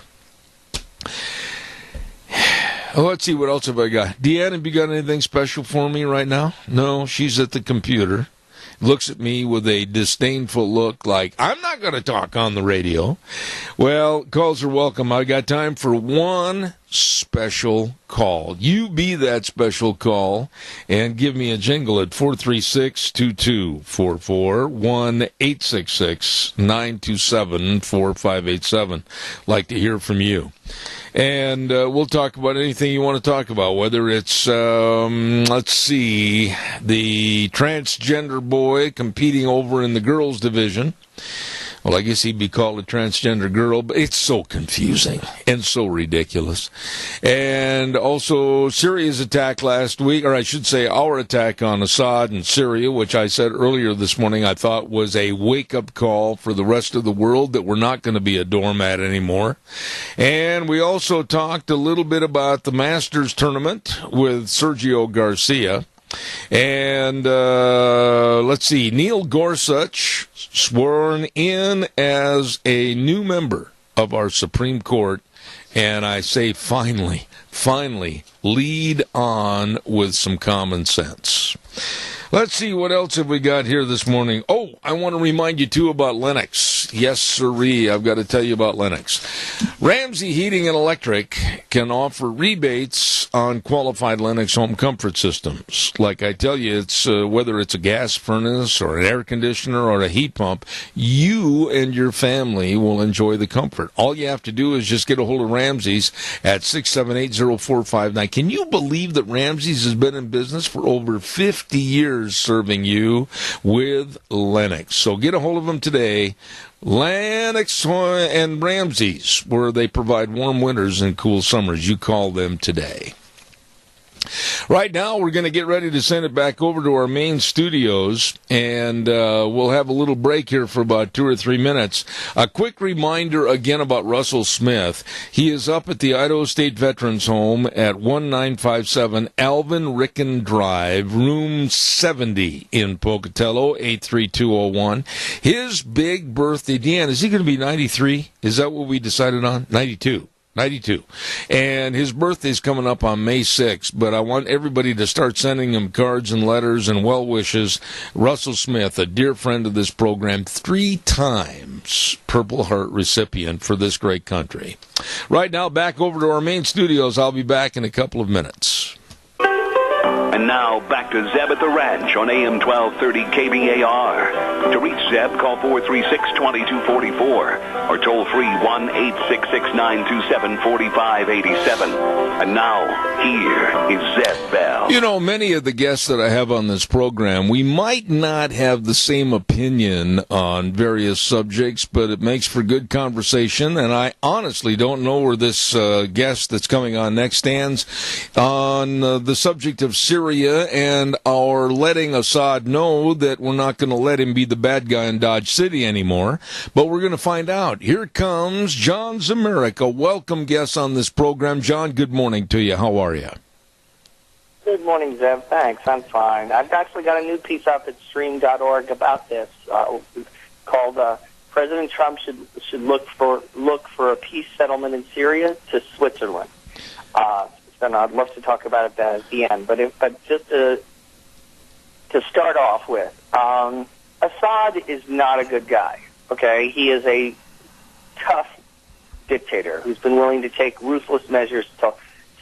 Oh, let's see, what else have I got? Deanne, have you got anything special for me right now? No, she's at the computer. Looks at me with a disdainful look like, I'm not going to talk on the radio. Well, calls are welcome. I got time for one special call. You be that special call and give me a jingle at 436-2244, 1-866-927-4587. Like to hear from you. And we'll talk about anything you want to talk about, whether it's, let's see, the transgender boy competing over in the girls' division. Well, I guess he'd be called a transgender girl, but it's so confusing and so ridiculous. And also Syria's attack last week, or I should say our attack on Assad in Syria, which I said earlier this morning I thought was a wake-up call for the rest of the world that we're not going to be a doormat anymore. And we also talked a little bit about the Masters tournament with Sergio Garcia. And let's see, Neil Gorsuch sworn in as a new member of our Supreme Court, and I say finally, lead on with some common sense. Let's see, what else have we got here this morning? Oh, I want to remind you, too, about Lennox. Yes, sirree, I've got to tell you about Lennox. Ramsey Heating and Electric can offer rebates on qualified Lennox home comfort systems. Like I tell you, it's whether it's a gas furnace or an air conditioner or a heat pump, you and your family will enjoy the comfort. All you have to do is just get a hold of Ramsey's at 678-0459. Can you believe that Ramsey's has been in business for over 50 years? Serving you with Lennox. So get a hold of them today. Lennox and Ramsey's, where they provide warm winters and cool summers. You call them today. Right now, we're going to get ready to send it back over to our main studios, and we'll have a little break here for about 2 or 3 minutes. A quick reminder again about Russell Smith. He is up at the Idaho State Veterans Home at 1957 Alvin Ricken Drive, room 70 in Pocatello, 83201. His big birthday, Deanne, is he going to be 93? Is that what we decided on? 92. And his birthday's coming up on May 6th, but I want everybody to start sending him cards and letters and well wishes. Russell Smith, a dear friend of this program, 3 times Purple Heart recipient for this great country. Right now, back over to our main studios. I'll be back in a couple of minutes.
And now, back to Zeb at the Ranch on AM 1230 KBAR. To reach Zeb, call 436-2244 or toll free 1-866-927-4587. And now, here is Zeb Bell.
You know, many of the guests that I have on this program, we might not have the same opinion on various subjects, but it makes for good conversation, and I honestly don't know where this guest that's coming on next stands on the subject of Syria and our letting Assad know that we're not going to let him be the bad guy in Dodge City anymore, but we're going to find out. Here comes John Zemerick, a welcome guest on this program. John, good morning to you. How are you?
Good morning, Zeb. Thanks. I'm fine. I've actually got a new piece up at stream.org about this called President Trump should look for a peace settlement in Syria to Switzerland. And I'd love to talk about it at the end. But just to start off with, Assad is not a good guy. Okay, he is a tough dictator who's been willing to take ruthless measures to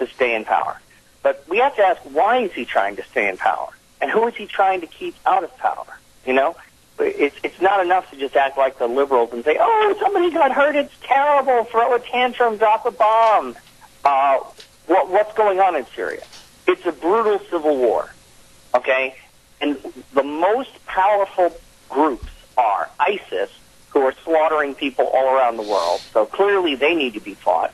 stay in power. But we have to ask, why is he trying to stay in power, and who is he trying to keep out of power? You know, it's not enough to just act like the liberals and say, "Oh, somebody got hurt. It's terrible. Throw a tantrum. Drop a bomb." What's going on in Syria? It's a brutal civil war, okay? And the most powerful groups are ISIS, who are slaughtering people all around the world, so clearly they need to be fought.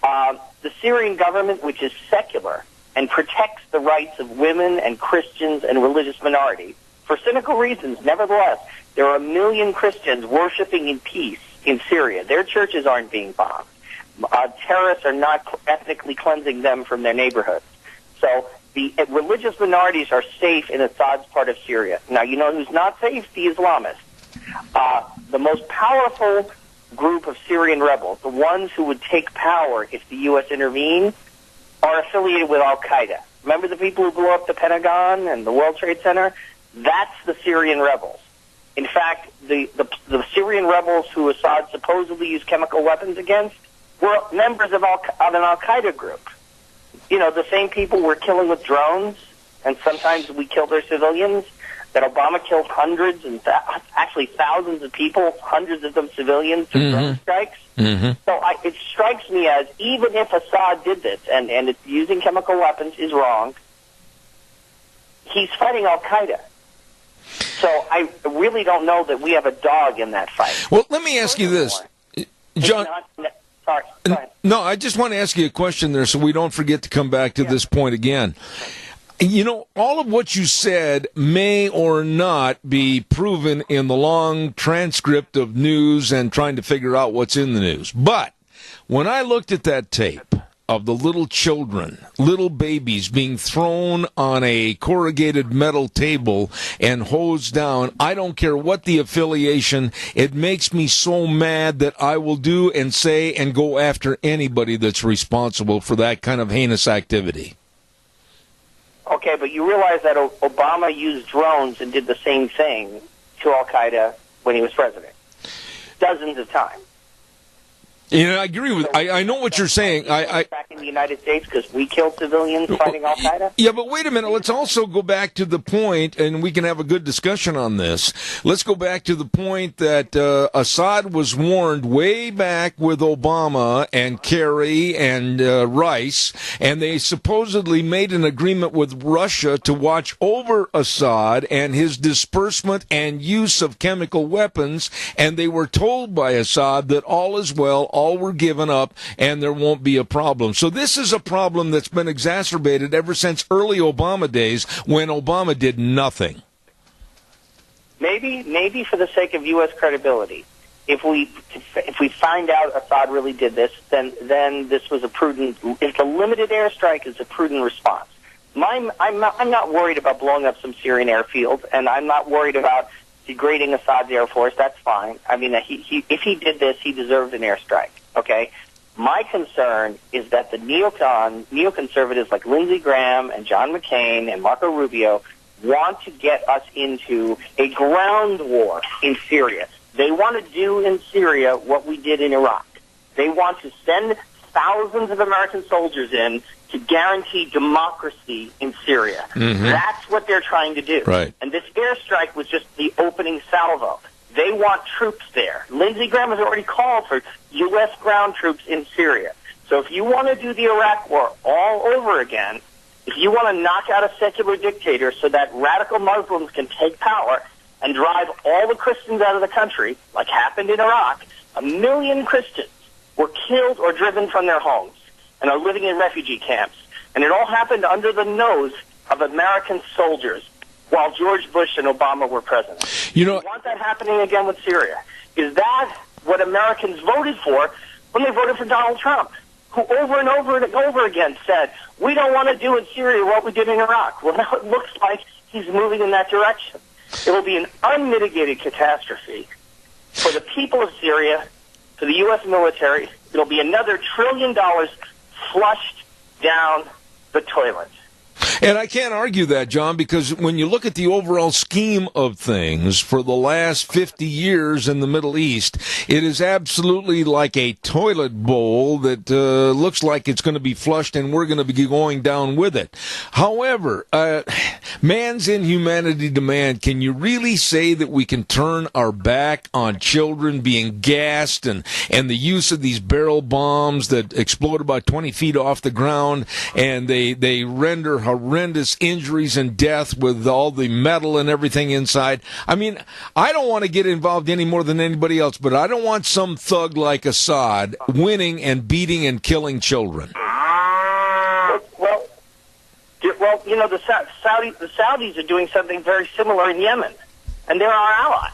The Syrian government, which is secular and protects the rights of women and Christians and religious minorities, for cynical reasons, nevertheless, there are 1 million Christians worshiping in peace in Syria. Their churches aren't being bombed. Terrorists are not ethnically cleansing them from their neighborhoods. So the religious minorities are safe in Assad's part of Syria. Now, you know who's not safe? The Islamists. The most powerful group of Syrian rebels, the ones who would take power if the U.S. intervened, are affiliated with Al-Qaeda. Remember the people who blew up the Pentagon and the World Trade Center? That's the Syrian rebels. In fact, the Syrian rebels who Assad supposedly used chemical weapons against, were members of an Al-Qaeda group. You know, the same people we're killing with drones, and sometimes we kill their civilians, that Obama killed hundreds and actually thousands of people, hundreds of them civilians, through drone strikes.
Mm-hmm.
So it strikes me as, even if Assad did this, and it's using chemical weapons is wrong, he's fighting Al-Qaeda. So I really don't know that we have a dog in that fight.
Well, let me ask you this. John,
sorry.
no, I just want to ask you a question there so we don't forget to come back to this point again. You know, all of what you said may or not be proven in the long transcript of news and trying to figure out what's in the news. But when I looked at that tape of the little children, little babies being thrown on a corrugated metal table and hosed down, I don't care what the affiliation, it makes me so mad that I will do and say and go after anybody that's responsible for that kind of heinous activity.
Okay, but you realize that Obama used drones and did the same thing to Al-Qaeda when he was president. Dozens of times.
You know, I agree with. I know what you're saying.
Back in the United States because we killed civilians fighting Al Qaeda.
Yeah, but wait a minute. Let's also go back to the point, and we can have a good discussion on this. Let's go back to the point that Assad was warned way back with Obama and Kerry and Rice, and they supposedly made an agreement with Russia to watch over Assad and his disbursement and use of chemical weapons, and they were told by Assad that all is well. All were given up, and there won't be a problem. So this is a problem that's been exacerbated ever since early Obama days when Obama did nothing.
Maybe for the sake of U.S. credibility, if we find out Assad really did this, then this was a prudent. If the limited airstrike is a prudent response, I'm not worried about blowing up some Syrian airfield, and I'm not worried about degrading Assad's Air Force. That's fine. I mean, if he did this, he deserved an airstrike, okay? My concern is that the neoconservatives like Lindsey Graham and John McCain and Marco Rubio want to get us into a ground war in Syria. They want to do in Syria what we did in Iraq. They want to send thousands of American soldiers in to guarantee democracy in Syria. Mm-hmm. That's what they're trying to do.
Right.
And this airstrike was just the opening salvo. They want troops there. Lindsey Graham has already called for U.S. ground troops in Syria. So if you want to do the Iraq war all over again, if you want to knock out a secular dictator so that radical Muslims can take power and drive all the Christians out of the country, like happened in Iraq, 1 million Christians were killed or driven from their homes and are living in refugee camps. And it all happened under the nose of American soldiers while George Bush and Obama were president.
You know,
want that happening again with Syria? Is that what Americans voted for when they voted for Donald Trump, who over and over again said, we don't want to do in Syria what we did in Iraq? Well, now it looks like he's moving in that direction. It will be an unmitigated catastrophe for the people of Syria, for the U.S. military. It'll be another $1 trillion flushed down the toilet.
And I can't argue that, John, because when you look at the overall scheme of things for the last 50 years in the Middle East, it is absolutely like a toilet bowl that looks like it's going to be flushed and we're going to be going down with it. However, man's inhumanity demand, can you really say that we can turn our back on children being gassed and the use of these barrel bombs that explode about 20 feet off the ground and they render horrendous injuries and death with all the metal and everything inside? I mean, I don't want to get involved any more than anybody else, but I don't want some thug like Assad winning and beating and killing children.
Well, you know, the Saudis are doing something very similar in Yemen, and they're our allies.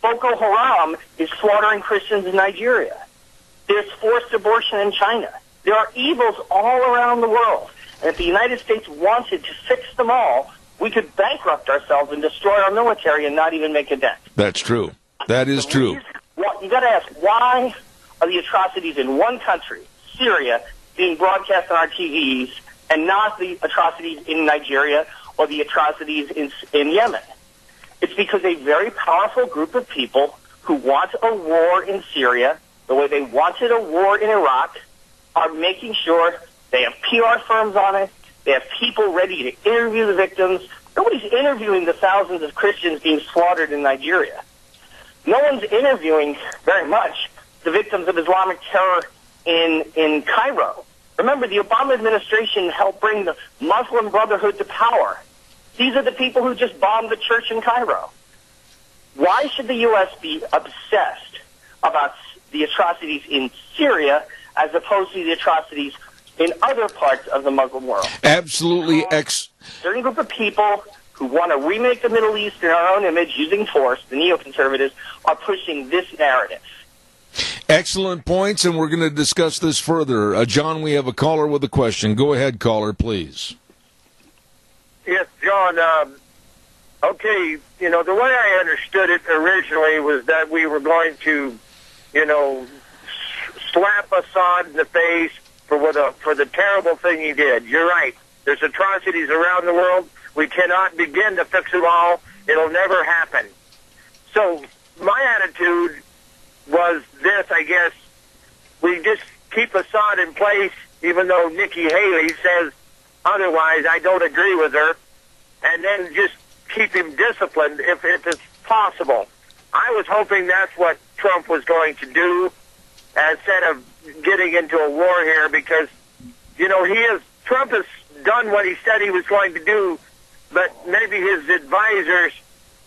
Boko Haram is slaughtering Christians in Nigeria. There's forced abortion in China. There are evils all around the world. And if the United States wanted to fix them all, we could bankrupt ourselves and destroy our military and not even make a dent.
That's true. That is true.
You got to ask, why are the atrocities in one country, Syria, being broadcast on our TVs and not the atrocities in Nigeria or the atrocities in Yemen? It's because a very powerful group of people who want a war in Syria the way they wanted a war in Iraq, are making sure they have PR firms on it, they have people ready to interview the victims. Nobody's interviewing the thousands of Christians being slaughtered in Nigeria. No one's interviewing very much the victims of Islamic terror in Cairo. Remember, the Obama administration helped bring the Muslim Brotherhood to power. These are the people who just bombed the church in Cairo. Why should the U.S. be obsessed about the atrocities in Syria as opposed to the atrocities in other parts of the Muslim world?
Absolutely.
Certain group of people who want to remake the Middle East in our own image using force, the neoconservatives, are pushing this narrative.
Excellent points, and we're going to discuss this further. John, we have a caller with a question. Go ahead, caller, please.
Yes, John. Okay, the way I understood it originally was that we were going to, slap Assad in the face for the terrible thing he did. You're right. There's atrocities around the world. We cannot begin to fix them all. It'll never happen. So my attitude was this, I guess. We just keep Assad in place, even though Nikki Haley says otherwise. I don't agree with her. And then just keep him disciplined if it's possible. I was hoping that's what Trump was going to do instead of getting into a war here because, Trump has done what he said he was going to do, but maybe his advisors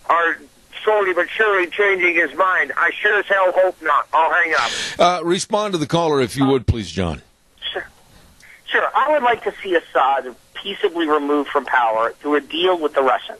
are slowly but surely changing his mind. I sure as hell hope not. I'll hang up.
Respond to the caller, if you would, please, John.
Sure. I would like to see Assad peaceably removed from power through a deal with the Russians.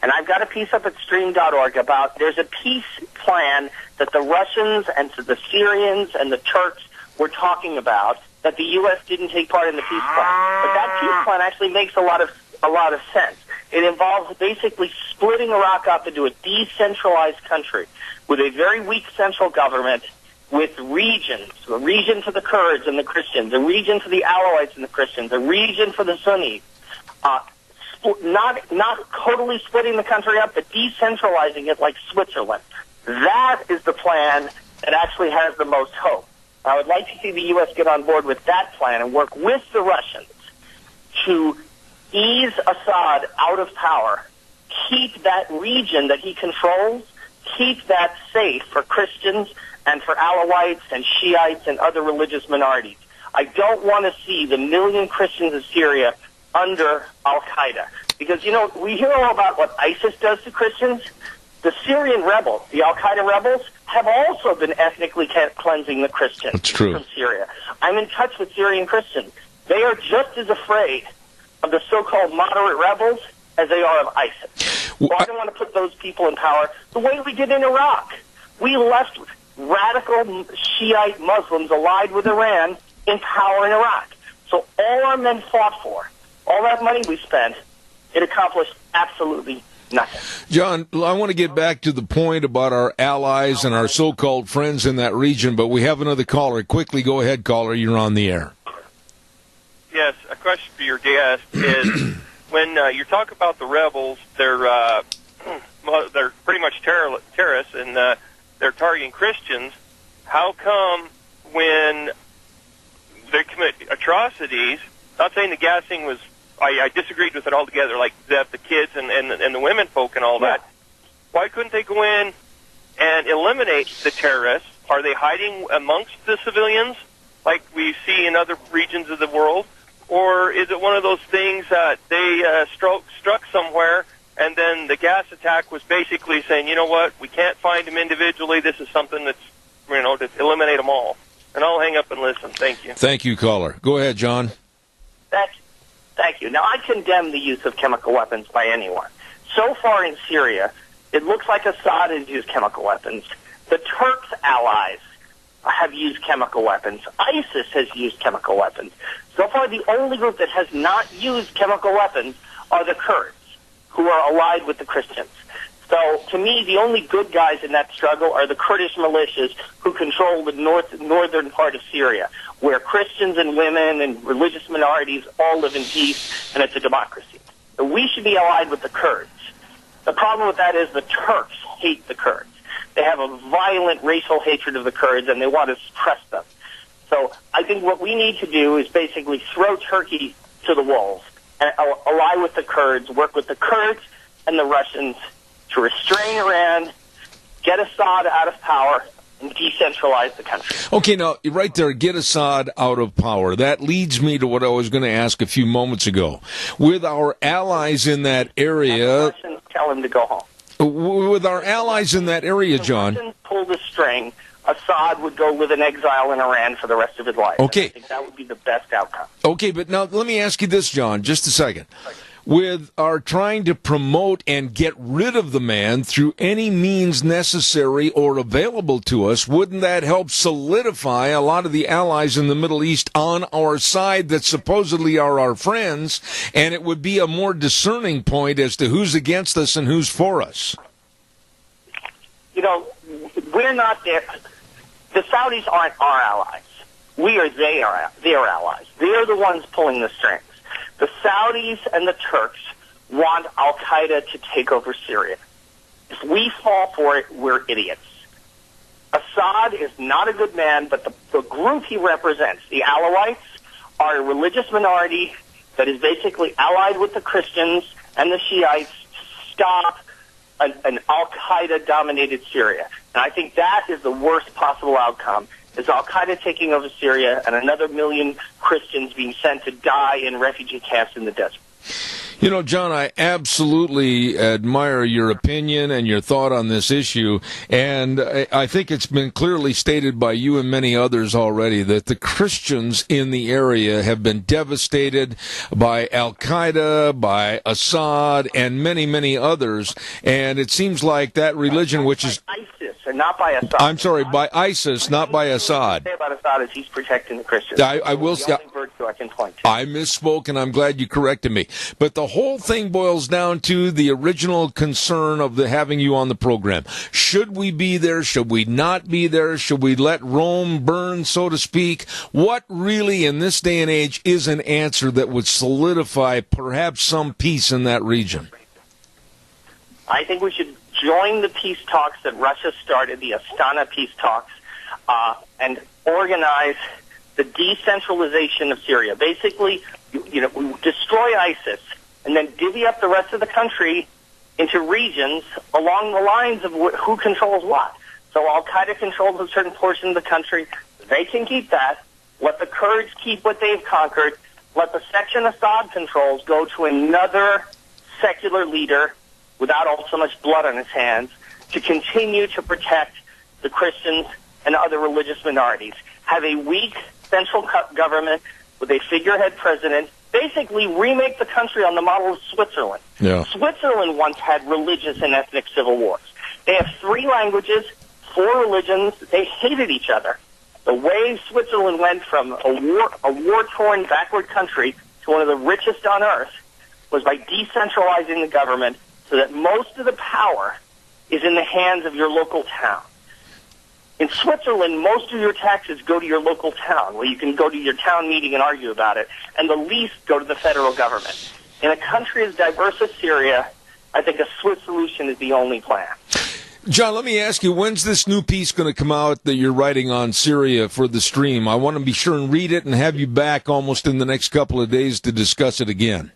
And I've got a piece up at stream.org about there's a peace plan that the Russians and the Syrians and the Turks were talking about that the U.S. didn't take part in the peace plan. But that peace plan actually makes a lot of sense. It involves basically splitting Iraq up into a decentralized country with a very weak central government with regions, a region for the Kurds and the Christians, a region for the Alawites and the Christians, a region for the Sunnis. Not totally splitting the country up, but decentralizing it like Switzerland. That is the plan that actually has the most hope. I would like to see the U.S. get on board with that plan and work with the Russians to ease Assad out of power, keep that region that he controls, keep that safe for Christians and for Alawites and Shiites and other religious minorities. I don't want to see the million Christians of Syria under Al-Qaeda. Because, we hear all about what ISIS does to Christians. The Syrian rebels, the Al-Qaeda rebels, have also been ethnically cleansing the Christians from Syria. I'm in touch with Syrian Christians. They are just as afraid of the so-called moderate rebels as they are of ISIS. So I don't want to put those people in power the way we did in Iraq. We left radical Shiite Muslims allied with Iran in power in Iraq. So all our men fought for, all that money we spent, it accomplished absolutely nothing.
John, I want to get back to the point about our allies and our so-called friends in that region, but we have another caller. Quickly, go ahead, caller. You're on the air.
Yes, a question for your guest is when you talk about the rebels, they're pretty much terrorists and they're targeting Christians. How come when they commit atrocities, not saying the gassing was, I disagreed with it altogether, like that the kids and the women folk and all that. Why couldn't they go in and eliminate the terrorists? Are they hiding amongst the civilians like we see in other regions of the world? Or is it one of those things that they struck somewhere and then the gas attack was basically saying, you know what, we can't find them individually. This is something that's, to eliminate them all. And I'll hang up and listen. Thank you.
Thank you, caller. Go ahead, John.
Thank you. Now, I condemn the use of chemical weapons by anyone. So far in Syria, it looks like Assad has used chemical weapons. The Turks' allies have used chemical weapons. ISIS has used chemical weapons. So far, the only group that has not used chemical weapons are the Kurds, who are allied with the Christians. So, to me, the only good guys in that struggle are the Kurdish militias who control the northern part of Syria, where Christians and women and religious minorities all live in peace, and it's a democracy. So we should be allied with the Kurds. The problem with that is the Turks hate the Kurds. They have a violent racial hatred of the Kurds, and they want to suppress them. So I think what we need to do is basically throw Turkey to the wolves and ally with the Kurds, work with the Kurds and the Russians to restrain Iran, get Assad out of power, and decentralize the country.
Okay, now, right there, get Assad out of power. That leads me to what I was going to ask a few moments ago. With our allies in that area...
Russians tell him to go home.
With our allies in that area, John...
If the Russians pull the string, Assad would go live in exile in Iran for the rest of his life.
Okay.
I think that would be the best outcome.
Okay, but now let me ask you this, John, just a second. With our trying to promote and get rid of the man through any means necessary or available to us, wouldn't that help solidify a lot of the allies in the Middle East on our side that supposedly are our friends, and it would be a more discerning point as to who's against us and who's for us?
You know, we're not there. The Saudis aren't our allies. We are their allies. They're the ones pulling the strings. The Saudis and the Turks want al-Qaeda to take over Syria. If we fall for it, we're idiots. Assad is not a good man, but the group he represents, the Alawites, are a religious minority that is basically allied with the Christians and the Shiites to stop an al-Qaeda-dominated Syria. And I think that is the worst possible outcome, is al-Qaeda taking over Syria and another million Christians being sent to die in refugee camps in the desert.
You know, John, I absolutely admire your opinion and your thought on this issue, and I think it's been clearly stated by you and many others already that the Christians in the area have been devastated by al-Qaeda, by Assad, and many, many others, and it seems like that religion, which is...
ISIS, and not by Assad.
I'm sorry, by ISIS, not by Assad.
What I say about Assad is he's protecting the Christians.
I will say...
The only virtue I can point to.
I misspoke, and I'm glad you corrected me. But the whole thing boils down to the original concern of having you on the program. Should we be there? Should we not be there? Should we let Rome burn, so to speak? What really, in this day and age, is an answer that would solidify perhaps some peace in that region?
I think we should join the peace talks that Russia started, the Astana peace talks, and organize the decentralization of Syria. Basically, we destroy ISIS and then divvy up the rest of the country into regions along the lines of who controls what. So al-Qaeda controls a certain portion of the country. They can keep that. Let the Kurds keep what they've conquered. Let the section Assad controls go to another secular leader without all so much blood on his hands to continue to protect the Christians and other religious minorities. Have a weak central government with a figurehead president, basically remake the country on the model of Switzerland.
Yeah.
Switzerland once had religious and ethnic civil wars. They have 3 languages, 4 religions. They hated each other. The way Switzerland went from a war-torn, backward country to one of the richest on earth was by decentralizing the government so that most of the power is in the hands of your local town. In Switzerland, most of your taxes go to your local town, where you can go to your town meeting and argue about it, and the least go to the federal government. In a country as diverse as Syria, I think a Swiss solution is the only plan.
John, let me ask you, when's this new piece going to come out that you're writing on Syria for the stream? I want to be sure and read it and have you back almost in the next couple of days to discuss it again.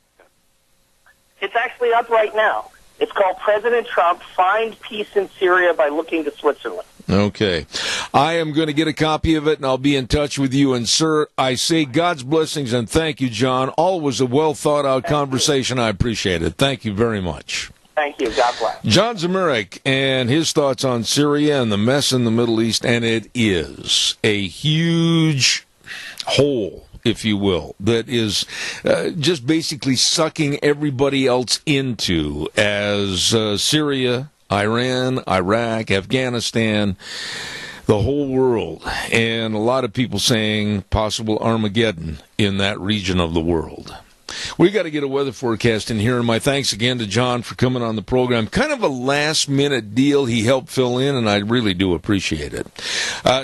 It's actually up right now. It's called President Trump Find Peace in Syria by Looking to Switzerland.
Okay. I am going to get a copy of it, and I'll be in touch with you. And, sir, I say God's blessings, and thank you, John. Always a well-thought-out conversation. I appreciate it. Thank you very much.
Thank you. God bless.
John Zemurek and his thoughts on Syria and the mess in the Middle East, and it is a huge hole, if you will, that is just basically sucking everybody else into as Syria, Iran, Iraq, Afghanistan, the whole world, and a lot of people saying possible Armageddon in that region of the world. We got to get a weather forecast in here, and my thanks again to John for coming on the program. Kind of a last-minute deal. He helped fill in, and I really do appreciate it.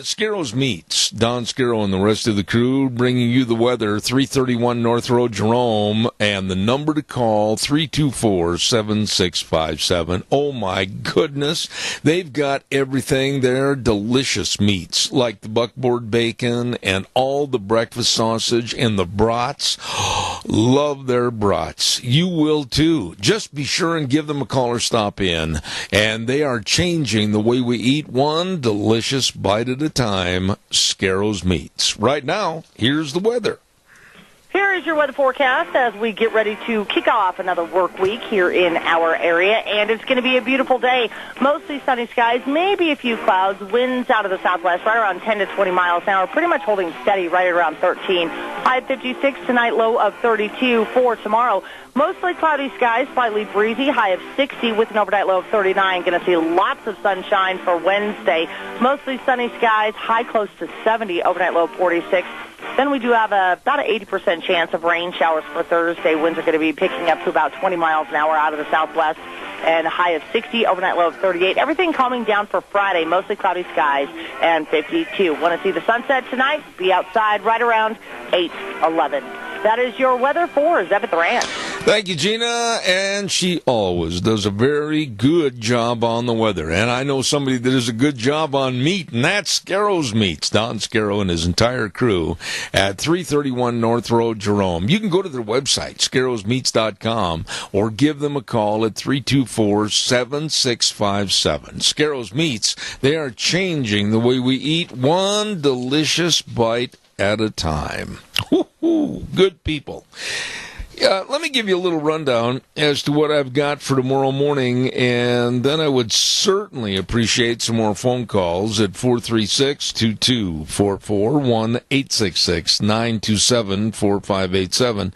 Scarro's Meats, Don Scarrow and the rest of the crew bringing you the weather, 331 North Road, Jerome, and the number to call, 324-7657. Oh, my goodness. They've got everything there, delicious meats, like the buckboard bacon and all the breakfast sausage and the brats. Love their brats. You will too. Just be sure and give them a call or stop in. And they are changing the way we eat, one delicious bite at a time. Scarro's Meats. Right now, here's the weather.
Here is your weather forecast as we get ready to kick off another work week here in our area, and it's going to be a beautiful day. Mostly sunny skies, maybe a few clouds, winds out of the southwest right around 10 to 20 miles an hour, pretty much holding steady right around 13. High of 56 tonight, low of 32 for tomorrow. Mostly cloudy skies, slightly breezy, high of 60 with an overnight low of 39. Going to see lots of sunshine for Wednesday. Mostly sunny skies, high close to 70, overnight low of 46. Then we do have about an 80% chance of rain showers for Thursday. Winds are going to be picking up to about 20 miles an hour out of the southwest, and a high of 60, overnight low of 38. Everything calming down for Friday, mostly cloudy skies, and 52. Want to see the sunset tonight? Be outside right around 8:11. That is your weather for Zeb at the Ranch.
Thank you, Gina. And she always does a very good job on the weather. And I know somebody that does a good job on meat, and that's Scarro's Meats. Don Scarrow and his entire crew at 331 North Road, Jerome. You can go to their website, scarrowsmeats.com, or give them a call at 324-7657. Scarro's Meats, they are changing the way we eat, one delicious bite at a time. Woo-hoo, good people. Let me give you a little rundown as to what I've got for tomorrow morning, and then I would certainly appreciate some more phone calls at 436-2244, 1-866-927-4587.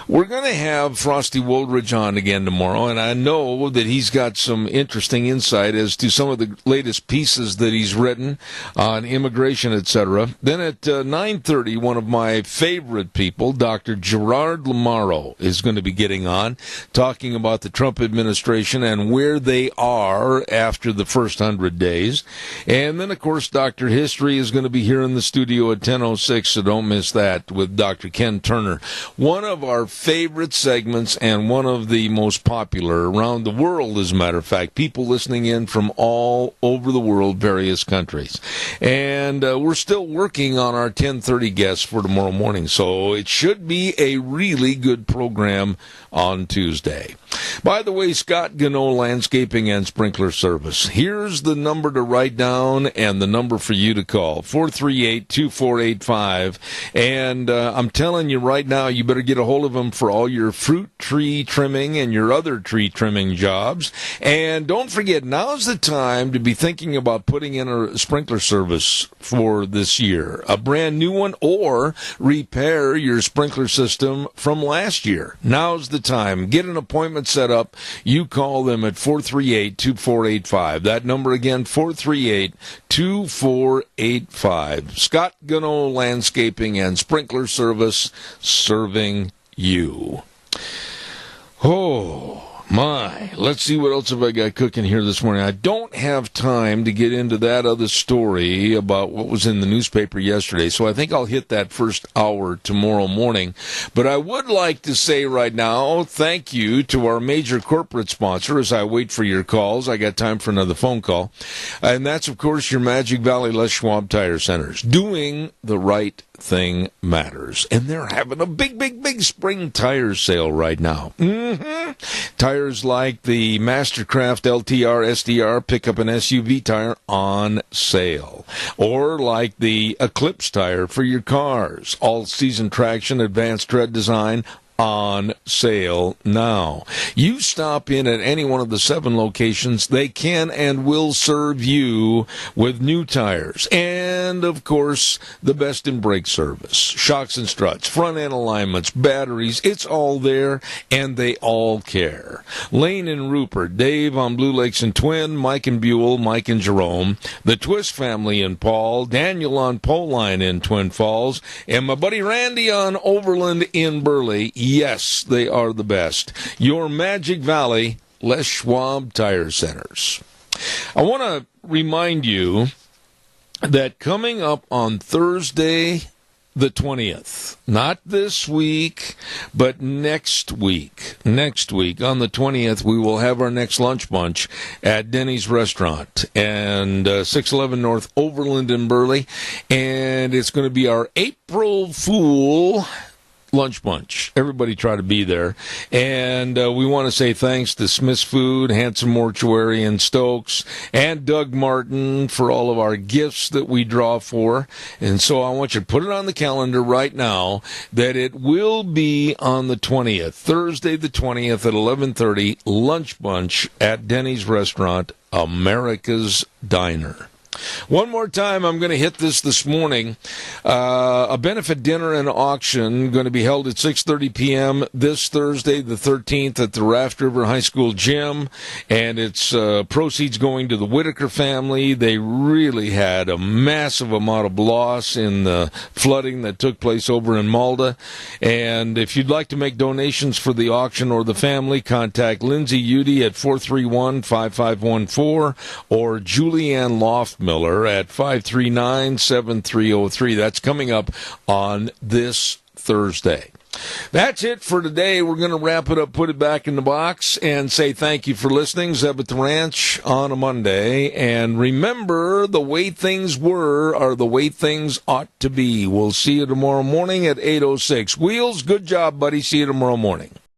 We're going to have Frosty Woldridge on again tomorrow, and I know that he's got some interesting insight as to some of the latest pieces that he's written on immigration, etc. Then at 9:30, one of my favorite people, Dr. Gerard Lamaro, is going to be getting on, talking about the Trump administration and where they are after the first 100 days. And then, of course, Dr. History is going to be here in the studio at 10:06, so don't miss that, with Dr. Ken Turner. One of our favorite segments and one of the most popular around the world, as a matter of fact. People listening in from all over the world, various countries. And we're still working on our 10:30 guests for tomorrow morning, so it should be a really good program on Tuesday. By the way, Scott Gano Landscaping and Sprinkler Service. Here's the number to write down and the number for you to call, 438-2485. And I'm telling you right now, you better get a hold of them for all your fruit tree trimming and your other tree trimming jobs. And don't forget, now's the time to be thinking about putting in a sprinkler service for this year, a brand new one, or repair your sprinkler system from last year. Now's the time. Get an appointment set up. You call them at 438-2485. That number again, 438-2485. Scott Gano Landscaping and Sprinkler Service, serving you. Oh, my. Let's see what else have I got cooking here this morning. I don't have time to get into that other story about what was in the newspaper yesterday, so I think I'll hit that first hour tomorrow morning. But I would like to say right now, thank you to our major corporate sponsor as I wait for your calls. I got time for another phone call. And that's, of course, your Magic Valley Les Schwab Tire Centers. Doing the right thing matters. And they're having a big spring tire sale right now. Tires like the Mastercraft LTR SDR pickup and SUV tire on sale. Or like the Eclipse tire for your cars. All-season traction, advanced tread design, on sale now. You stop in at any one of the 7 locations, they can and will serve you with new tires. And, of course, the best in brake service. Shocks and struts, front end alignments, batteries, it's all there, and they all care. Lane and Rupert, Dave on Blue Lakes and Twin, Mike and Buell, Mike and Jerome, the Twist family in Paul, Daniel on Pole Line in Twin Falls, and my buddy Randy on Overland in Burley. Yes, they are the best. Your Magic Valley, Les Schwab Tire Centers. I want to remind you that coming up on Thursday, the 20th, not this week, but next week on the 20th, we will have our next lunch bunch at Denny's Restaurant and 611 North Overland in Burley, and it's going to be our April Fool lunch bunch. Everybody try to be there. And we want to say thanks to Smith's Food, Handsome Mortuary, and Stokes, and Doug Martin for all of our gifts that we draw for. And so I want you to put it on the calendar right now that it will be on the 20th, Thursday the 20th at 11:30, lunch bunch at Denny's Restaurant, America's Diner. One more time, I'm going to hit this morning. A benefit dinner and auction going to be held at 6:30 p.m. this Thursday, the 13th, at the Raft River High School gym, and it's proceeds going to the Whitaker family. They really had a massive amount of loss in the flooding that took place over in Malda. And if you'd like to make donations for the auction or the family, contact Lindsay Udy at 431-5514 or Julianne Loftmiller at 539-7303. That's coming up on this Thursday. That's it for today. We're going to wrap it up, put it back in the box, and say thank you for listening. Zeb at the Ranch on a Monday. And remember, the way things were are the way things ought to be. We'll see you tomorrow morning at 8:06. Wheels, good job, buddy. See you tomorrow morning.